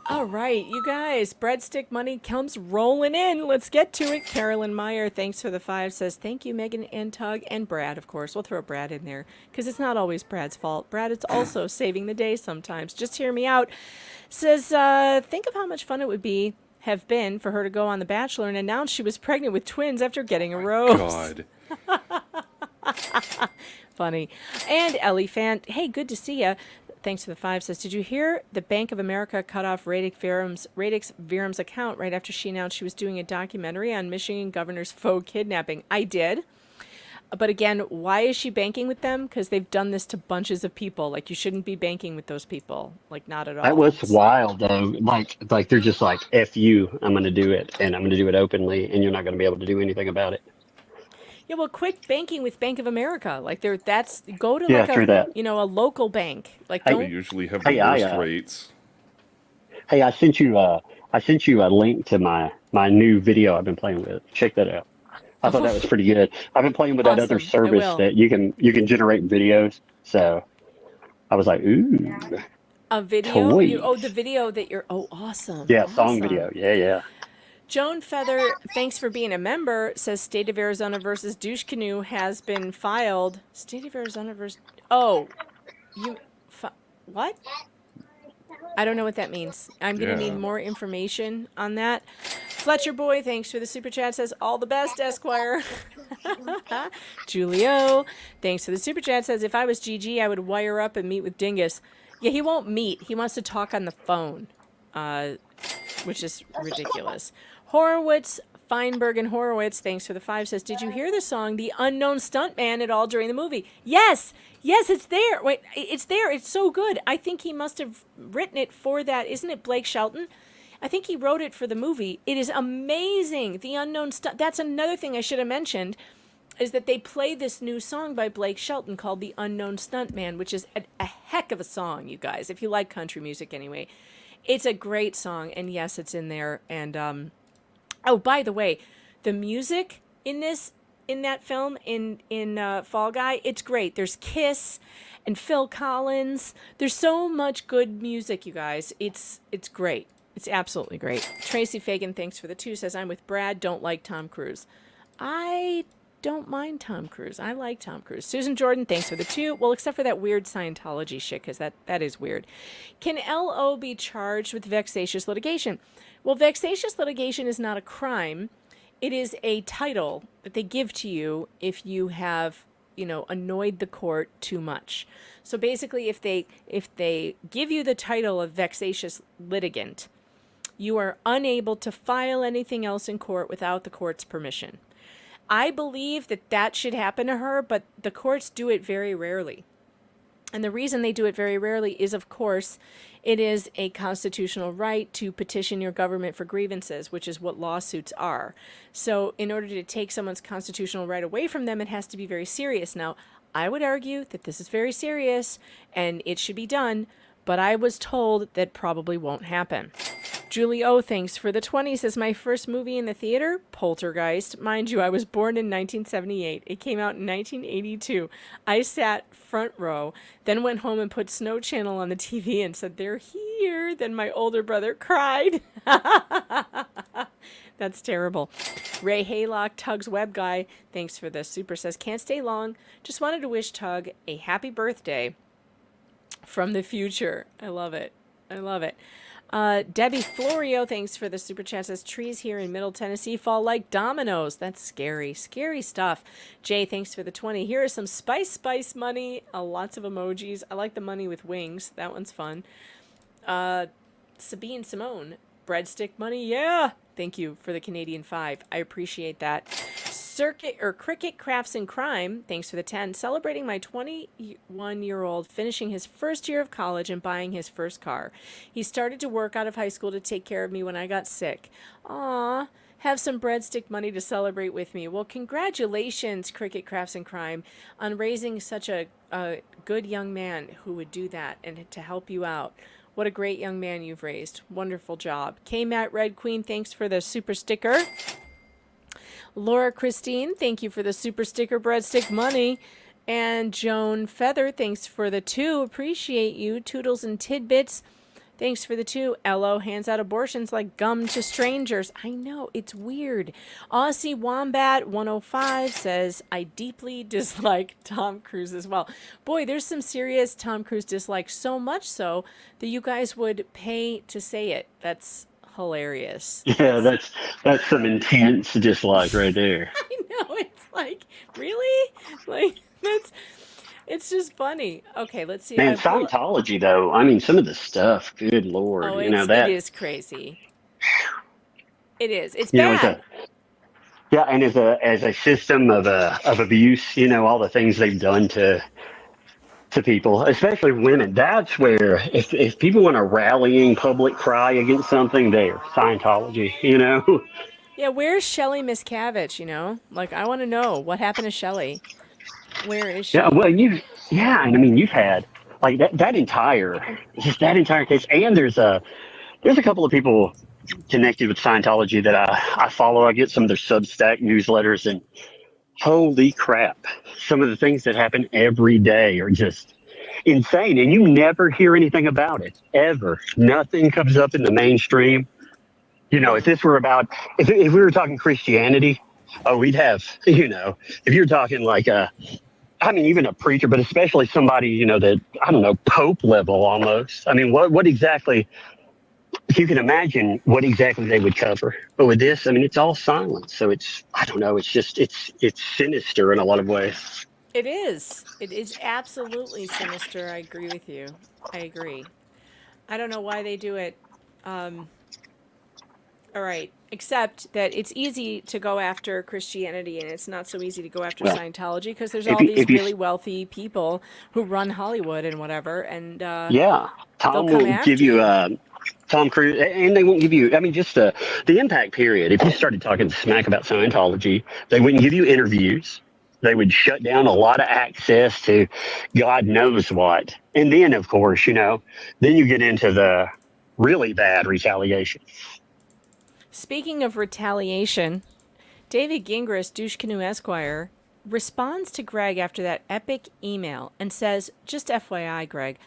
All right, you guys, breadstick money comes rolling in. Let's get to it. Carolyn Meyer, thanks for the 5, says, thank you, Megan and Tug, and Brad, of course. We'll throw Brad in there because it's not always Brad's fault. Brad, it's also saving the day sometimes. Just hear me out. Says, think of how much fun it would have been for her to go on The Bachelor and announce she was pregnant with twins after getting a rose. God. Funny. And Ellie Fan, hey, good to see ya. Thanks for the 5, says, did you hear the Bank of America cut off Radix Virum's account right after she announced she was doing a documentary on Michigan governor's faux kidnapping? I did. But again, why is she banking with them? Because they've done this to bunches of people. Like, you shouldn't be banking with those people. Like, not at all. That was wild, though. Like they're just like, F you, I'm going to do it, and I'm going to do it openly, and you're not going to be able to do anything about it. Yeah, well, quit banking with Bank of America. Like, go to Yeah, like true that. a local bank. Like, Hey, They don't. usually have the Hey, I, worst rates. Hey, I sent you a link to my new video I've been playing with. Check that out. I thought that was pretty good. I've been playing with that other Awesome. I service will. that you can generate videos. So I was like, ooh, A video? toys. The video that you're. Oh, awesome. Yeah, song Awesome. video. Yeah. Joan Feather, thanks for being a member, says State of Arizona versus Douche Canoe has been filed. State of Arizona versus... Oh, what? I don't know what that means. I'm going to Yeah. need more information on that. Fletcher Boy, thanks for the super chat, says, all the best, Esquire. Julio, thanks for the super chat, says, if I was GG, I would wire up and meet with Dingus. Yeah, he won't meet. He wants to talk on the phone, which is ridiculous. Horowitz, Feinberg and Horowitz, thanks for the 5, says, did you hear the song The Unknown Stuntman at all during the movie? Yes, it's there. Wait, it's there. It's so good. I think he must have written it for that. Isn't it Blake Shelton? I think he wrote it for the movie. It is amazing. The Unknown Stunt. That's another thing I should have mentioned, is that they play this new song by Blake Shelton called The Unknown Stuntman, which is a heck of a song, you guys, if you like country music anyway. It's a great song, and yes, it's in there. And oh, by the way, the music in that film, in Fall Guy, it's great. There's Kiss and Phil Collins. There's so much good music, you guys. It's great. It's absolutely great. Tracy Fagan, thanks for the 2, says, I'm with Brad, don't like Tom Cruise. I don't mind Tom Cruise. I like Tom Cruise. Susan Jordan, thanks for the 2. Well, except for that weird Scientology shit, because that is weird. Can LO be charged with vexatious litigation? Well, vexatious litigation is not a crime. It is a title that they give to you if you have, annoyed the court too much. So basically, if they give you the title of vexatious litigant, you are unable to file anything else in court without the court's permission. I believe that should happen to her, but the courts do it very rarely. And the reason they do it very rarely is, of course, it is a constitutional right to petition your government for grievances, which is what lawsuits are. So in order to take someone's constitutional right away from them, it has to be very serious. Now, I would argue that this is very serious and it should be done, but I was told that probably won't happen. Julie O, thanks for the 20, says, my first movie in the theater, Poltergeist. Mind you, I was born in 1978. It came out in 1982. I sat front row, then went home and put Snow Channel on the TV and said, they're here. Then my older brother cried. That's terrible. Ray Haylock, Tug's web guy, thanks for the super, says, can't stay long. Just wanted to wish Tug a happy birthday from the future. I love it. I love it. Debbie Florio, thanks for the super chat, says, trees here in Middle Tennessee fall like dominoes. That's scary. Scary stuff. Jay, thanks for the 20. Here is some spice money. Lots of emojis. I like the money with wings. That one's fun. Sabine Simone, breadstick money. Yeah. Thank you for the Canadian 5. I appreciate that. Cricket Crafts and Crime, thanks for the 10. Celebrating my 21-year-old finishing his first year of college and buying his first car. He started to work out of high school to take care of me when I got sick. Aw, have some breadstick money to celebrate with me. Well, congratulations, Cricket Crafts and Crime, on raising such a good young man who would do that and to help you out. What a great young man you've raised. Wonderful job. K-Matt Red Queen, thanks for the super sticker. Laura Christine, thank you for the super sticker breadstick money. And Joan Feather, thanks for the 2. Appreciate you. Toodles and Tidbits, thanks for the 2. Ello hands out abortions like gum to strangers. I know, it's weird. Aussie Wombat 105 says, I deeply dislike Tom Cruise as well. Boy, there's some serious Tom Cruise dislike, so much so that you guys would pay to say it. That's hilarious. Yeah, that's some intense dislike right there. I know, it's like, really? Like, it's just funny. Okay, let's see. Man, Scientology though, I mean, some of the stuff, good Lord, Oh, that it is crazy. It is. It's you know, bad. and as a system of abuse, all the things they've done to people, especially women. That's where if people want a rallying public cry against something, there, Scientology, Yeah, where's Shelley Miscavige, Like, I want to know what happened to Shelley. Where is she? Yeah, well, and I mean, you've had like that entire case, and there's a couple of people connected with Scientology that I follow. I get some of their Substack newsletters, and holy crap, some of the things that happen every day are just insane, and you never hear anything about it ever. Nothing comes up in the mainstream. If this were about if we were talking Christianity, we'd have if you're talking like even a preacher, but especially somebody that I don't know, Pope level almost. I mean, what exactly? If you can imagine what exactly they would cover. But with this, I mean, it's all silent. So I don't know. It's just it's sinister in a lot of ways. It is. It is absolutely sinister. I agree with you. I agree. I don't know why they do it. All right. Except that it's easy to go after Christianity, and it's not so easy to go after Scientology because there's all these really wealthy people who run Hollywood and whatever. And Tom will give you Tom Cruise, and they won't give you. I mean, just the impact period. If you started talking smack about Scientology, they wouldn't give you interviews. They would shut down a lot of access to God knows what. And then, of course, then you get into the really bad retaliation. Speaking of retaliation, David Gingras, Douche Canoe Esquire, responds to Greg after that epic email and says, just FYI, Greg,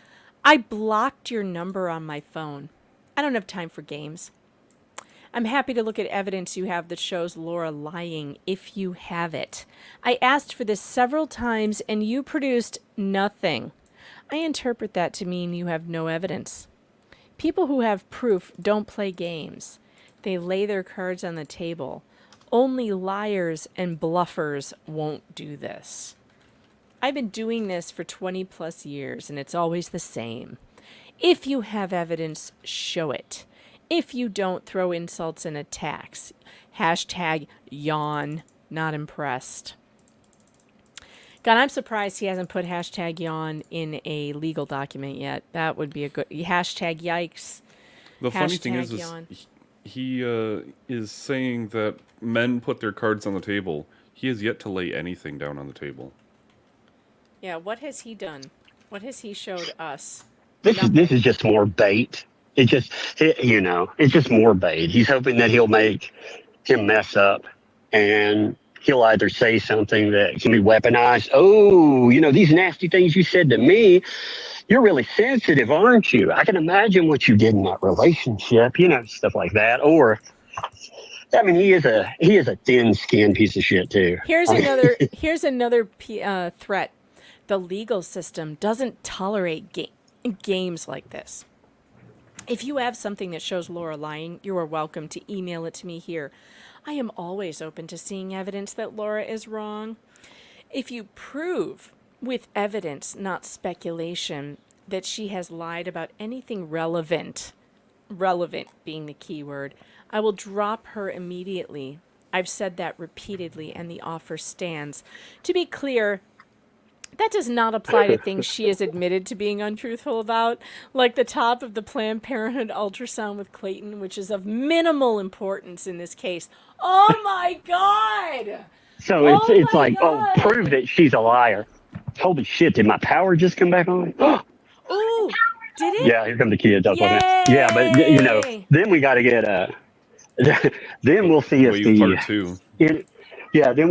I blocked your number on my phone. I don't have time for games. I'm happy to look at evidence you have that shows Laura lying if you have it. I asked for this several times and you produced nothing. I interpret that to mean you have no evidence. People who have proof don't play games. They lay their cards on the table. Only liars and bluffers won't do this. I've been doing this for 20 plus years and it's always the same. If you have evidence, show it. If you don't, throw insults and attacks. Hashtag yawn, not impressed. God, I'm surprised he hasn't put hashtag yawn in a legal document yet. That would be a good hashtag yikes. The funny thing is he is saying that men put their cards on the table. He has yet to lay anything down on the table. Yeah, what has he done? What has he showed us? This is just more bait. It's just more bait. He's hoping that he'll make him mess up, and he'll either say something that can be weaponized. Oh, these nasty things you said to me. You're really sensitive, aren't you? I can imagine what you did in that relationship, stuff like that. Or I mean, he is a thin-skinned piece of shit too. Here's another threat. The legal system doesn't tolerate games like this. If you have something that shows Laura lying, you are welcome to email it to me here. I am always open to seeing evidence that Laura is wrong. If you prove with evidence, not speculation, that she has lied about anything relevant being the key word, I will drop her immediately. I've said that repeatedly, and the offer stands. To be clear, that does not apply to things she has admitted to being untruthful about, like the top of the Planned Parenthood ultrasound with Clayton, which is of minimal importance in this case. Oh my God! So it's like, oh, prove that she's a liar. Holy shit! Did my power just come back on? Ooh, did it? Yeah, here come the kids. Yeah, but then we got to get then we'll see if part two. Then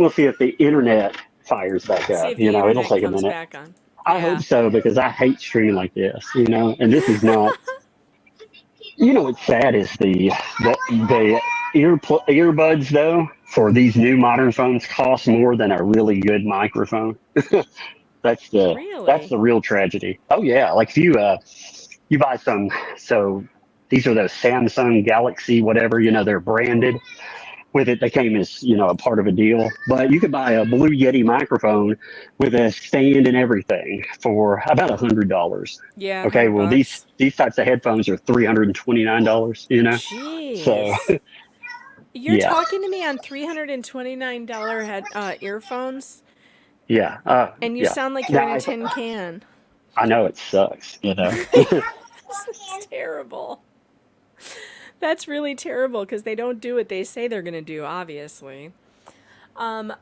we'll see if the internet fires back See up. if the It'll internet take a comes minute. back on. I hope so, because I hate streaming like this. And this is not. What's sad is the earbuds though for these new modern phones cost more than a really good microphone. That's the real tragedy. Oh yeah, like if you buy some, so these are those Samsung Galaxy whatever, they're branded with it. They came as a part of a deal, but you could buy a Blue Yeti microphone with a stand and everything for about $100. Yeah. Okay, well these types of headphones are $329. Jeez. So You're yeah. talking to me on $329 earphones? Yeah. And you sound like you're in a tin can. I know it sucks. This is terrible. That's really terrible because they don't do what they say they're going to do, obviously.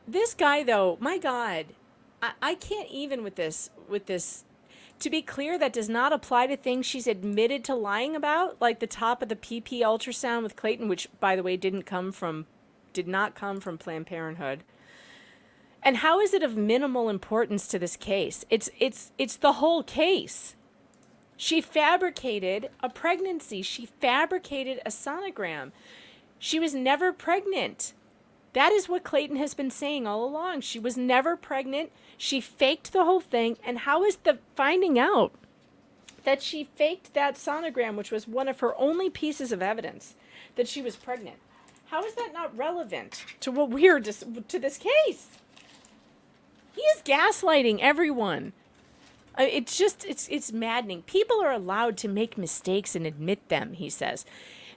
This guy, though, my God, I can't even with this. To be clear, that does not apply to things she's admitted to lying about, like the top of the PP ultrasound with Clayton, which, by the way, did not come from Planned Parenthood. And how is it of minimal importance to this case? It's the whole case. She fabricated a pregnancy. She fabricated a sonogram. She was never pregnant. That is what Clayton has been saying all along. She was never pregnant. She faked the whole thing. And how is the finding out that she faked that sonogram, which was one of her only pieces of evidence that she was pregnant? How is that not relevant to what we're to this case? He is gaslighting everyone. It's maddening. People are allowed to make mistakes and admit them, he says.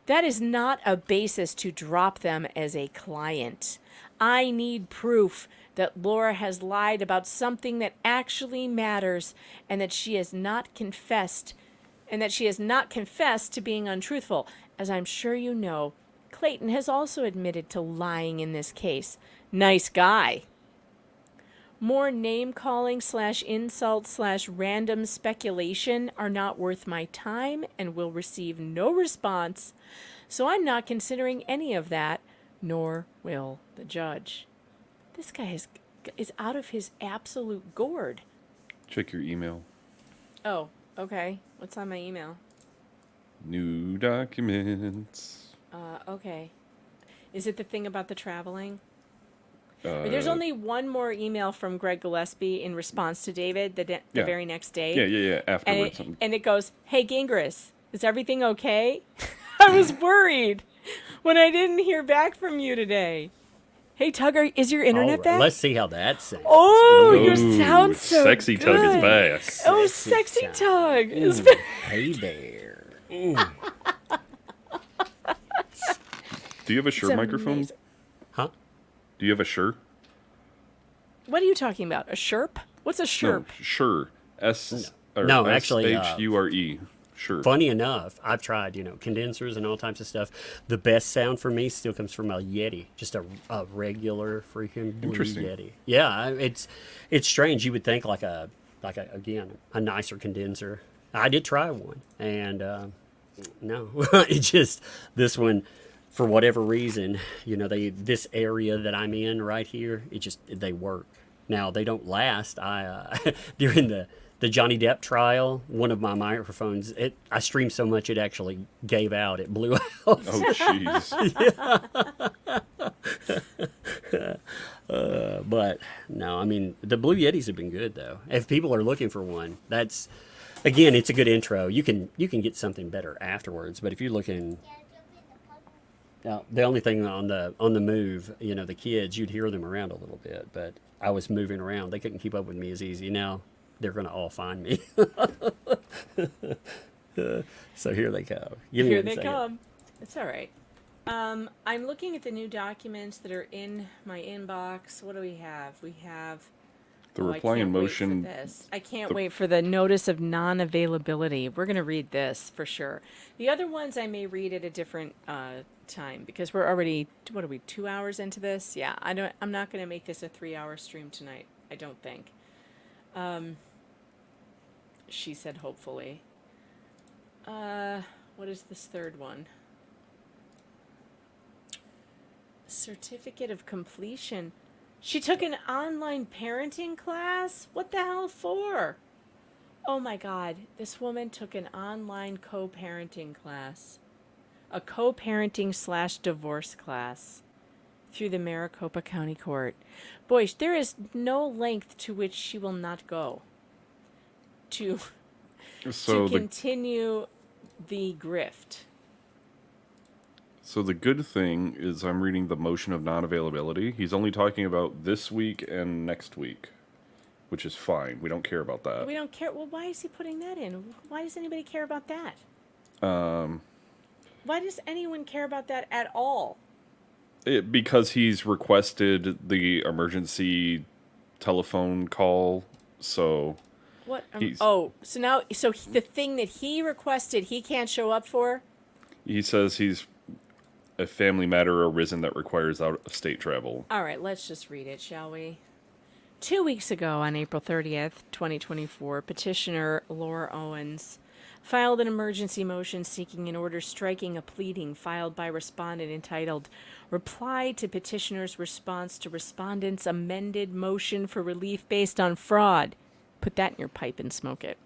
That is not a basis to drop them as a client. I need proof that Laura has lied about something that actually matters and that she has not confessed to being untruthful. As I'm sure you know, Clayton has also admitted to lying in this case. Nice guy. More name-calling / insult / random speculation are not worth my time and will receive no response, so I'm not considering any of that, nor will the judge. This guy is out of his absolute gourd. Check your email. Oh, okay. What's on my email? New documents. Okay. Is it the thing about the traveling? There's only one more email from Greg Gillespie in response to David the very next day. Yeah. Afterwards. And it goes, "Hey, Gingras, is everything okay? I was worried when I didn't hear back from you today. Hey, Tug, is your internet back? Let's see how that sounds. Oh, your sound so sexy good. Tug is back. Sexy Tug is back. Hey there. Do you have a Shure microphone? Amazing. Huh? Do you have a Shure? What are you talking about? A Sherp? What's a Sherp? No, Shure. Actually, SHURE. Sure. Funny enough, I've tried, condensers and all types of stuff. The best sound for me still comes from a Yeti, just a regular freaking blue Yeti. Yeah, it's strange. You would think like a nicer condenser. I did try one, and no, it just this one. For whatever reason, this area that I'm in right here, they work. Now they don't last. During the the Johnny Depp trial, one of my microphones, I streamed so much it actually gave out. It blew out. Oh, jeez. But no, I mean, the Blue Yetis have been good though. If people are looking for one, that's, again, it's a good intro. You can get something better afterwards. But if you're looking, now the only thing on the move, you know, the kids, you'd hear them around a little bit, but I was moving around. They couldn't keep up with me as easy. Now they're going to all find me. So here they come. Here they come. It's all right. I'm looking at the new documents that are in my inbox. What do we have? We have The reply in motion. I can't wait for the notice of non-availability. We're going to read this for sure. The other ones I may read at a different time because we're already, what are we, 2 hours into this? Yeah, I'm not going to make this a 3-hour stream tonight. I don't think. She said hopefully. What is this third one? Certificate of completion. She took an online parenting class? What the hell for? Oh my God, this woman took an online co-parenting class. A co-parenting / divorce class through the Maricopa County Court. Boy, there is no length to which she will not go to continue the grift. So the good thing is I'm reading the motion of non-availability. He's only talking about this week and next week, which is fine. We don't care about that. We don't care. Well, why is he putting that in? Why does anybody care about that? Why does anyone care about that at all? Because he's requested the emergency telephone call, so... What? So the thing that he requested, he can't show up for? He says he's a family matter arisen that requires out-of-state travel. All right, let's just read it, shall we? 2 weeks ago, on April 30th, 2024, petitioner Laura Owens filed an emergency motion seeking an order striking a pleading filed by respondent entitled Reply to Petitioner's Response to Respondent's Amended Motion for Relief Based on Fraud. Put that in your pipe and smoke it.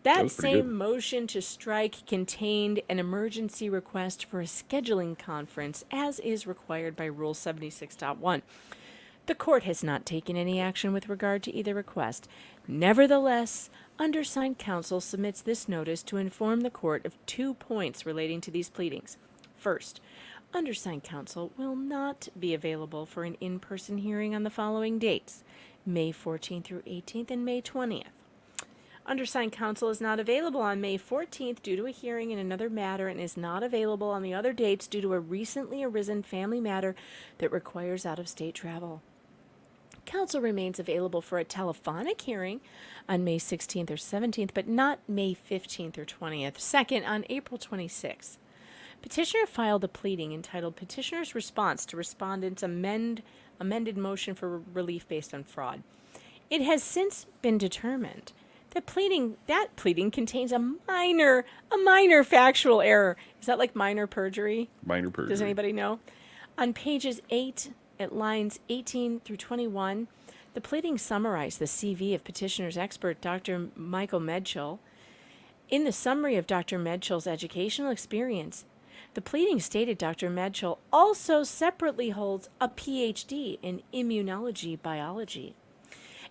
That same motion to strike contained an emergency request for a scheduling conference, as is required by Rule 76.1. The court has not taken any action with regard to either request. Nevertheless, undersigned counsel submits this notice to inform the court of 2 points relating to these pleadings. First, undersigned counsel will not be available for an in-person hearing on the following dates: May 14th through 18th and May 20th. Undersigned counsel is not available on May 14th due to a hearing in another matter and is not available on the other dates due to a recently arisen family matter that requires out-of-state travel. Counsel remains available for a telephonic hearing on May 16th or 17th, but not May 15th or 20th. Second, on April 26th, petitioner filed a pleading entitled Petitioner's Response to Respondent's Amended Motion for Relief Based on Fraud. It has since been determined that pleading contains a minor factual error. Is that like minor perjury? Minor perjury. Does anybody know? On pages 8 at lines 18 through 21, the pleading summarized the CV of petitioner's expert, Dr. Michael Medchill. In the summary of Dr. Medchill's educational experience, the pleading stated Dr. Medchill also separately holds a PhD in immunology biology.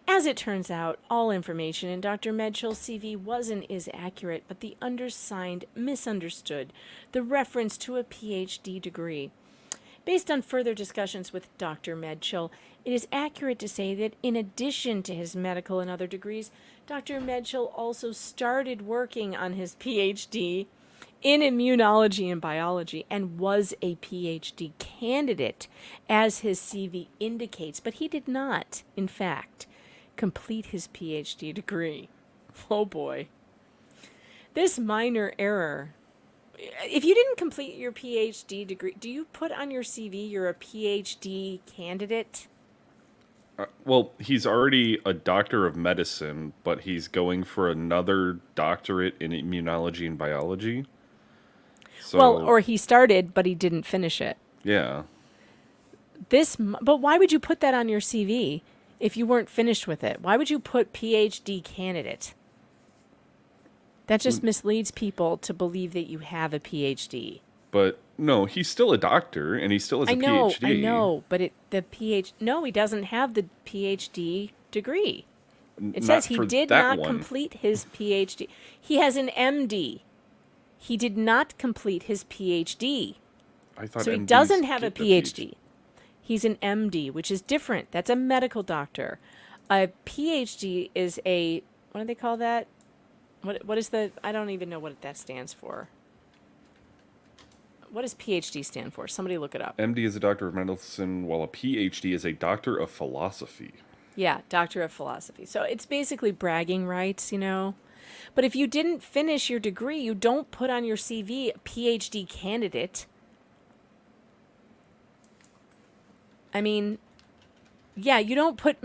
As it turns out, all information in Dr. Medchill's CV was and is accurate, but the undersigned misunderstood the reference to a PhD degree. Based on further discussions with Dr. Medchill, it is accurate to say that in addition to his medical and other degrees, Dr. Medchill also started working on his PhD in immunology and biology and was a PhD candidate, as his CV indicates, but he did not, in fact, complete his PhD degree. Oh boy. This minor error. If you didn't complete your PhD degree, do you put on your CV you're a PhD candidate? Well, he's already a doctor of medicine, but he's going for another doctorate in immunology and biology. So, well, or he started, but he didn't finish it. Yeah. But why would you put that on your CV if you weren't finished with it? Why would you put PhD candidate? That just misleads people to believe that you have a PhD. But no, he's still a doctor, and he still has a PhD. I know, but no, he doesn't have the PhD degree. It says he did not complete his PhD. He has an MD. He did not complete his PhD. I thought so he MDs doesn't have a get the PhD. He's an MD, which is different. That's a medical doctor. A PhD is a, what do they call that? What is the, I don't even know what that stands for. What does PhD stand for? Somebody look it up. MD is a doctor of medicine, while a PhD is a doctor of philosophy. Yeah, doctor of philosophy. So it's basically bragging rights, you know. But if you didn't finish your degree, you don't put on your CV PhD candidate. I mean, yeah, you don't put...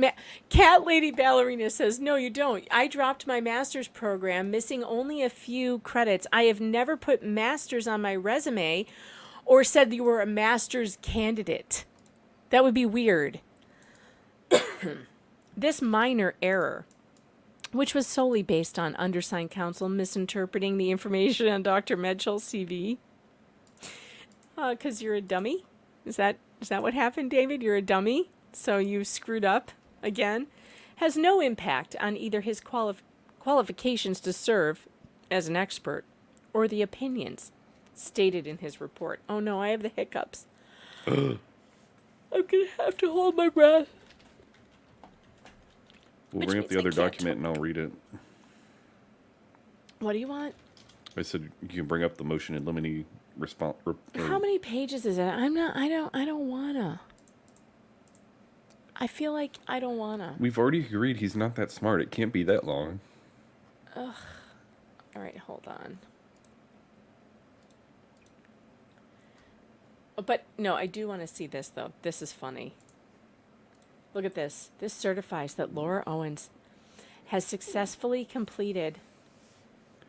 Cat Lady Ballerina says, no, you don't. I dropped my master's program, missing only a few credits. I have never put master's on my resume or said you were a master's candidate. That would be weird. This minor error, which was solely based on undersigned counsel misinterpreting the information on Dr. Medchell's CV. Because you're a dummy? Is that what happened, David? You're a dummy? So you screwed up again? Has no impact on either his qualifications to serve as an expert or the opinions stated in his report. Oh no, I have the hiccups. I'm going to have to hold my breath. We'll bring up the other document and I'll read it. What do you want? I said you can bring up the motion in limine response. How many pages is it? I don't wanna. I feel like I don't wanna. We've already agreed he's not that smart. It can't be that long. Ugh. All right, hold on. But no, I do want to see this though. This is funny. Look at this. This certifies that Laura Owens has successfully completed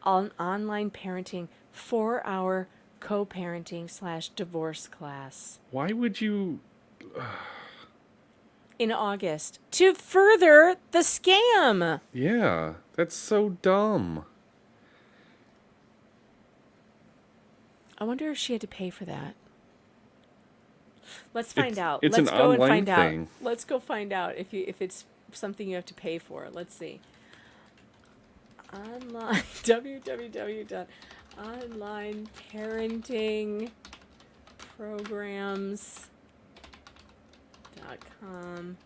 an online parenting 4-hour co-parenting / divorce class. Why would you... In August to further the scam. Yeah, that's so dumb. I wonder if she had to pay for that. Let's find out. It's Let's an go and online find thing. out. Let's go find out if it's something you have to pay for. Let's see. Online www.onlineparentingprograms.com.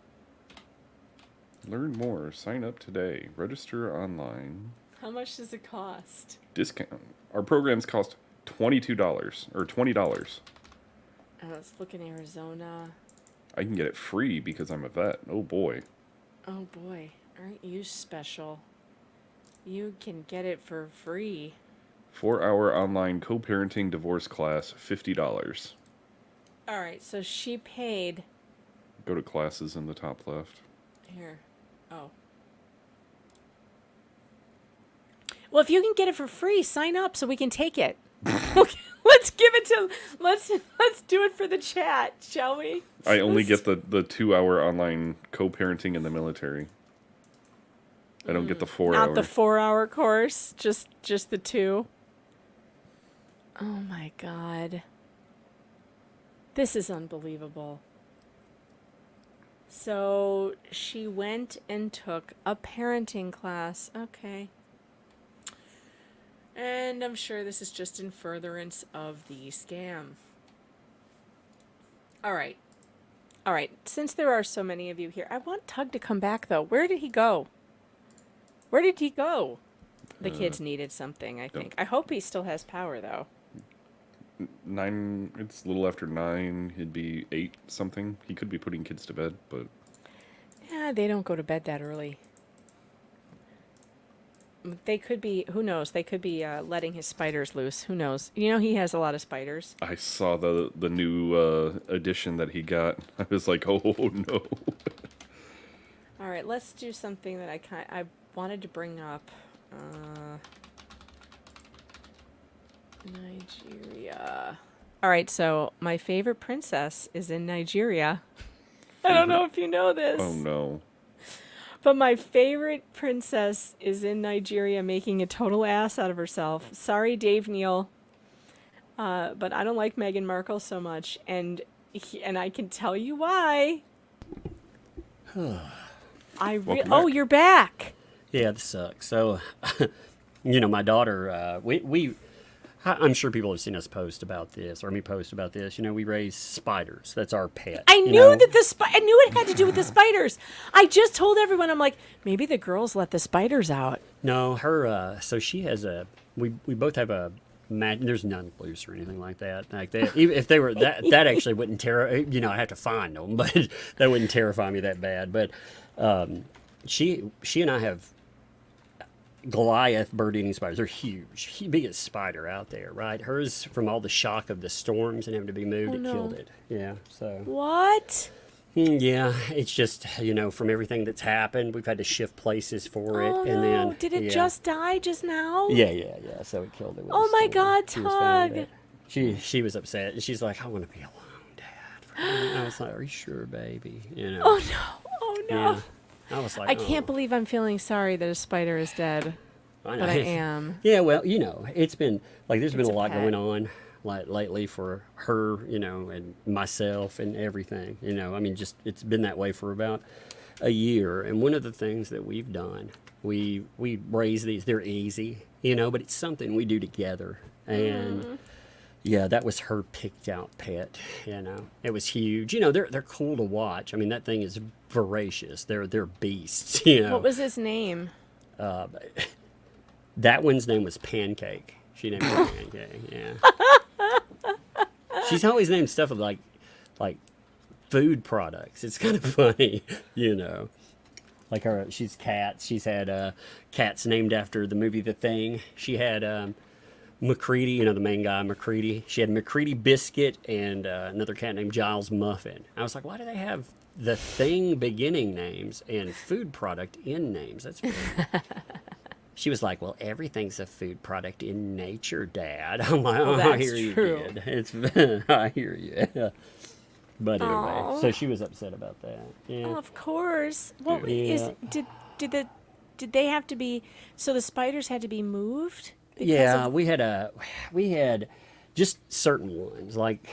Learn more. Sign up today. Register online. How much does it cost? Discount. Our programs cost $22 or $20. Let's look in Arizona. I can get it free because I'm a vet. Oh boy. Oh boy, aren't you special? You can get it for free. 4-hour online co-parenting divorce class, $50. All right, so she paid. Go to classes in the top left. Here. Oh. Well, if you can get it for free, sign up so we can take it. Okay, let's give it to. Let's do it for the chat, shall we? I only get the 2-hour online co-parenting in the military. I don't get the 4-hour. Not the 4-hour course, just the 2. Oh my God. This is unbelievable. So she went and took a parenting class. Okay. And I'm sure this is just in furtherance of the scam. All right. All right. Since there are so many of you here, I want Tug to come back, though. Where did he go? Where did he go? The kids needed something, I think. I hope he still has power, though. 9, it's a little after 9. It'd be 8 something. He could be putting kids to bed, but... Yeah, they don't go to bed that early. They could be, who knows, they could be letting his spiders loose. Who knows? You know, he has a lot of spiders. I saw the new edition that he got. I was like, oh no. All right, let's do something that I wanted to bring up. Nigeria. All right, so my favorite princess is in Nigeria. I don't know if you know this. Oh no. But my favorite princess is in Nigeria making a total ass out of herself. Sorry, Dave Neal. But I don't like Meghan Markle so much, and I can tell you why. Oh, you're back. Yeah, this sucks. So, my daughter, I'm sure people have seen us post about this, or me post about this. We raise spiders. That's our pet. I knew I knew it had to do with the spiders. I just told everyone, I'm like, maybe the girls let the spiders out. No, so she has we both have a, there's none loose or anything like that. Like that, even if they were, that actually wouldn't I have to find them, but that wouldn't terrify me that bad. But she and I have Goliath bird-eating spiders. They're huge, biggest spider out there, right? Hers, from all the shock of the storms and having to be moved, killed it. Yeah, so. What? Yeah, it's just, from everything that's happened, we've had to shift places for it. Oh, and then did it just die just now? Yeah. So it killed it. Oh my God, Tug. She was upset. She's like, I want to be alone, Dad. I was like, are you sure, baby? Oh no. Yeah. I was like, I can't believe I'm feeling sorry that a spider is dead. I know. But I am. Yeah, well, it's been, there's been a lot pet. going on lately for her, and myself and everything. Just it's been that way for about a year. And one of the things that we've done, we raise these. They're easy, but it's something we do together. And yeah, that was her picked out pet. It was huge. They're cool to watch. That thing is voracious. They're beasts. What was his name? That one's name was Pancake. She named her Pancake. Yeah. She's always named stuff of like food products. It's kind of funny, Like she's cats. She's had cats named after the movie The Thing. She had McCready, the main guy, McCready. She had McCready Biscuit and another cat named Giles Muffin. I was like, why do they have The Thing beginning names and food product end names? That's weird. She was like, well, everything's a food product in nature, Dad. I'm like, oh, I hear true. you, kid. I hear you. But anyway, Aw. so she was upset about that. Yeah. Oh, of course. What Yeah. did they have to be? So the spiders had to be moved? because Yeah, of- we had just certain ones, like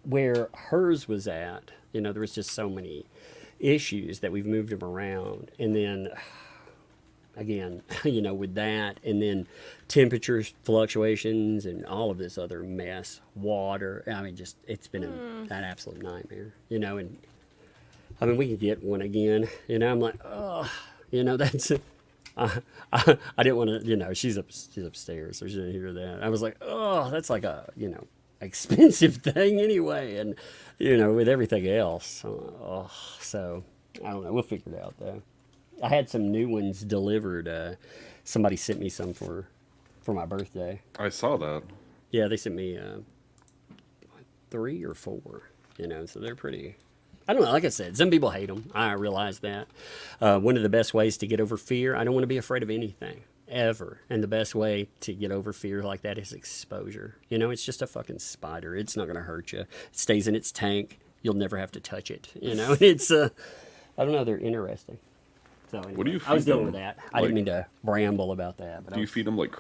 where hers was at. There was just so many issues that we've moved them around, and then again, with that, and then temperature fluctuations and all of this other mess, water. Just it's been an absolute nightmare. And we can get one again. I'm like, oh, that's. I didn't want to. She's upstairs, so she didn't hear that. I was like, oh, that's like a expensive thing anyway, and with everything else. So I don't know. We'll figure it out though. I had some new ones delivered. Somebody sent me some for my birthday. I saw that. Yeah, they sent me 3 or 4. So they're pretty. I don't know. Like I said, some people hate them. I realize that. One of the best ways to get over fear, I don't want to be afraid of anything, ever. And the best way to get over fear like that is exposure. It's just a fucking spider. It's not going to hurt you. It stays in its tank. You'll never have to touch it. And it's, I don't know, they're interesting. So anyway, What do you I was feed dealing them? with that. I didn't mean to ramble about that. But Do you feed them like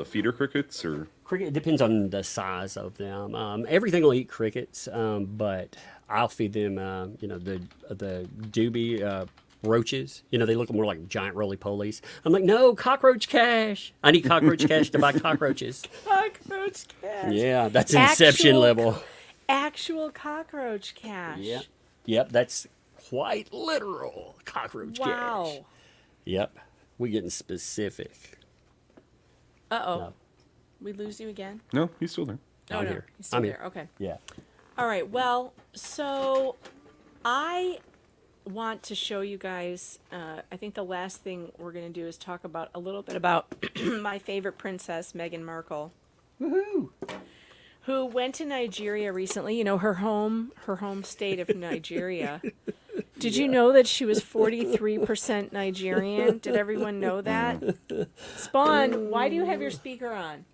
feeder crickets or? Cricket, it depends on the size of them. Everything will eat crickets, but I'll feed them, the doobie roaches. They look more like giant roly-polies. I'm like, no, cockroach cash. I need cockroach cash to buy cockroaches. Cockroach cash. Yeah, that's Inception level. Actual cockroach cash. Yep, that's quite literal cockroach cash. Wow. Yep, we're getting specific. Uh-oh. No. We lose you again? No, he's still there. Oh, I'm no. here. He's still I'm there. here. Okay. Yeah. All right. Well, so I want to show you guys, I think the last thing we're going to do is talk about a little bit about my favorite princess, Meghan Markle. Woohoo! Who went to Nigeria recently, her home state of Nigeria. Did you know that she was 43% Nigerian? Did everyone know that? Spawn, why do you have your speaker on?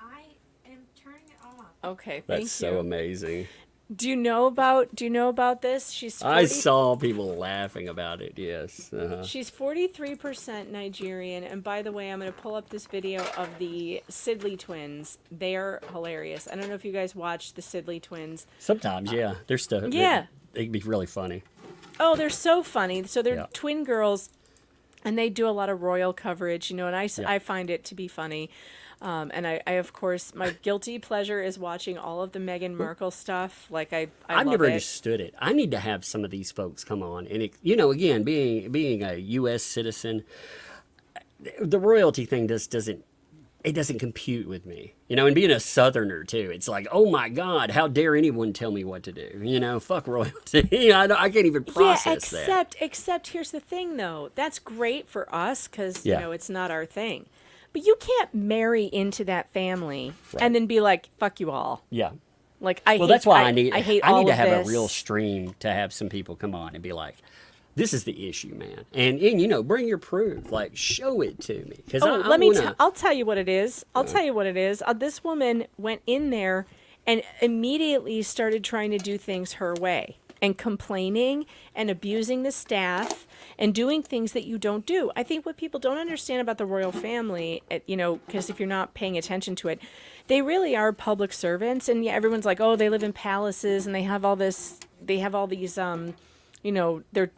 I am turning it off. Okay, thank That's you. so amazing. Do you know about this? She's 40, I saw people laughing about it. Yes. She's 43% Nigerian, and by the way, I'm going to pull up this video of the Sidley twins. They're hilarious. I don't know if you guys watch the Sidley twins. Sometimes, yeah, they're stuff. Yeah. They can be really funny. Oh, they're so funny. So they're Yeah. twin girls, and they do a lot of royal coverage, and I find it to be funny. And I, of course, my guilty pleasure is watching all of the Meghan Markle stuff. Like, I I've love never it. understood it. I need to have some of these folks come on, and again, being a U.S. citizen, the royalty thing doesn't compute with me. And being a Southerner too, it's like, oh my God, how dare anyone tell me what to do? Fuck royalty. I can't even process that. Except here's the thing, though. That's great for us because Yeah. it's not our thing. But you can't marry into that family and then be like, "Fuck you all." Yeah. Like That's why I need all to of have this. a real stream to have some people come on and be like, this is the issue, man. And bring your proof. Like, show it to me. Because I'll tell you what it is. This woman went in there and immediately started trying to do things her way and complaining and abusing the staff and doing things that you don't do. I think what people don't understand about the royal family, because if you're not paying attention to it, they really are public servants. And everyone's like, oh, they live in palaces and they have all these, they're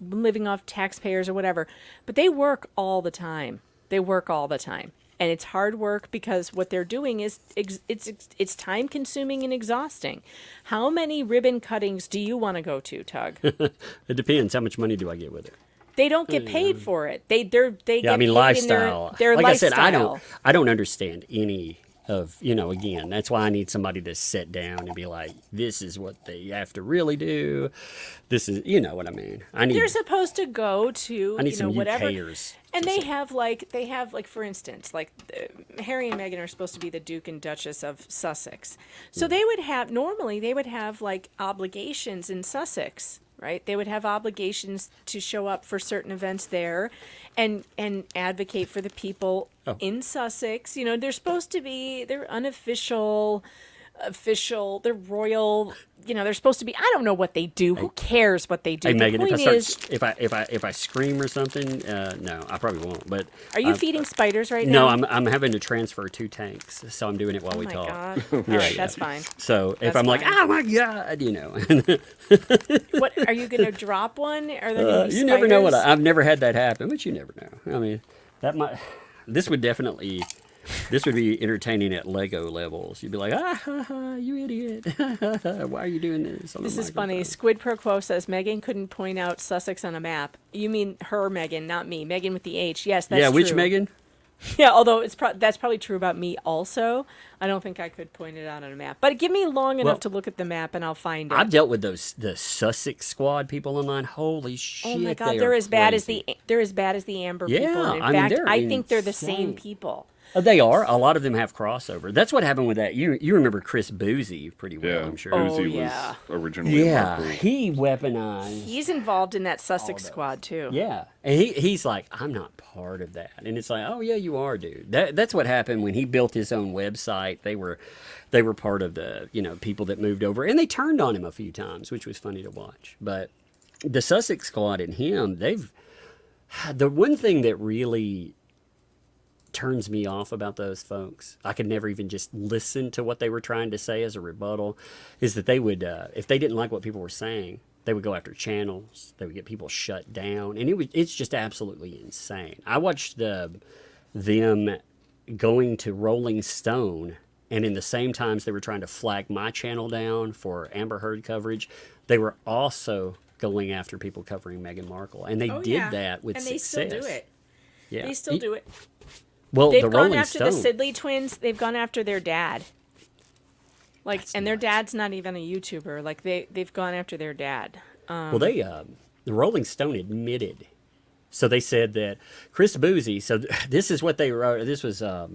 living off taxpayers or whatever. But they work all the time. And it's hard work because what they're doing is it's time consuming and exhausting. How many ribbon cuttings do you want to go to, Tug? It depends. How much money do I get with it? They don't get paid for it. They get paid lifestyle. in their like lifestyle. I said, I don't understand any of, again, that's why I need somebody to sit down and be like, this is what they have to really do. This is, you know what I mean? They're supposed to go to, I need some whatever. UKers. And they have for instance, Harry and Meghan are supposed to be the Duke and Duchess of Sussex. So they would have obligations in Sussex, right? They would have obligations to show up for certain events there and advocate for the people in Sussex. They're supposed to be, they're unofficial, they're royal, they're supposed to be, I don't know what they do. Who cares what they do? Hey, The Megan, point if I scream or something, no, I probably won't. But are you feeding spiders right no, now? I'm having to transfer 2 tanks, so I'm doing it while we talk. God. All right, that's fine. So if That's I'm like, fine. oh my God, What are you going to drop one? Are there gonna be you never know spiders? I've never had that happen, but you never know. I mean, this would be entertaining at Lego levels. You'd be like, you idiot. Why are you doing this? This is funny. Squid Pro Quo says Megan couldn't point out Sussex on a map. You mean her Megan, not me. Megan with the H. Yes, that's true. Yeah, which Megan? Yeah, although that's probably true about me also. I don't think I could point it out on a map. But give me long enough to look at the map and I'll find it. I've dealt with the Sussex squad people online. Holy shit! Oh my God, they they're are as bad as crazy. the Amber people. Yeah, And in I mean, fact, they're I think they're the insane. same people. They are. A lot of them have crossover. That's what happened with that. You remember Chris Boozy pretty well, Yeah, I'm sure. Boozy yeah. was originally a Yeah, Markle. he weaponized. He's involved in that Sussex squad too. Yeah, and he's like, I'm not part of that, and it's like, oh yeah, you are, dude. That's what happened when he built his own website. They were part of the people that moved over, and they turned on him a few times, which was funny to watch. But the Sussex squad and him, the one thing that really turns me off about those folks, I could never even just listen to what they were trying to say as a rebuttal, is that they would, if they didn't like what people were saying, they would go after channels. They would get people shut down, and it's just absolutely insane. I watched them going to Rolling Stone, and in the same times they were trying to flag my channel down for Amber Heard coverage, they were also going after people covering Meghan Markle, and they did that with success. And they still do it. Yeah, They still do it. Well, They've the gone Rolling after Stone. the Sidley twins. They've gone after their dad. Their dad's not even a YouTuber. Like they've gone after their dad. Well, the Rolling Stone admitted. So they said that Chris Boozy. So this is what they wrote. This was, I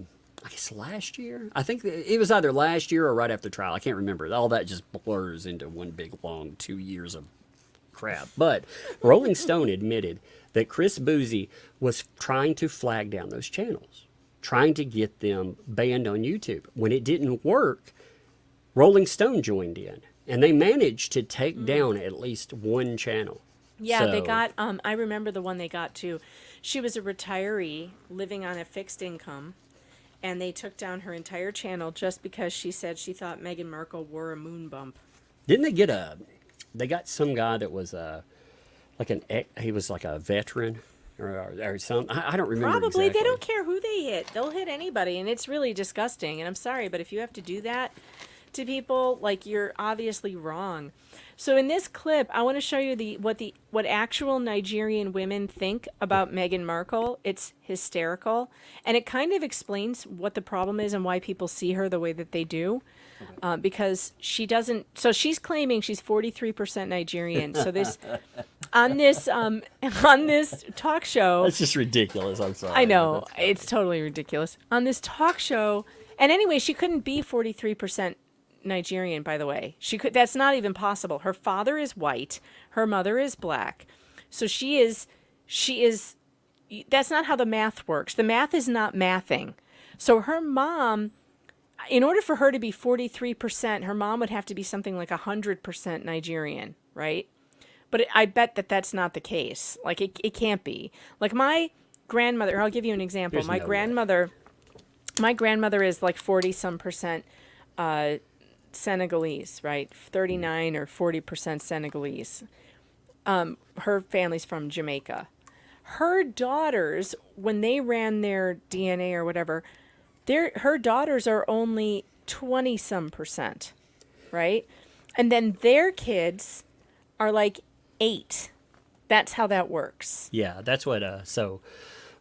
guess, last year. I think it was either last year or right after trial. I can't remember. All that just blurs into one big long 2 years of crap. But Rolling Stone admitted that Chris Boozy was trying to flag down those channels, trying to get them banned on YouTube. When it didn't work, Rolling Stone joined in and they managed to take down at least one channel. Yeah, they So- got, I remember the one they got too. She was a retiree living on a fixed income, and they took down her entire channel just because she said she thought Meghan Markle wore a moon bump. Didn't they get they got some guy that was he was like a veteran or some, I don't remember Probably. exactly. They don't care who they hit. They'll hit anybody, and it's really disgusting. And I'm sorry, but if you have to do that to people, like, you're obviously wrong. So in this clip, I want to show you what actual Nigerian women think about Meghan Markle. It's hysterical, and it kind of explains what the problem is and why people see her the way that they do. Because she doesn't. So she's claiming she's 43% Nigerian. So this on this talk show. That's just ridiculous. I'm sorry. I know, it's totally ridiculous. On this talk show, and anyway, she couldn't be 43% Nigerian, by the way. That's not even possible. Her father is white, her mother is black. So she is that's not how the math works. The math is not mathing. So her mom, in order for her to be 43%, her mom would have to be something like 100% Nigerian, right? But I bet that that's not the case. Like, it can't be. Like, my grandmother, I'll give you an example. There's My no grandmother is like 40-some% Senegalese, right? 39 or 40% Senegalese. Her family's from Jamaica. Her daughters, when they ran their DNA or whatever, her daughters are only 20-some%, right? And then their kids are like 8. That's how that works. Yeah, that's what. So,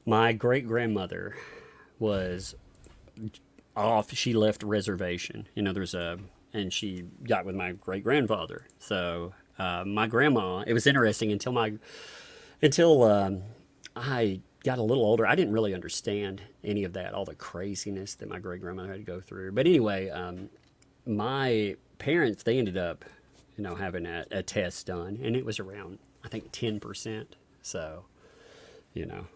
my great grandmother was off. She left reservation. You know, and she got with my great grandfather. So, my grandma. It was interesting until I got a little older. I didn't really understand any of that, all the craziness that my great grandmother had to go through. But anyway, my parents, they ended up, having a test done, and it was around, I think, 10%. So,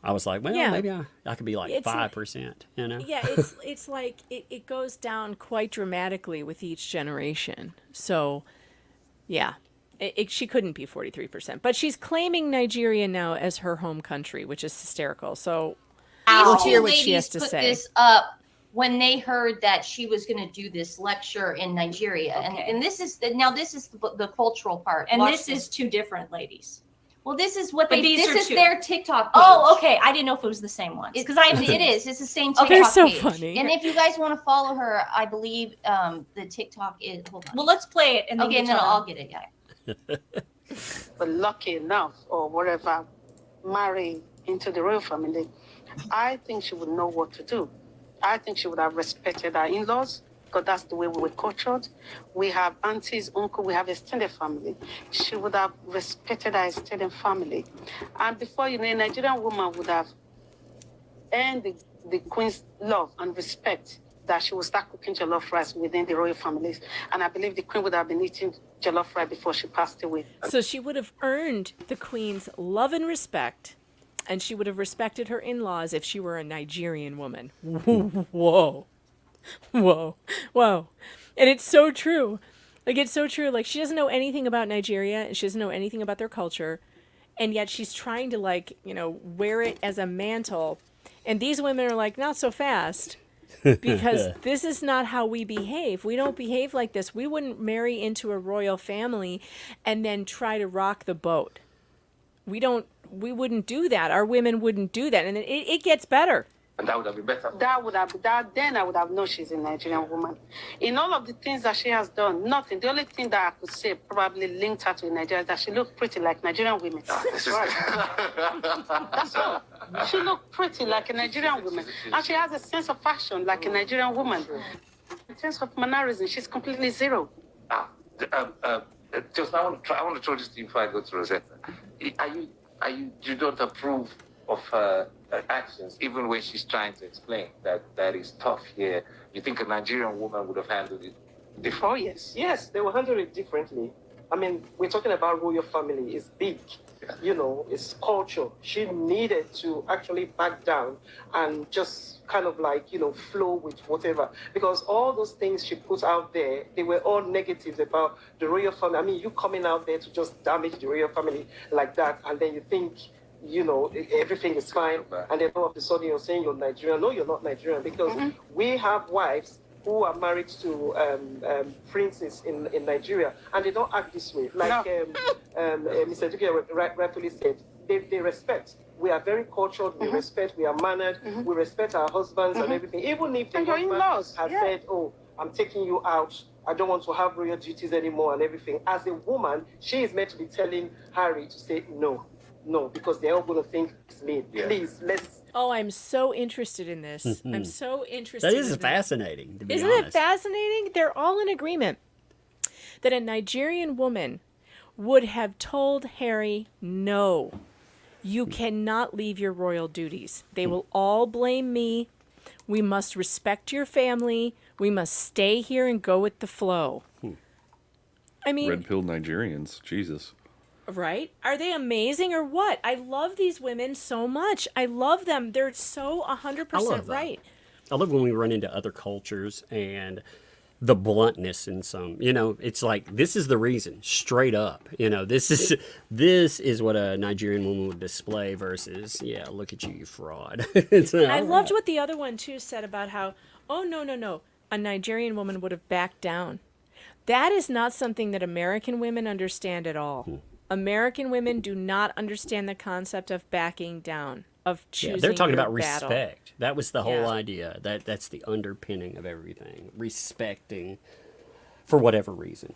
I was like, well, Yeah. maybe I could be like 5%, Yeah, it's like it goes down quite dramatically with each generation. So, yeah, she couldn't be 43%, but she's claiming Nigeria now as her home country, which is hysterical. So we'll hear what she has to put say. This up when they heard that she was going to do this lecture in Nigeria, and this is the cultural part. And Watch this is two different ladies. Well, this is what But this is two. their TikTok page. Oh, okay. I didn't know if it was the same ones. Because it is. It's the same TikTok They're so page. funny. And if you guys want to follow her, I believe the TikTok is. Hold on. Well, let's play it, and then okay, and then I'll get it. Yeah. But lucky enough, or whatever, marry into the royal family, I think she would know what to do. I think she would have respected her in-laws, because that's the way we were cultured. We have aunties, uncle, we have extended family. She would have respected her extended family. And before a Nigerian woman would have earned the queen's love and respect, that she would start cooking jollof rice within the royal families. And I believe the queen would have been eating jollof rice before she passed away. So she would have earned the queen's love and respect, and she would have respected her in-laws if she were a Nigerian woman. Whoa. Whoa. Whoa. And it's so true. Like, it's so true. Like, she doesn't know anything about Nigeria, and she doesn't know anything about their culture, and yet she's trying to, like, wear it as a mantle. And these women are like, not so fast. Because this is not how we behave. We don't behave like this. We wouldn't marry into a royal family and then try to rock the boat. We wouldn't do that. Our women wouldn't do that. And it gets better. And that would have been better. Then I would have known she's a Nigerian woman. In all of the things that she has done, nothing. The only thing that I could say probably linked her to Nigeria is that she looked pretty like Nigerian women. That's all. She looked pretty like a Nigerian woman. And she has a sense of fashion like a Nigerian woman. In terms of mannerism, she's completely zero. Just I want to throw this to you before I go to Rosetta. You don't approve of her actions, even when she's trying to explain that is tough here. You think a Nigerian woman would have handled it differently? Oh, yes. Yes, they will handle it differently. I mean, we're talking about royal family. It's big. You know, it's culture. She needed to actually back down and just kind of like, you know, flow with whatever. Because all those things she put out there, they were all negatives about the royal family. I mean, you coming out there to just damage the royal family like that, and then you think, you know, everything is fine, and then all of a sudden you're saying you're Nigerian. No, you're not Nigerian, because we have wives who are married to princes in Nigeria, and they don't act this way. Like Mr. Duke rightfully said, they respect. We are very cultured, we respect, we are mannered, we respect our husbands and everything. Even if the husband has said, oh, I'm taking you out, I don't want to have royal duties anymore and everything. As a woman, she is meant to be telling Harry to say no. No, because they're all going to think it's me. Please, let's. Oh, I'm so interested in this. I'm so interested. That is in fascinating, to be Isn't honest. it fascinating? They're all in agreement that a Nigerian woman would have told Harry, no, you cannot leave your royal duties. They will all blame me. We must respect your family. We must stay here and go with the flow. I mean, Red pill Nigerians, Jesus. right? Are they amazing or what? I love these women so much. I love them. They're so 100% right. I love when we run into other cultures and the bluntness in some, you know, it's like, this is the reason, straight up, you know, this is what a Nigerian woman would display versus, yeah, look at you, you fraud. I loved what the other one too said about how, oh, no, a Nigerian woman would have backed down. That is not something that American women understand at all. American women do not understand the concept of backing down, of choosing. Yeah, they're talking your about battle. respect. That was the whole idea. That's the underpinning of everything. Respecting for whatever reason.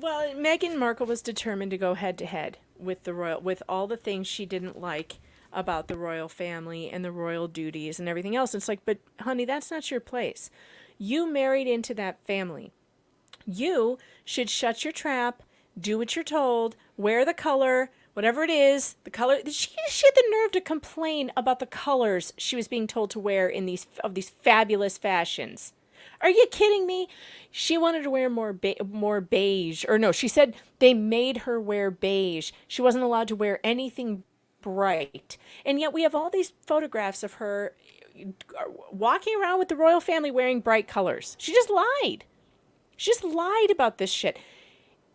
Well, Meghan Markle was determined to go head to head with the royal, with all the things she didn't like about the royal family and the royal duties and everything else. It's like, but honey, that's not your place. You married into that family. You should shut your trap, do what you're told, wear the color, whatever it is, the color. She had the nerve to complain about the colors she was being told to wear in these fabulous fashions. Are you kidding me? She wanted to wear more beige. Or no, she said they made her wear beige. She wasn't allowed to wear anything bright. And yet we have all these photographs of her walking around with the royal family wearing bright colors. She just lied. She just lied about this shit.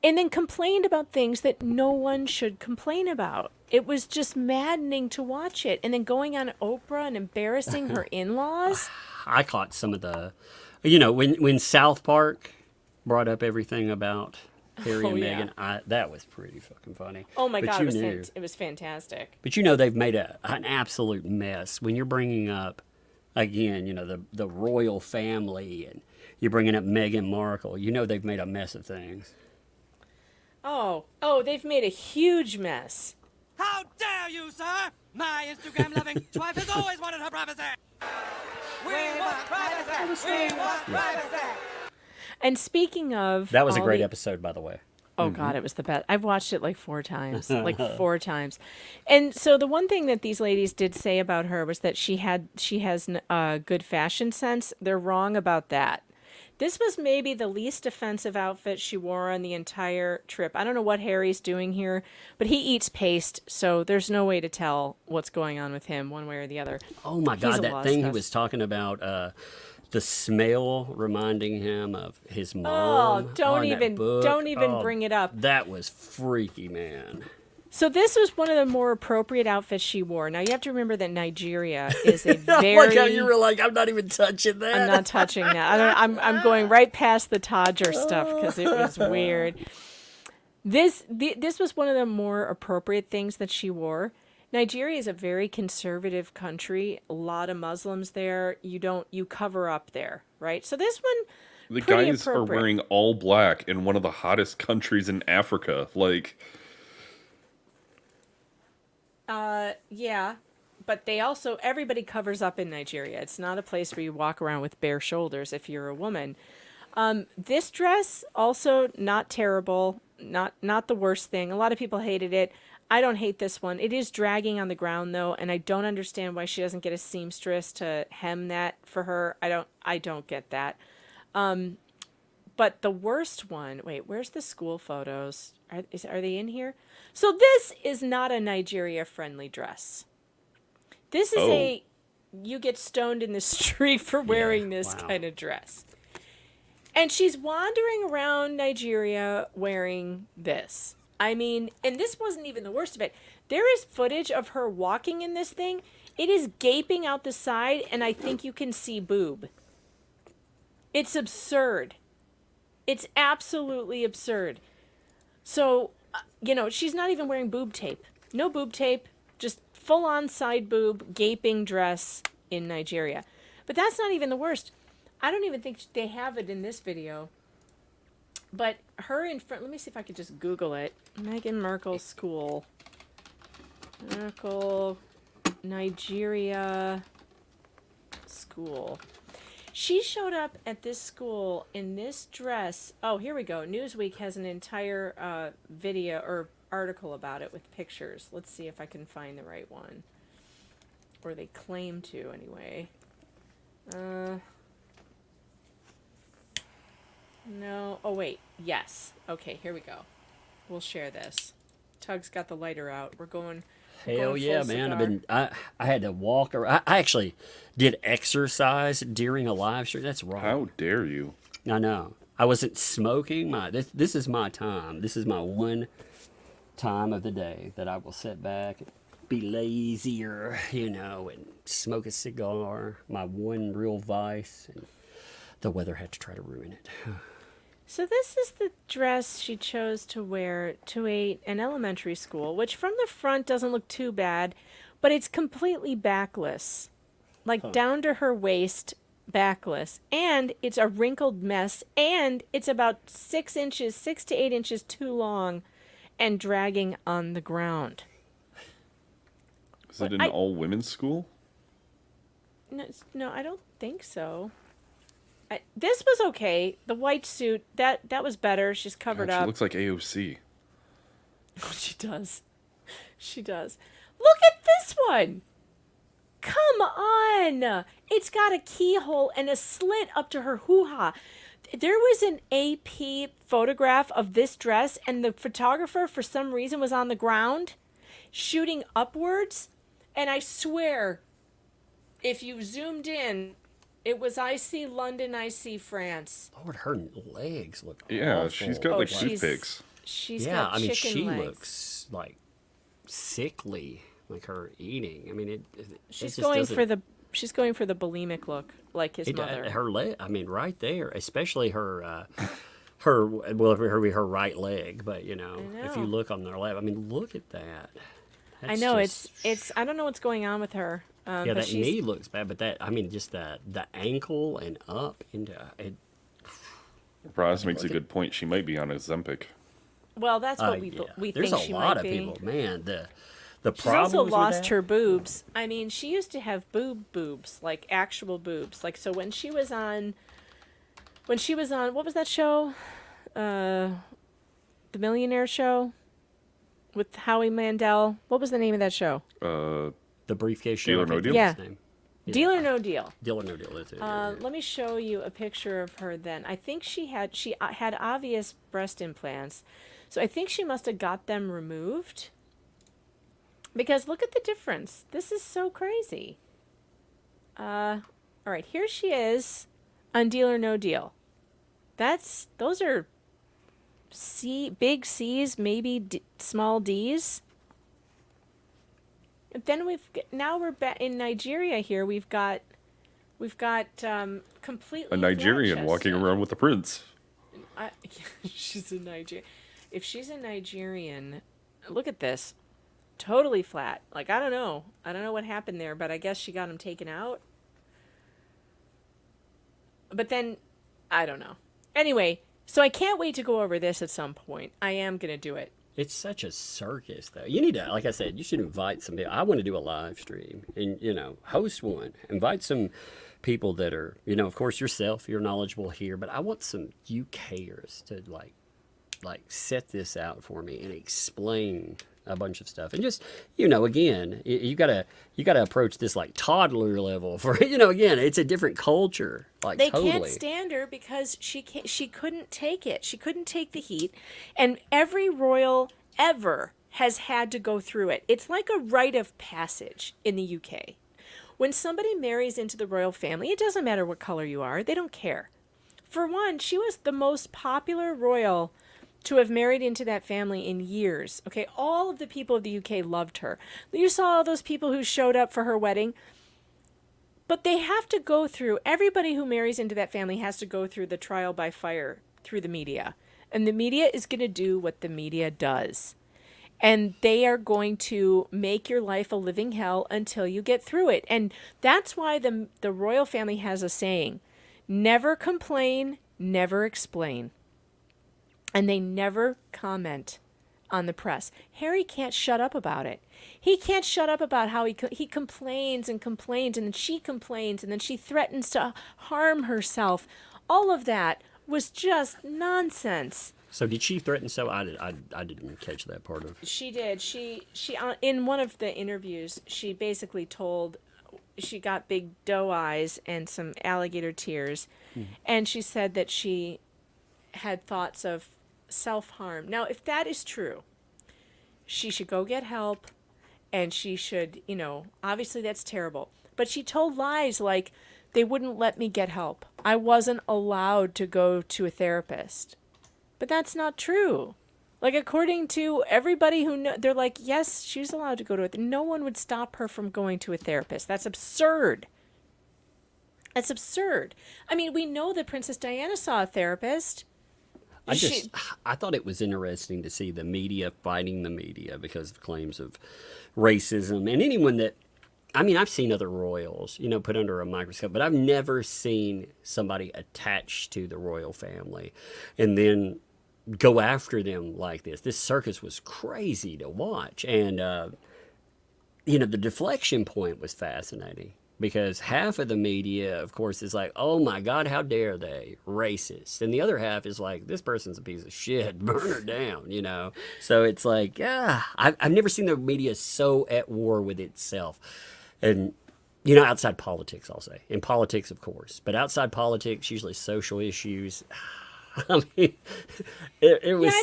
And then complained about things that no one should complain about. It was just maddening to watch it. And then going on Oprah and embarrassing her in-laws. I caught some of the, you know, when South Park brought up everything about Harry and Meghan, that was pretty fucking funny. Oh my But God, you it was fantastic. But you know, they've made an absolute mess. When you're bringing up, again, you know, the royal family and you're bringing up Meghan Markle, you know they've made a mess of things. Oh, they've made a huge mess. How dare you, sir? My Instagram-loving wife has always wanted her privacy. We want privacy. We want privacy. And speaking of... That was a great episode, by the way. Oh, God, it was the best. I've watched it like 4 times. And so the one thing that these ladies did say about her was that she has good fashion sense. They're wrong about that. This was maybe the least offensive outfit she wore on the entire trip. I don't know what Harry's doing here, but he eats paste, so there's no way to tell what's going on with him one way or the other. Oh, my God, that thing he was talking about, the smell reminding him of his mom. Oh, don't even bring it up. That was freaky, man. So this was one of the more appropriate outfits she wore. Now you have to remember that Nigeria is a very. Like how you were like, I'm not even touching that. I'm not touching that. I'm going right past the Todger stuff because it was weird. This was one of the more appropriate things that she wore. Nigeria is a very conservative country. A lot of Muslims there. You cover up there, right? So this one. The guys are wearing all black in one of the hottest countries in Africa. Like. Yeah, but everybody covers up in Nigeria. It's not a place where you walk around with bare shoulders if you're a woman. This dress, also not terrible, not the worst thing. A lot of people hated it. I don't hate this one. It is dragging on the ground though, and I don't understand why she doesn't get a seamstress to hem that for her. I don't get that. But the worst one, wait, where's the school photos? Are they in here? So this is not a Nigeria-friendly dress. This is you get stoned in the street for wearing this kind of dress. And she's wandering around Nigeria wearing this. I mean, and this wasn't even the worst of it. There is footage of her walking in this thing. It is gaping out the side, and I think you can see boob. It's absurd. It's absolutely absurd. So, she's not even wearing boob tape. No boob tape, just full-on side boob, gaping dress in Nigeria. But that's not even the worst. I don't even think they have it in this video. But her in front, let me see if I could just Google it. Meghan Markle school. Markle, Nigeria school. She showed up at this school in this dress. Oh, here we go. Newsweek has an entire video or article about it with pictures. Let's see if I can find the right one. Or they claim to, anyway. No. Oh, wait. Yes. Okay, here we go. We'll share this. Tug's got the lighter out. We're going... Hell yeah, man! I had to walk around. I actually did exercise during a live stream. That's wrong. How dare you? I know. I wasn't smoking. This is my time. This is my one time of the day that I will sit back, be lazier, and smoke a cigar. My one real vice. And the weather had to try to ruin it. So this is the dress she chose to wear to an elementary school, which from the front doesn't look too bad, but it's completely backless. Like down to her waist, backless. And it's a wrinkled mess, and it's about 6 to 8 inches too long and dragging on the ground. Is it an all-women's school? No, I don't think so. This was okay. The white suit, that was better. She's covered up. She looks like AOC. Oh, she does. She does. Look at this one. Come on. It's got a keyhole and a slit up to her hoo-ha. There was an AP photograph of this dress, and the photographer, for some reason, was on the ground shooting upwards. And I swear, if you zoomed in, it was I see London, I see France. Lord, her legs look Yeah, awful. she's got like toothpicks. She's got chicken she legs. looks like sickly, like her eating. I mean, She's going for the bulimic look, like his mother. Her leg, I mean, right there, especially her right leg. But if you look on their left, I mean, look at that. I know it's. I don't know what's going on with her. Yeah, that knee looks bad, but just the ankle and up into it. Roz makes a good point. She might be on Ozempic. Well, that's what we think she might be. There's a lot of people, man. The She's also lost her boobs. I mean, she used to have boobs, like actual boobs. Like, so when she was on, what was that show? The Millionaire Show with Howie Mandel. What was the name of that show? The Briefcase Show. Deal or No Deal? Yeah. Yeah. Deal or No Deal. Deal or No Deal. That's it. Let me show you a picture of her then. I think she had obvious breast implants. So I think she must have got them removed. Because look at the difference. This is so crazy. All right, here she is on Deal or No Deal. Those are big C's, maybe small D's. Then we're back in Nigeria here. We've got completely A Nigerian walking around with the prince. She's a Nigerian. If she's a Nigerian, look at this. Totally flat. Like, I don't know what happened there, but I guess she got them taken out. But then, I don't know. Anyway, so I can't wait to go over this at some point. I am going to do it. It's such a circus, though. You need to, like I said, you should invite some people. I want to do a live stream and, host one. Invite some people that are, of course, yourself, you're knowledgeable here, but I want some UKers to, like set this out for me and explain a bunch of stuff. And just, again, you gotta approach this like toddler level for, again, it's a different culture. Like They totally. can't stand her because she couldn't take it. She couldn't take the heat. And every royal ever has had to go through it. It's like a rite of passage in the UK. When somebody marries into the royal family, it doesn't matter what color you are. They don't care. For one, she was the most popular royal to have married into that family in years. Okay, all of the people of the UK loved her. You saw all those people who showed up for her wedding. But they have to go through, everybody who marries into that family has to go through the trial by fire through the media. And the media is going to do what the media does. And they are going to make your life a living hell until you get through it. And that's why the royal family has a saying, never complain, never explain. And they never comment on the press. Harry can't shut up about it. He can't shut up about how he complains and complains, and then she complains, and then she threatens to harm herself. All of that was just nonsense. So did she threaten? So I didn't catch that part of. She did. She in one of the interviews, she basically told, she got big doe eyes and some alligator tears, and she said that she had thoughts of self-harm. Now, if that is true, she should go get help, and she should, obviously that's terrible. But she told lies like, they wouldn't let me get help. I wasn't allowed to go to a therapist. But that's not true. Like, according to everybody who know, they're like, yes, she's allowed to go to it. No one would stop her from going to a therapist. That's absurd. That's absurd. I mean, we know that Princess Diana saw a therapist. I thought it was interesting to see the media fighting the media because of claims of racism. And anyone that, I've seen other royals, put under a microscope, but I've never seen somebody attached to the royal family and then go after them like this. This circus was crazy to watch. And, the deflection point was fascinating. Because half of the media, of course, is like, oh my God, how dare they? Racist. And the other half is like, this person's a piece of shit. Burn her down, So it's like, I've never seen the media so at war with itself. And, outside politics, I'll say. In politics, of course. But outside politics, usually social issues. It was.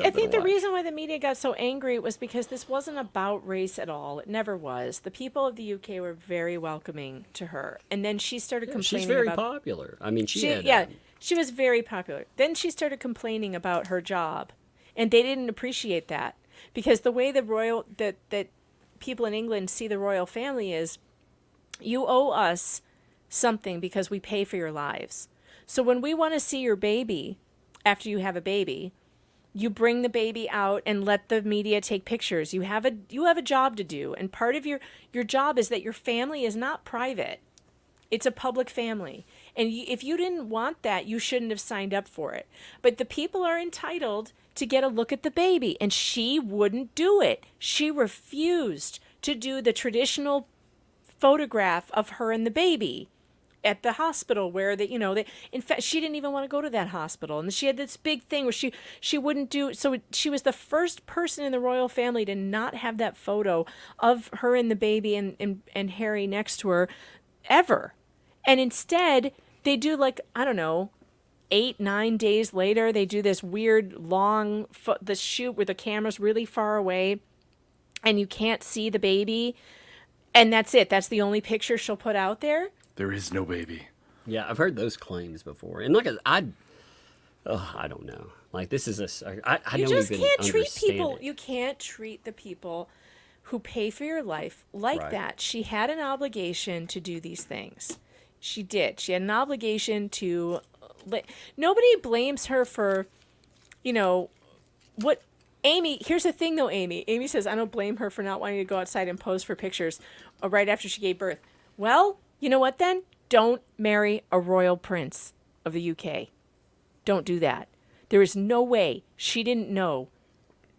I think the reason why the media got so angry was because this wasn't about race at all. It never was. The people of the UK were very welcoming to her, and then she started complaining. She's very popular. She was very popular. Then she started complaining about her job, and they didn't appreciate that because the way that people in England see the royal family is, you owe us something because we pay for your lives. So when we want to see your baby, after you have a baby, you bring the baby out and let the media take pictures. You have a job to do, and part of your job is that your family is not private. It's a public family. And if you didn't want that, you shouldn't have signed up for it. But the people are entitled to get a look at the baby, and she wouldn't do it. She refused to do the traditional photograph of her and the baby at the hospital where in fact, she didn't even want to go to that hospital. And she had this big thing where she wouldn't do, so she was the first person in the royal family to not have that photo of her and the baby and Harry next to her ever. And instead, they do 8-9 days later, they do this weird long, the shoot where the camera's really far away and you can't see the baby. And that's it. That's the only picture she'll put out there. There is no baby. Yeah, I've heard those claims before, and I don't know. Like, this is I You don't just even can't treat understand people. it. You can't treat the people who pay for your life like Right. that. She had an obligation to do these things. She did. She had an obligation to. Nobody blames her for, what. Amy, here's the thing though, Amy. Amy says, I don't blame her for not wanting to go outside and pose for pictures right after she gave birth. Well, you know what then? Don't marry a royal prince of the UK. Don't do that. There is no way she didn't know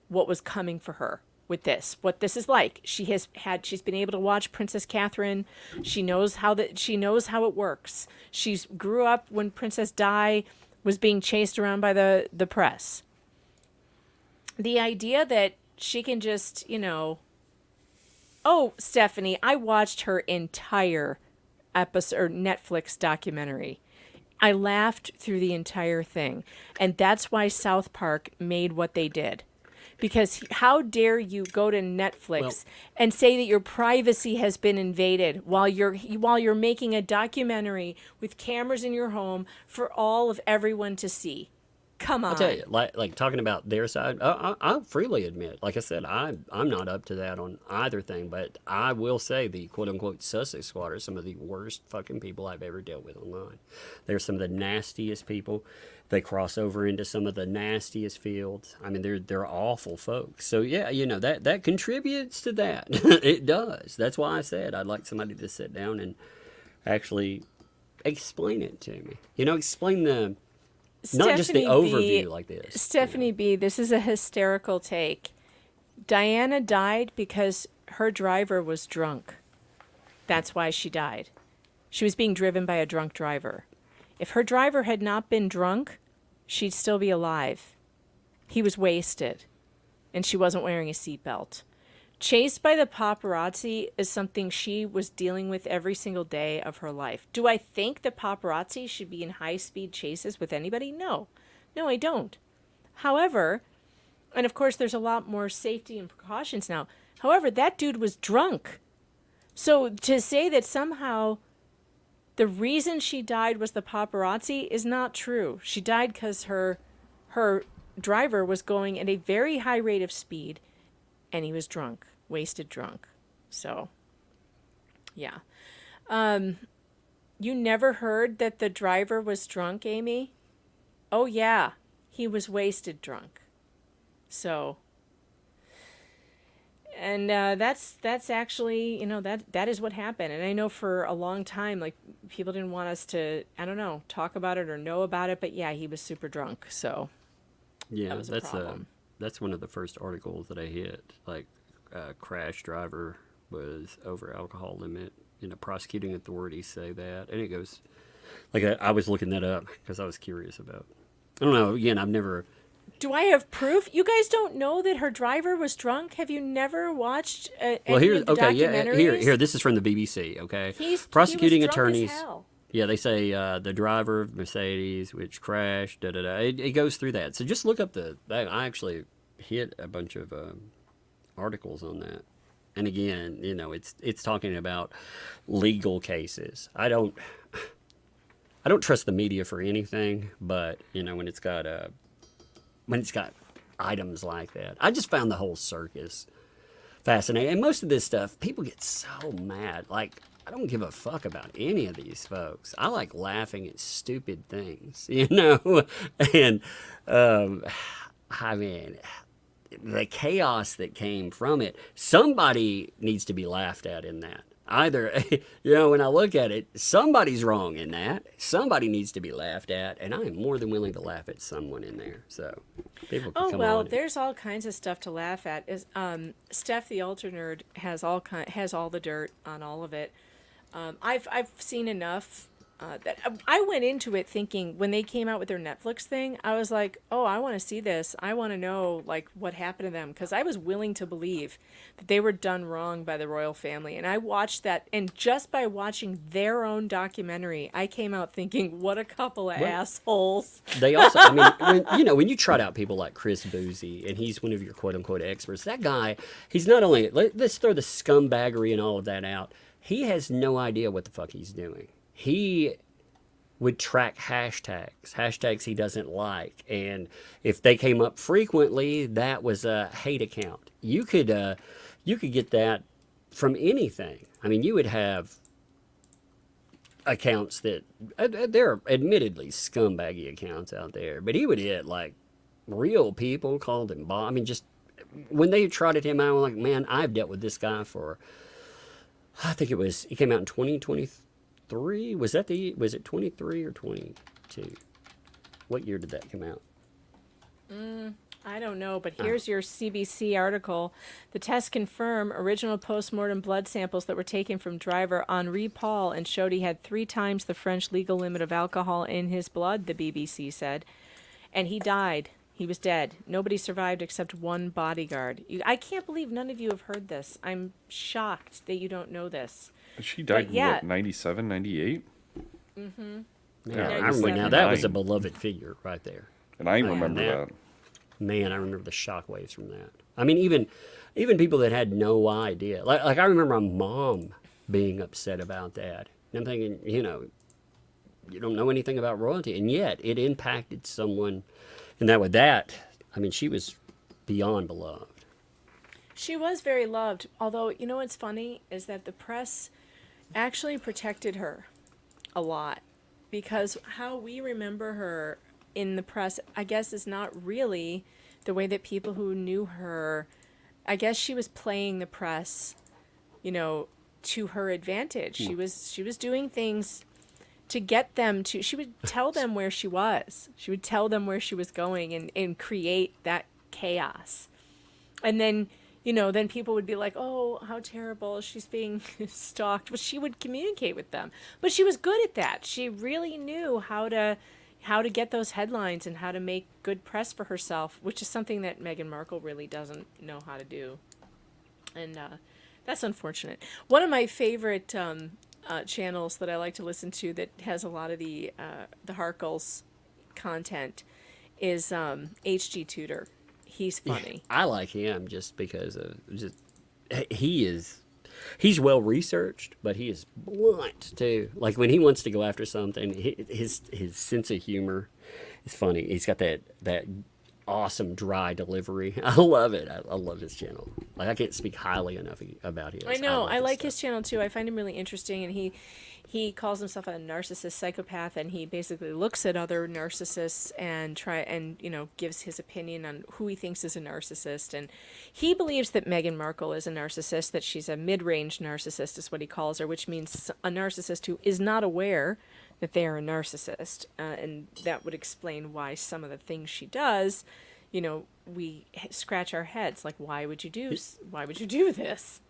what was coming for her with this, what this is like. She's been able to watch Princess Catherine. She knows how it works. She's grew up when Princess Di was being chased around by the press. The idea that she can just, Oh, Stephanie, I watched her entire episode or Netflix documentary. I laughed through the entire thing. And that's why South Park made what they did. Because how dare you go to Netflix and say that your privacy has been invaded while you're making a documentary with cameras in your home for all of everyone to see. Come on. I'll tell you, like talking about their side, I'll freely admit, like I said, I'm not up to that on either thing, but I will say the quote unquote Sussex Squad are some of the worst fucking people I've ever dealt with online. They're some of the nastiest people. They cross over into some of the nastiest fields. I mean, they're awful folks. So yeah, that contributes to that. It does. That's why I said I'd like somebody to sit down and actually explain it to me. Explain the. Not just the overview like this. Stephanie B., this is a hysterical take. Diana died because her driver was drunk. That's why she died. She was being driven by a drunk driver. If her driver had not been drunk, she'd still be alive. He was wasted, and she wasn't wearing a seatbelt. Chased by the paparazzi is something she was dealing with every single day of her life. Do I think the paparazzi should be in high-speed chases with anybody? No. No, I don't. However, and of course there's a lot more safety and precautions now. However, that dude was drunk. So to say that somehow the reason she died was the paparazzi is not true. She died because her driver was going at a very high rate of speed, and he was drunk, wasted drunk. So, yeah. You never heard that the driver was drunk, Amy? Oh, yeah. He was wasted drunk. So, and that's actually, that is what happened. And I know for a long time, like, people didn't want us to, I don't know, talk about it or know about it. But, yeah, he was super drunk. So, yeah, that was a problem. That's one of the first articles that I hit. Like, crash driver was over alcohol limit. Prosecuting authorities say that. And it goes, like, I was looking that up because I was curious about. I don't know. Again, I've never. Do I have proof? You guys don't know that her driver was drunk? Have you never watched any of the documentaries? Here. This is from the BBC. Okay, he prosecuting was drunk attorneys. As hell. Yeah, they say the driver of Mercedes, which crashed. It goes through that. So just look up I actually hit a bunch of articles on that. And again, it's talking about legal cases. I don't trust the media for anything, but when it's got items like that, I just found the whole circus fascinating. And most of this stuff, people get so mad. Like, I don't give a fuck about any of these folks. I like laughing at stupid things, and I mean, the chaos that came from it, somebody needs to be laughed at in that. Either, when I look at it, somebody's wrong in that. Somebody needs to be laughed at, and I am more than willing to laugh at someone in there. So, people can come on. There's all kinds of stuff to laugh at. Steph the Ultra Nerd has all the dirt on all of it. I've seen enough that I went into it thinking when they came out with their Netflix thing, I was like, oh, I want to see this. I want to know like what happened to them, because I was willing to believe that they were done wrong by the royal family. And I watched that, and just by watching their own documentary, I came out thinking, what a couple of assholes. They also, I mean, when you trot out people like Chris Boozy, and he's one of your quote unquote experts, that guy, he's not only, let's throw the scumbaggery and all of that out. He has no idea what the fuck he's doing. He would track hashtags he doesn't like, and if they came up frequently, that was a hate account. You could get that from anything. I mean, you would have accounts that there are admittedly scumbaggy accounts out there, but he would hit like real people, called him Bob. I mean, just when they trotted him out, I'm like, man, I've dealt with this guy for, I think it came out in 2023. Was it 23 or 22? What year did that come out? I don't know, but here's your CBC article. The tests confirm original postmortem blood samples that were taken from driver Henri Paul and showed he had 3 times the French legal limit of alcohol in his blood, the BBC said. And he died He was dead. Nobody survived except one bodyguard. I can't believe none of you have heard this. I'm shocked that you don't know this. She died yeah. in what, 97, 98? Mm-hmm. Yeah, I remember now. That was a beloved figure right there. And I remember that. Man, I remember the shockwaves from that. I mean, even people that had no idea. Like I remember my mom being upset about that. And I'm thinking, you know, you don't know anything about royalty, and yet it impacted someone in that way. I mean, she was beyond beloved. She was very loved. Although, you know what's funny is that the press actually protected her a lot, because how we remember her in the press, I guess, is not really the way that people who knew her. I guess she was playing the press, you know, to her advantage. She was doing things to get them to. She would tell them where she was. She would tell them where she was going and create that chaos. And then, you know, then people would be like, oh, how terrible, she's being stalked. But she would communicate with them. But she was good at that. She really knew how to get those headlines and how to make good press for herself, which is something that Meghan Markle really doesn't know how to do. And that's unfortunate. One of my favorite channels that I like to listen to that has a lot of the Harkles content is HG Tudor. He's funny. I like him just because of he's well researched, but he is blunt too. Like when he wants to go after something, his sense of humor is funny. He's got that awesome dry delivery. I love it. I love his channel. Like I can't speak highly enough about him. I know. I like his channel too. I find him really interesting, and he calls himself a narcissist psychopath, and he basically looks at other narcissists and you know, gives his opinion on who he thinks is a narcissist. And he believes that Meghan Markle is a narcissist, that she's a mid-range narcissist is what he calls her, which means a narcissist who is not aware that they are a narcissist, and that would explain why some of the things she does, you know, we scratch our heads like, why would you do this?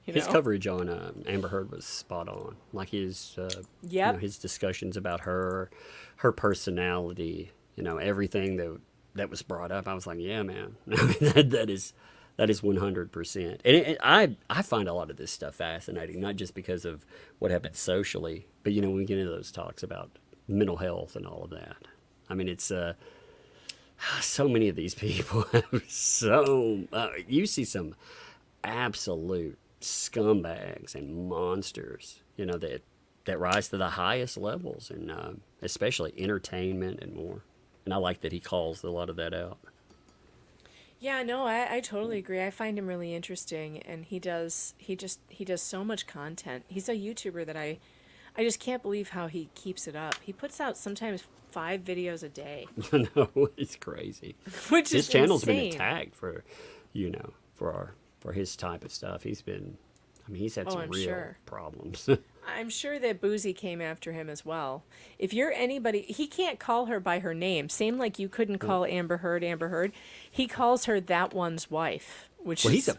You His know? coverage on Amber Heard was spot on. Like his you know, his discussions about her personality, you know, everything that was brought up. I was like, yeah, man, I mean, that is 100%. And I find a lot of this stuff fascinating, not just because of what happens socially, but, you know, when we get into those talks about mental health and all of that. I mean, it's so many of these people have you see some absolute scumbags and monsters, you know, that rise to the highest levels, and especially entertainment and more. And I like that he calls a lot of that out. Yeah, no, I totally agree. I find him really interesting, and he does so much content. He's a YouTuber that I just can't believe how he keeps it up. He puts out sometimes 5 videos a day. No, it's crazy. Which his is channel's insane. been attacked for, you know, for his type of stuff. He's had some real problems. I'm sure that Boozy came after him as well. If you're anybody, he can't call her by her name. Same like you couldn't call Amber Heard. He calls her that one's wife, which he's a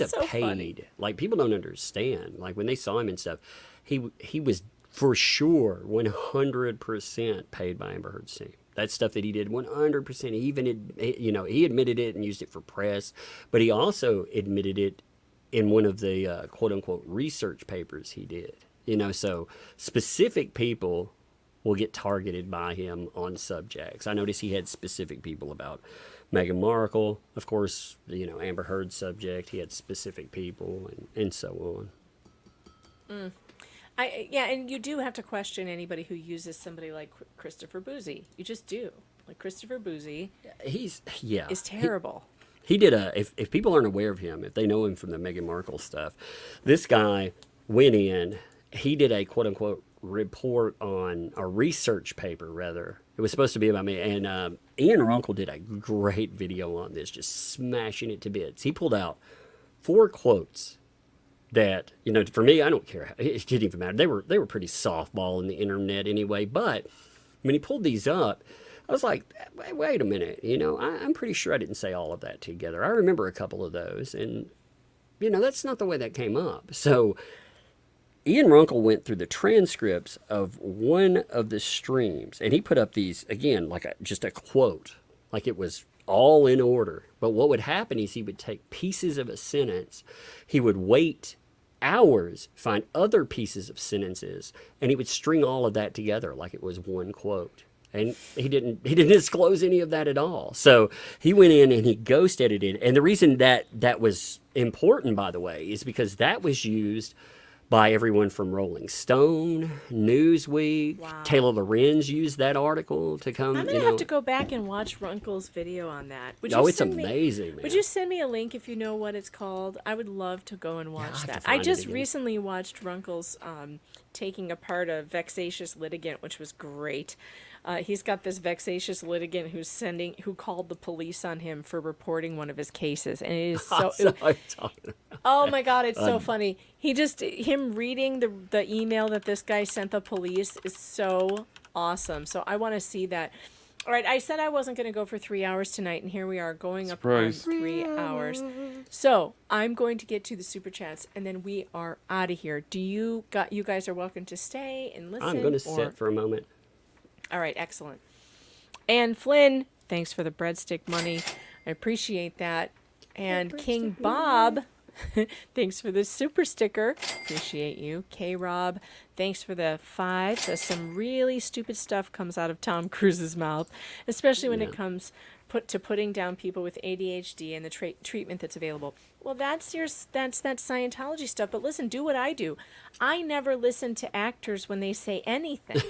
so paid funny. Like people don't understand. Like when they saw him and stuff, he was for sure 100% paid by Amber Heard's team. That stuff that he did, 100%. He even he admitted it and used it for press, but he also admitted it in one of the quote unquote research papers he did. You know, so specific people will get targeted by him on subjects. I noticed he had specific people about Meghan Markle, of course, you know, Amber Heard's subject. He had specific people and so on. And you do have to question anybody who uses somebody like Christopher Boozy. You just do. Like Christopher Boozy, is terrible. He did if people aren't aware of him, if they know him from the Meghan Markle stuff, this guy went in, he did a quote unquote report on a research paper, rather. It was supposed to be about me. And Ian Runkle did a great video on this, just smashing it to bits. He pulled out 4 quotes that, you know, for me, I don't care. It didn't even matter. They were pretty softball in the internet anyway. But when he pulled these up, I was like, wait a minute, you know, I'm pretty sure I didn't say all of that together. I remember a couple of those, and, you know, that's not the way that came up. So Ian Runkle went through the transcripts of one of the streams, and he put up these, again, like just a quote, like it was all in order. But what would happen is he would take pieces of a sentence, he would wait hours, find other pieces of sentences, and he would string all of that together like it was one quote. And he didn't disclose any of that at all. So he went in and he ghost edited. And the reason that was important, by the way, is because that was used by everyone from Rolling Stone, Newsweek. Wow. Taylor Lorenz used that article to come. I'm gonna have to go back and watch Runkle's video on that. Would you It's send me- amazing, man. Would you send me a link if you know what it's called? I would love to go and watch have to that. find I it just again. recently watched Runkle's taking apart a vexatious litigant, which was great. He's got this vexatious litigant who called the police on him for reporting one of his cases, and it is so. Oh my God, it's so funny. Him reading the email that this guy sent the police is so awesome. So I want to see that. All right, I said I wasn't going to go for 3 hours tonight, and here we are going up on Surprise. 3 hours. So I'm going to get to the super chats, and then we are out of here. You guys are welcome to stay and listen. I'm going to sit for a moment. All right, excellent. And Flynn, thanks for the breadstick money. I appreciate that. And King Bob, thanks for the super sticker. Appreciate you. K-Rob, thanks for the 5. Says some really stupid stuff comes out of Tom Cruise's mouth, especially when it comes to putting down people with ADHD and the treatment that's available. Well, that's that Scientology stuff. But listen, do what I do. I never listen to actors when they say anything.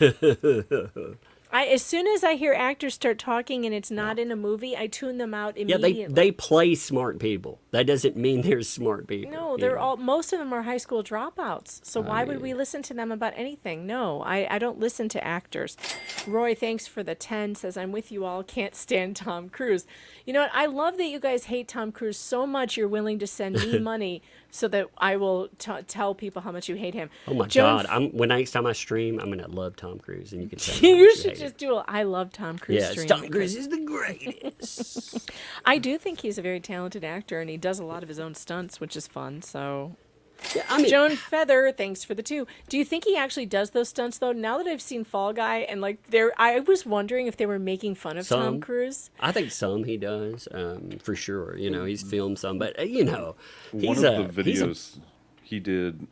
As soon as I hear actors start talking and it's not in a movie, I tune them out immediately. Yeah, they play smart people. That doesn't mean they're smart people. No, they're all. Most of them are high school dropouts. So why would we listen to them about anything? No, I don't listen to actors. Roy, thanks for the 10. Says I'm with you all. Can't stand Tom Cruise. You know what? I love that you guys hate Tom Cruise so much. You're willing to send me money so that I will tell people how much you hate him. Oh my Joan God! When next time I stream, I'm gonna love Tom Cruise, and you can say you should just do a I love Tom Cruise Yeah, stream. Tom Cruise is the greatest. I do think he's a very talented actor, and he does a lot of his own stunts, which is fun. So, yeah, I mean, Joan Feather, thanks for the 2. Do you think he actually does those stunts though? Now that I've seen Fall Guy, and I was wondering if they were making fun of Tom Cruise. I think some he does, for sure. You know, he's filmed some, but one of the videos he did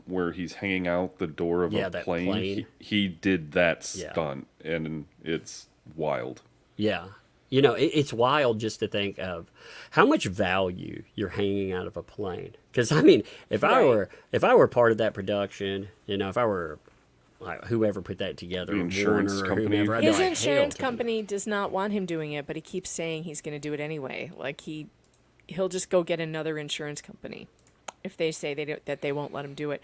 where he's hanging out the door of a that plane. plane. He did that stunt, and it's wild. Yeah. It's wild just to think of how much value you're hanging out of a plane. Because I mean, if I were part of that production, if I were whoever put that together, The insurance Warner or company. whomever, I'd be His like, insurance "Hell to company does not want him doing it, but he keeps saying he's going to do it anyway. Like he'll just go get another insurance company if they say that they won't let him do it.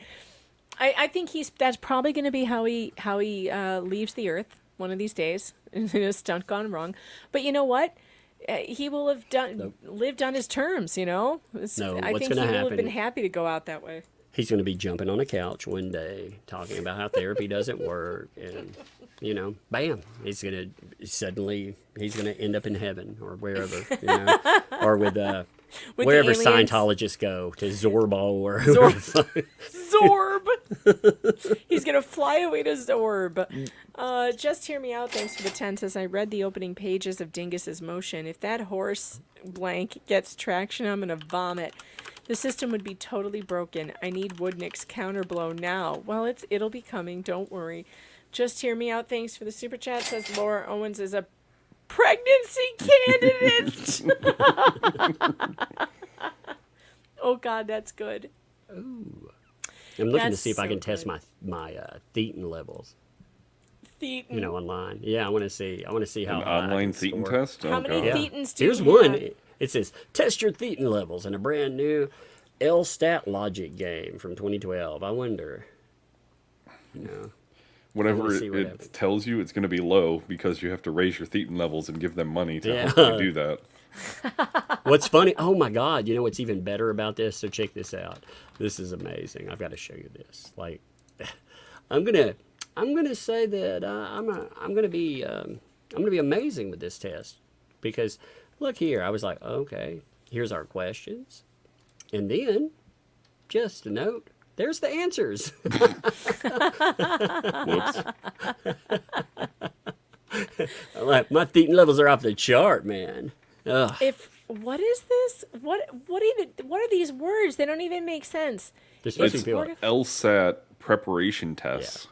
I think that's probably going to be how he leaves the earth one of these days. A stunt gone wrong, but you know what? He will have lived on his terms. I No, think what's he gonna will have happen- been happy to go out that way. He's going to be jumping on a couch one day talking about how therapy doesn't work, and bam, he's going to end up in heaven or wherever, or with wherever aliens. Scientologists go to Zorbo or whoever. Zorb. He's gonna fly away to Zorb. Just hear me out. Thanks for the 10. Says I read the opening pages of Dingus's Motion. If that horse blank gets traction, I'm gonna vomit. The system would be totally broken. I need Woodnick's counterblow now. Well, it'll be coming. Don't worry. Just hear me out. Thanks for the super chat. Says Laura Owens is a pregnancy candidate. Oh God, that's good. Ooh. I'm looking to That's see if I so can test good. my thetan levels. Thetan. Online. Yeah, I want to see how An high I online can thetan score. test? How many God. thetans do Here's you one. have? It says test your thetan levels in a brand new LStat logic game from 2012. I wonder. Whatever Let's see what it happens. tells you, it's going to be low because you have to raise your thetan levels and give them money to Yeah. help you do that. What's funny? Oh my God! You know what's even better about this? So check this out. This is amazing. I've got to show you this. Like, I'm gonna say that I'm gonna be amazing with this test because look here. I was like, okay, here's our questions, and then just a note. There's the answers. Whoops. I'm like, my thetan levels are off the chart, man. Ugh. What is this? What are these words? They don't even make sense. They're supposed It's to be like, LSAT preparation tests.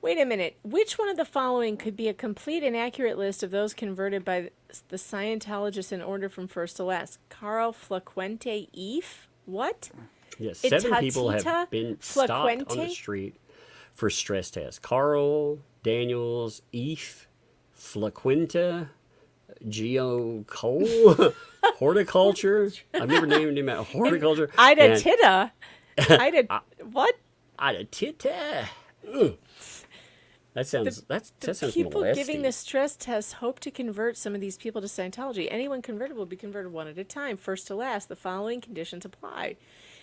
Wait a minute. Which one of the following could be a complete and accurate list of those converted by the Scientologists in order from first to last? Carl Flaquente Eve? What? yes, 7 people have Itatita been stopped on the Flaquente? street for stress tests. Carl, Daniels, Eve, Flaquenta, Geo Cole, horticulture. I've never named him out. Horticulture. Ida and Tita. Ida, what? Ida Tita. Ugh. That sounds that sounds People molesty. giving the stress test hope to convert some of these people to Scientology. Anyone converted will be converted one at a time, first to last. The following conditions apply.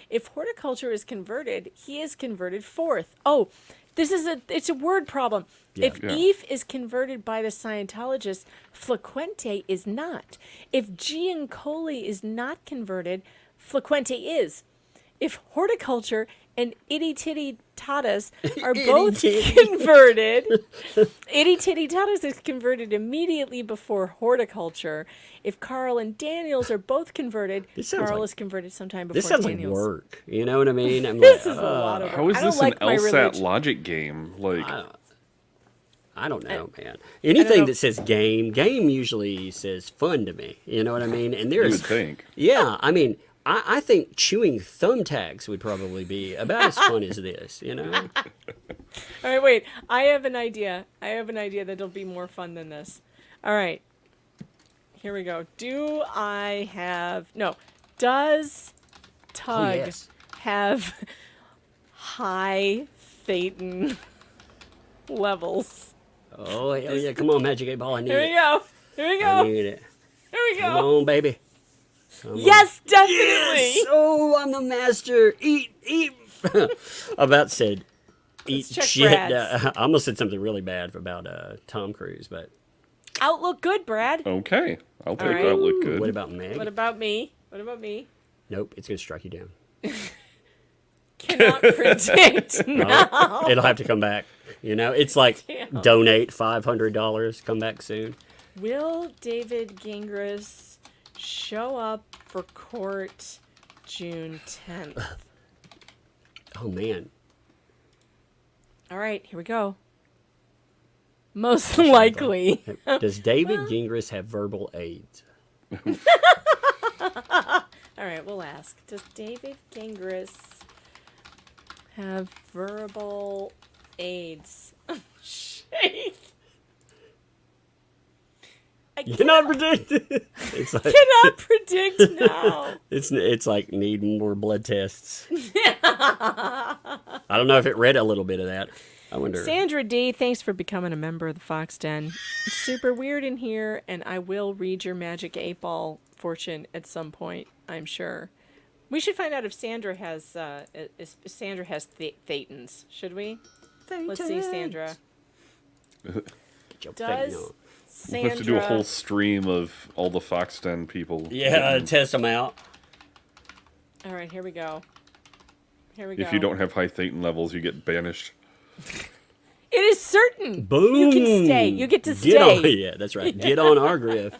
If horticulture is converted, he is converted fourth. Oh, it's a word problem. If Eve is converted by the Scientologists, Flaquente is not. If Giancoli is not converted, Flaquente is. If horticulture and itty titty tatas are both converted, itty titty tatas is converted immediately before horticulture. If Carl and Daniels are both converted, Carl is converted sometime before This sounds Daniels. like work. You know what I mean? I'm This like, is a lot of work. How is I don't this like an my LSAT religion. logic game? Like, I don't know, man. Anything that says game usually says fun to me. You know what I mean? And you there's, would think. yeah, I mean, I think chewing thumbtacks would probably be about as fun as this. You know? All right, wait. I have an idea. That'll be more fun than this. All right. Here we go. Does Tug yes. have high Thetan levels? Oh, hell yeah. Come on, Magic 8 Ball. I need Here we it. go. Here we I go. need it. Here we Come go. on, baby. Come on. Yes, definitely. Yes! Oh, I'm the master. Eat. I about said eat check shit. Brad's. I almost said something really bad about Tom Cruise, but Outlook good, Brad. Okay, I'll take right. that. Look good. what about Meg? What about me? Nope, it's gonna strike you down. Cannot predict now. It'll have to come back. You know, it's like Damn. donate $500, come back soon. Will David Gingras show up for court June 10th? Oh man, All right, here we go. Most likely. does David Gingras have verbal AIDS? All right, we'll ask. Does David Gingras have verbal AIDS? Shit. I Cannot predict. It's like cannot predict now. it's like need more blood tests. I don't know if it read a little bit of that. I wonder. Sandra D, thanks for becoming a member of the Fox Den. It's super weird in here, and I will read your Magic 8-Ball fortune at some point, I'm sure. We should find out if Sandra has Thetans. Should we? Let's see, Sandra. Does We'll have to do a whole stream of all the Fox Den people. Yeah, test them out. All right, here we go. Here we go. If you don't have high Thetan levels, you get banished. It is certain. Boom. You can stay. You get to stay. Get on, yeah, that's right. Get on our grift.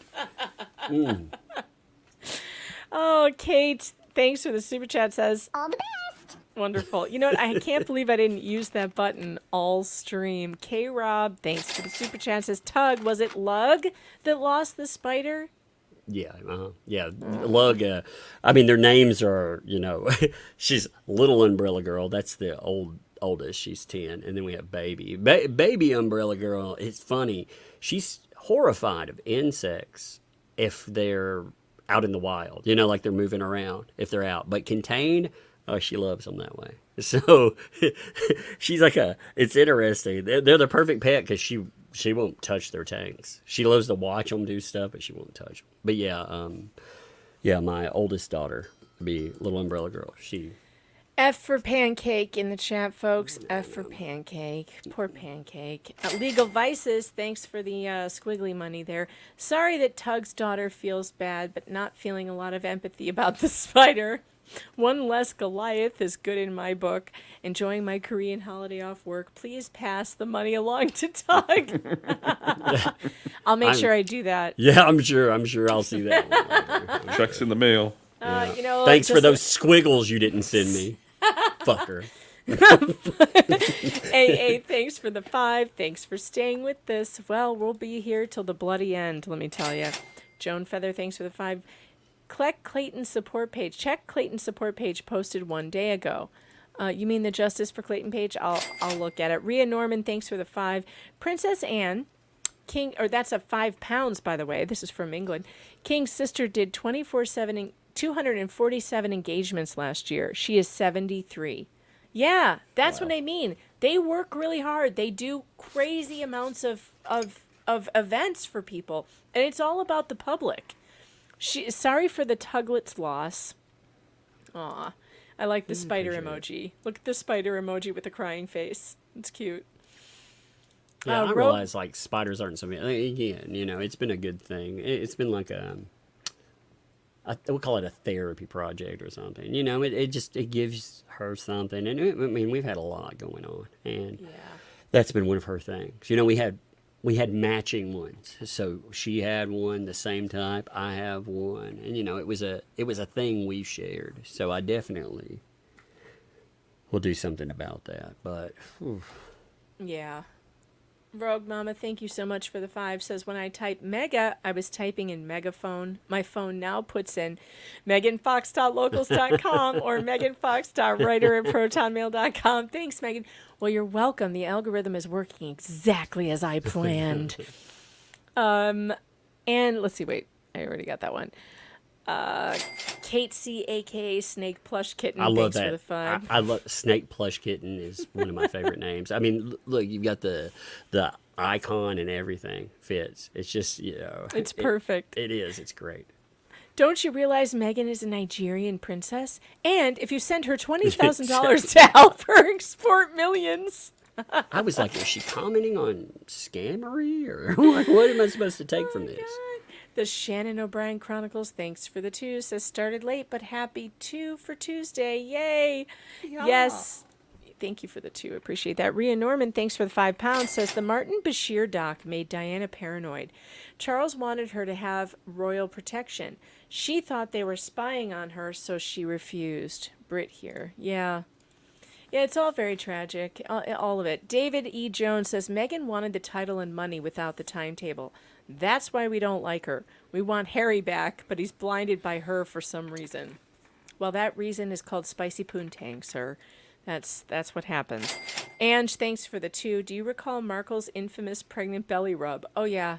Oh, Kate, thanks for the super chat. Says All the best. wonderful. You know what? I can't believe I didn't use that button all stream. K Rob, thanks for the super chat. Says Tug, was it Lug that lost the spider? Yeah, yeah. Lug. I mean, their names are, you know, she's Little Umbrella Girl. That's the oldest. She's 10, and then we have Baby. Baby Umbrella Girl. It's funny. She's horrified of insects if they're out in the wild. You know, like they're moving around if they're out. But contained, oh, she loves them that way. So she's like it's interesting. They're the perfect pet because she won't touch their tanks. She loves to watch them do stuff, but she won't touch them. But yeah, my oldest daughter would be Little Umbrella Girl. She F for Pancake in the chat, folks. F for Pancake. Poor Pancake. Legal Vices, thanks for the squiggly money there. Sorry that Tug's daughter feels bad, but not feeling a lot of empathy about the spider. One less Goliath is good in my book. Enjoying my Korean holiday off work. Please pass the money along to Tug. I'll make sure I do that. Yeah, I'm sure I'll see that one later. Checks in the mail. You know, Thanks for just- those squiggles you didn't send me, fucker. AA, thanks for the 5. Thanks for staying with this. Well, we'll be here till the bloody end, let me tell you. Joan Feather, thanks for the 5. Check Clayton's support page. Check Clayton's support page posted 1 day ago. You mean the Justice for Clayton page? I'll look at it. Rhea Norman, thanks for the 5. Princess Anne, King, or that's a £5, by the way. This is from England. King's sister did 247 engagements last year. She is 73. Yeah, that's what I mean. They work really hard. They do crazy amounts of events for people, and it's all about the public. Sorry for the Tuglet's loss. Aw, I like the spider emoji. Look at the spider emoji with the crying face. It's cute. Yeah, I realize like spiders aren't something. Again, you know, it's been a good thing. It's been like we'll call it a therapy project or something. You know, it gives her something. And I mean, we've had a lot going on, and that's been one of her things. You know, we had matching ones. So she had one the same type. I have one, and you know, it was a thing we shared. So I definitely will do something about that. But yeah. Rogue Mama, thank you so much for the 5. Says, when I type mega, I was typing in megaphone. My phone now puts in meganfox.locals.com or meganfox.writer@protonmail.com. Thanks, Megan. Well, you're welcome. The algorithm is working exactly as I planned. And let's see, wait, I already got that one. Kate C, aka Snake Plush Kitten. I love thanks that. For the 5. I love Snake Plush Kitten is one of my favorite names. I mean, look, you've got the icon and everything fits. It's just, you know, it's perfect. It is. It's great. Don't you realize Meghan is a Nigerian princess? And if you send her $20,000 to help her export millions. I was like, is she commenting on scammery or what am I supposed to take from this? God. The Shannon O'Brien Chronicles, thanks for the 2, says started late, but happy 2 for Tuesday. Yay. Yeah. Yes. Thank you for the 2. Appreciate that. Rhea Norman, thanks for the £5, says the Martin Bashir doc made Diana paranoid. Charles wanted her to have royal protection. She thought they were spying on her, so she refused. Brit here. Yeah. Yeah, it's all very tragic. All of it. David E. Jones says Meghan wanted the title and money without the timetable. That's why we don't like her. We want Harry back, but he's blinded by her for some reason. Well, that reason is called spicy poontang, sir. That's what happens. Ange, thanks for the 2. Do you recall Markle's infamous pregnant belly rub? Oh, yeah.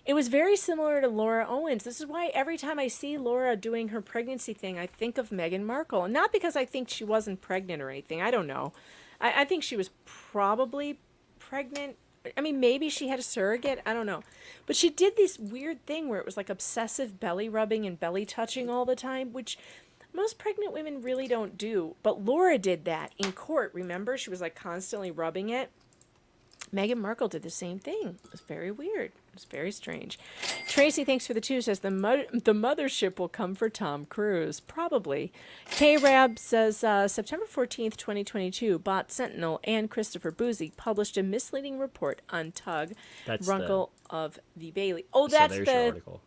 It was very similar to Laura Owens. This is why every time I see Laura doing her pregnancy thing, I think of Meghan Markle. Not because I think she wasn't pregnant or anything. I don't know. I think she was probably pregnant. I mean, maybe she had a surrogate. I don't know. But she did this weird thing where it was like obsessive belly rubbing and belly touching all the time, which most pregnant women really don't do. But Laura did that in court, remember? She was like constantly rubbing it. Meghan Markle did the same thing. It was very weird. It was very strange. Tracy, thanks for the 2, says the mothership will come for Tom Cruise. Probably. K-Rab says September 14th, 2022, Bot Sentinel and Christopher Boozy published a misleading report on Tug, Runkle of the Bailey. Oh, So that's there's the your article.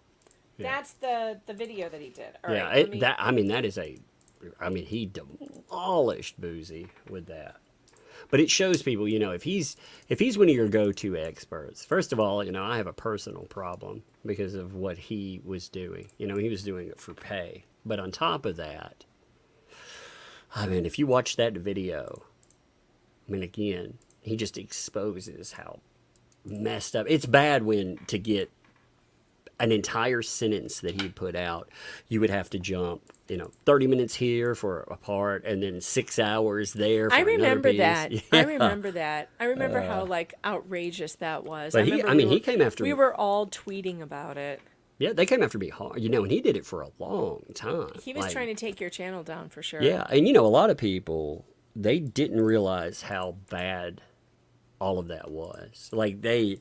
Yeah. that's the video that he did. All Yeah, right, he demolished Boozy with that. But it shows people, you know, if he's one of your go-to experts, first of all, you know, I have a personal problem because of what he was doing. You know, he was doing it for pay. But on top of that, I mean, if you watch that video, I mean, again, he just exposes how messed up. It's bad when to get an entire sentence that he put out, you would have to jump, you know, 30 minutes here for a part and then 6 hours there for I remember another that. piece. I Yeah. remember that. I remember how like outrageous that was. But he came after we me. were all tweeting about it. Yeah, they came after me hard, you know, and he did it for a long time. He was Like, trying to take your channel down for sure. Yeah, and you know, a lot of people, they didn't realize how bad all of that was. Like they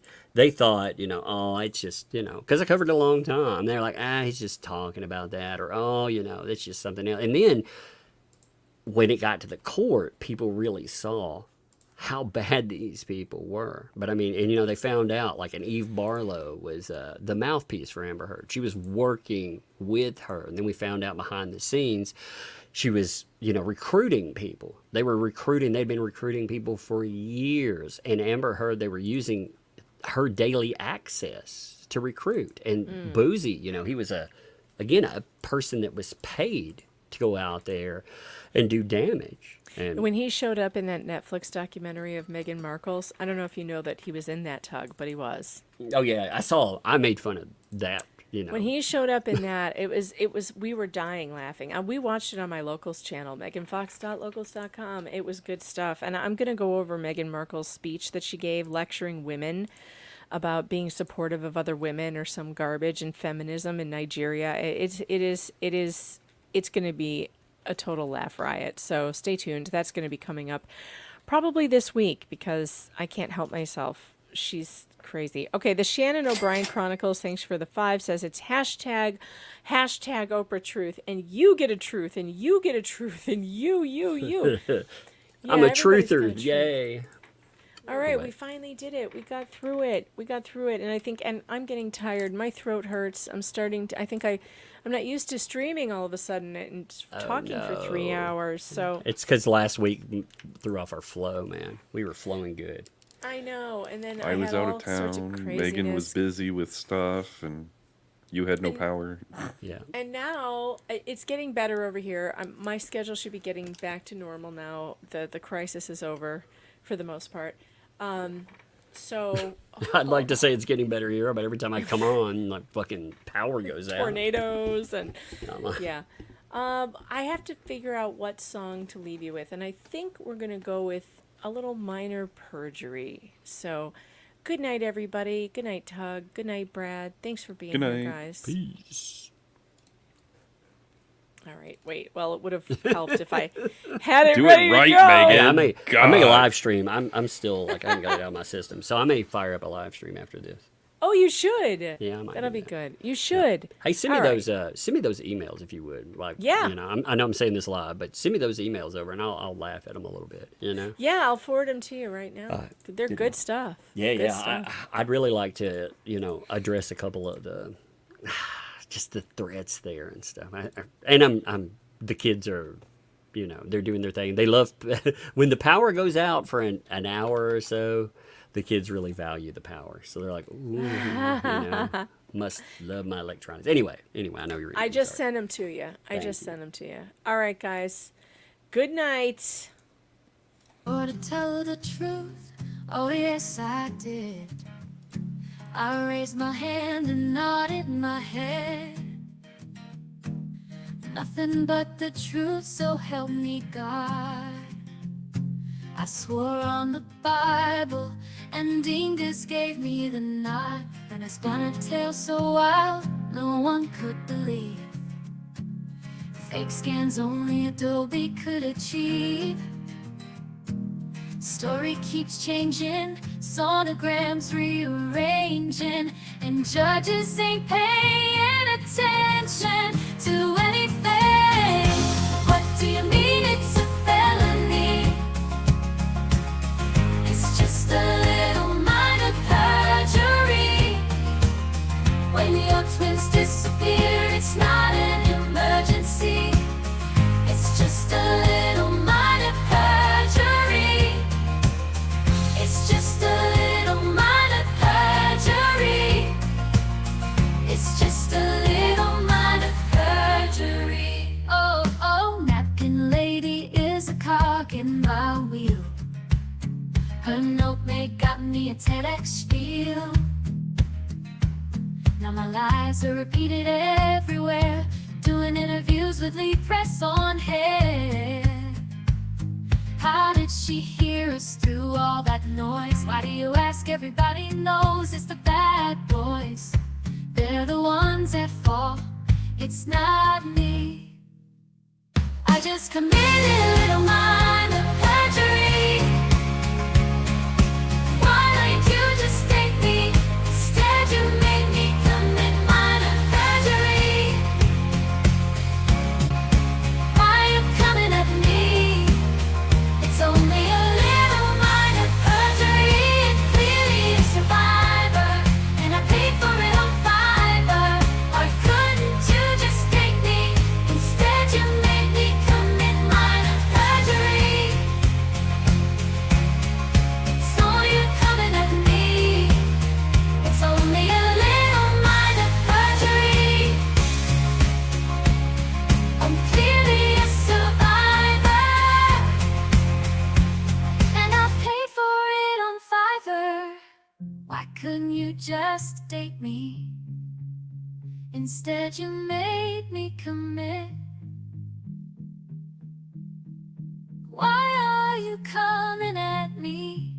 thought, you know, oh, it's just, you know, because I covered it a long time. They're like, he's just talking about that, or oh, you know, it's just something else. And then when it got to the court, people really saw how bad these people were. But I mean, and they found out like an Eve Barlow was the mouthpiece for Amber Heard. She was working with her, and then we found out behind the scenes she was, recruiting people. They'd been recruiting people for years, and Amber Heard, they were using her daily access to recruit. And Boozy, he was a person that was paid to go out there and do damage. And when he showed up in that Netflix documentary of Meghan Markle's, I don't know if you know that he was in that tug, but he was. oh yeah, I made fun of that. When he showed up in that, it was we were dying laughing. We watched it on my Locals channel, meganfox.locals.com. It was good stuff. And I'm going to go over Meghan Markle's speech that she gave lecturing women about being supportive of other women or some garbage and feminism in Nigeria. It's going to be a total laugh riot. So stay tuned. That's going to be coming up probably this week because I can't help myself. She's crazy. Okay, the Shannon O'Brien Chronicles, thanks for the 5, says it's hashtag Oprah Truth, and you get a truth, and you get a truth, and you. Yeah, I'm a everybody's truther. got a truth. Yay. All right, we finally did it. We got through it. And I think, and I'm getting tired. My throat hurts. I'm starting to, I'm not used to streaming all of a sudden and talking for 3 hours. So It's because last week threw off our flow, man. We were flowing good. I know. And then I was had out all of sorts town. of Megan was craziness. busy with stuff, and you had no power. Yeah. And now it's getting better over here. My schedule should be getting back to normal now. The crisis is over for the most part. So I'd like to say it's getting better here, but every time I come on, like fucking power goes out. tornadoes and yeah. I have to figure out what song to leave you with, and I think we're gonna go with a little Minor Perjury. So, good night, everybody. Good night, Tug. Good night, Brad. Thanks for being Good here, night. guys. Peace. All right, wait. Well, it would have helped if I had it Do it ready right, to go. Megan. Yeah, I may God. live stream. I'm still like I haven't got it out of my system, so I may fire up a live stream after this. Oh, you should. Yeah, I might That'll do be that. good. You should. Hey, send me All right. those. Send me those emails if you would. Like, Yeah. I know I'm saying this live, but send me those emails over, and I'll laugh at them a little bit. Yeah, I'll forward them to you right now. They're good stuff. Yeah, Good yeah. stuff. I'd really like to, address a couple of the, just the threats there and stuff. I'm the kids are, they're doing their thing. They love when the power goes out for an hour or so. The kids really value the power, so they're like, ooh, must love my electronics. Anyway, I know you're. I just sent them to you. Sent them to you. All right, guys. Good night. Or to tell the truth, oh yes I did. I raised my hand and nodded my head. Nothing but the truth, so help me God. I swore on the Bible, and Dingus gave me the nod. Then I spun a tale so wild, no one could believe. Fake scans only Adobe could achieve. Story keeps changing, sonograms rearranging, and judges ain't paying attention to anything. What do you mean it's a felony? It's just a little minor perjury. When your twins disappear, it's not an emergency. It's just a little minor perjury. It's just a little minor perjury. It's just a little minor perjury. Oh, napkin lady is a cog in my wheel. Her notemaid got me a TEDx spiel. Now my lies are repeated everywhere. Doing interviews with lead press on hair. How did she hear us through all that noise? Why do you ask? Everybody knows it's the bad boys. They're the ones at fault. It's not me. I just committed a little minor perjury. Why don't you just take me? Instead you made me commit minor perjury. Why you coming at me? Why couldn't you just date me? Instead you made me commit. Why are you coming at me?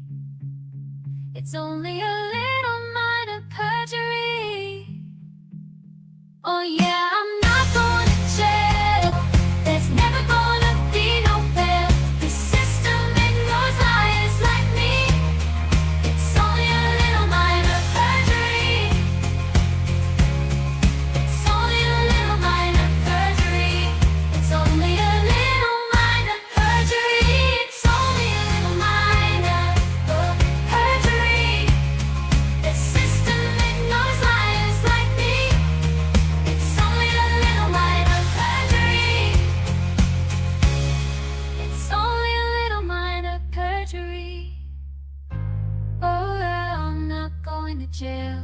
It's only a little minor perjury. Oh yeah, I'm not going to jail. There's never gonna be no bail. The system ignores liars like me. It's only a little minor perjury. It's only a little minor perjury. It's only a little minor perjury. It's only a little minor perjury. The system ignores liars like me. It's only a little minor perjury. It's only a little minor perjury. Oh, I'm not going to jail.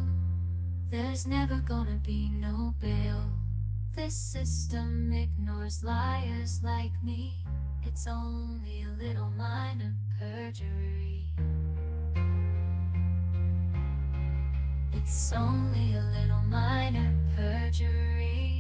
There's never gonna be no bail. This system ignores liars like me. It's only a little minor perjury. It's only a little minor perjury.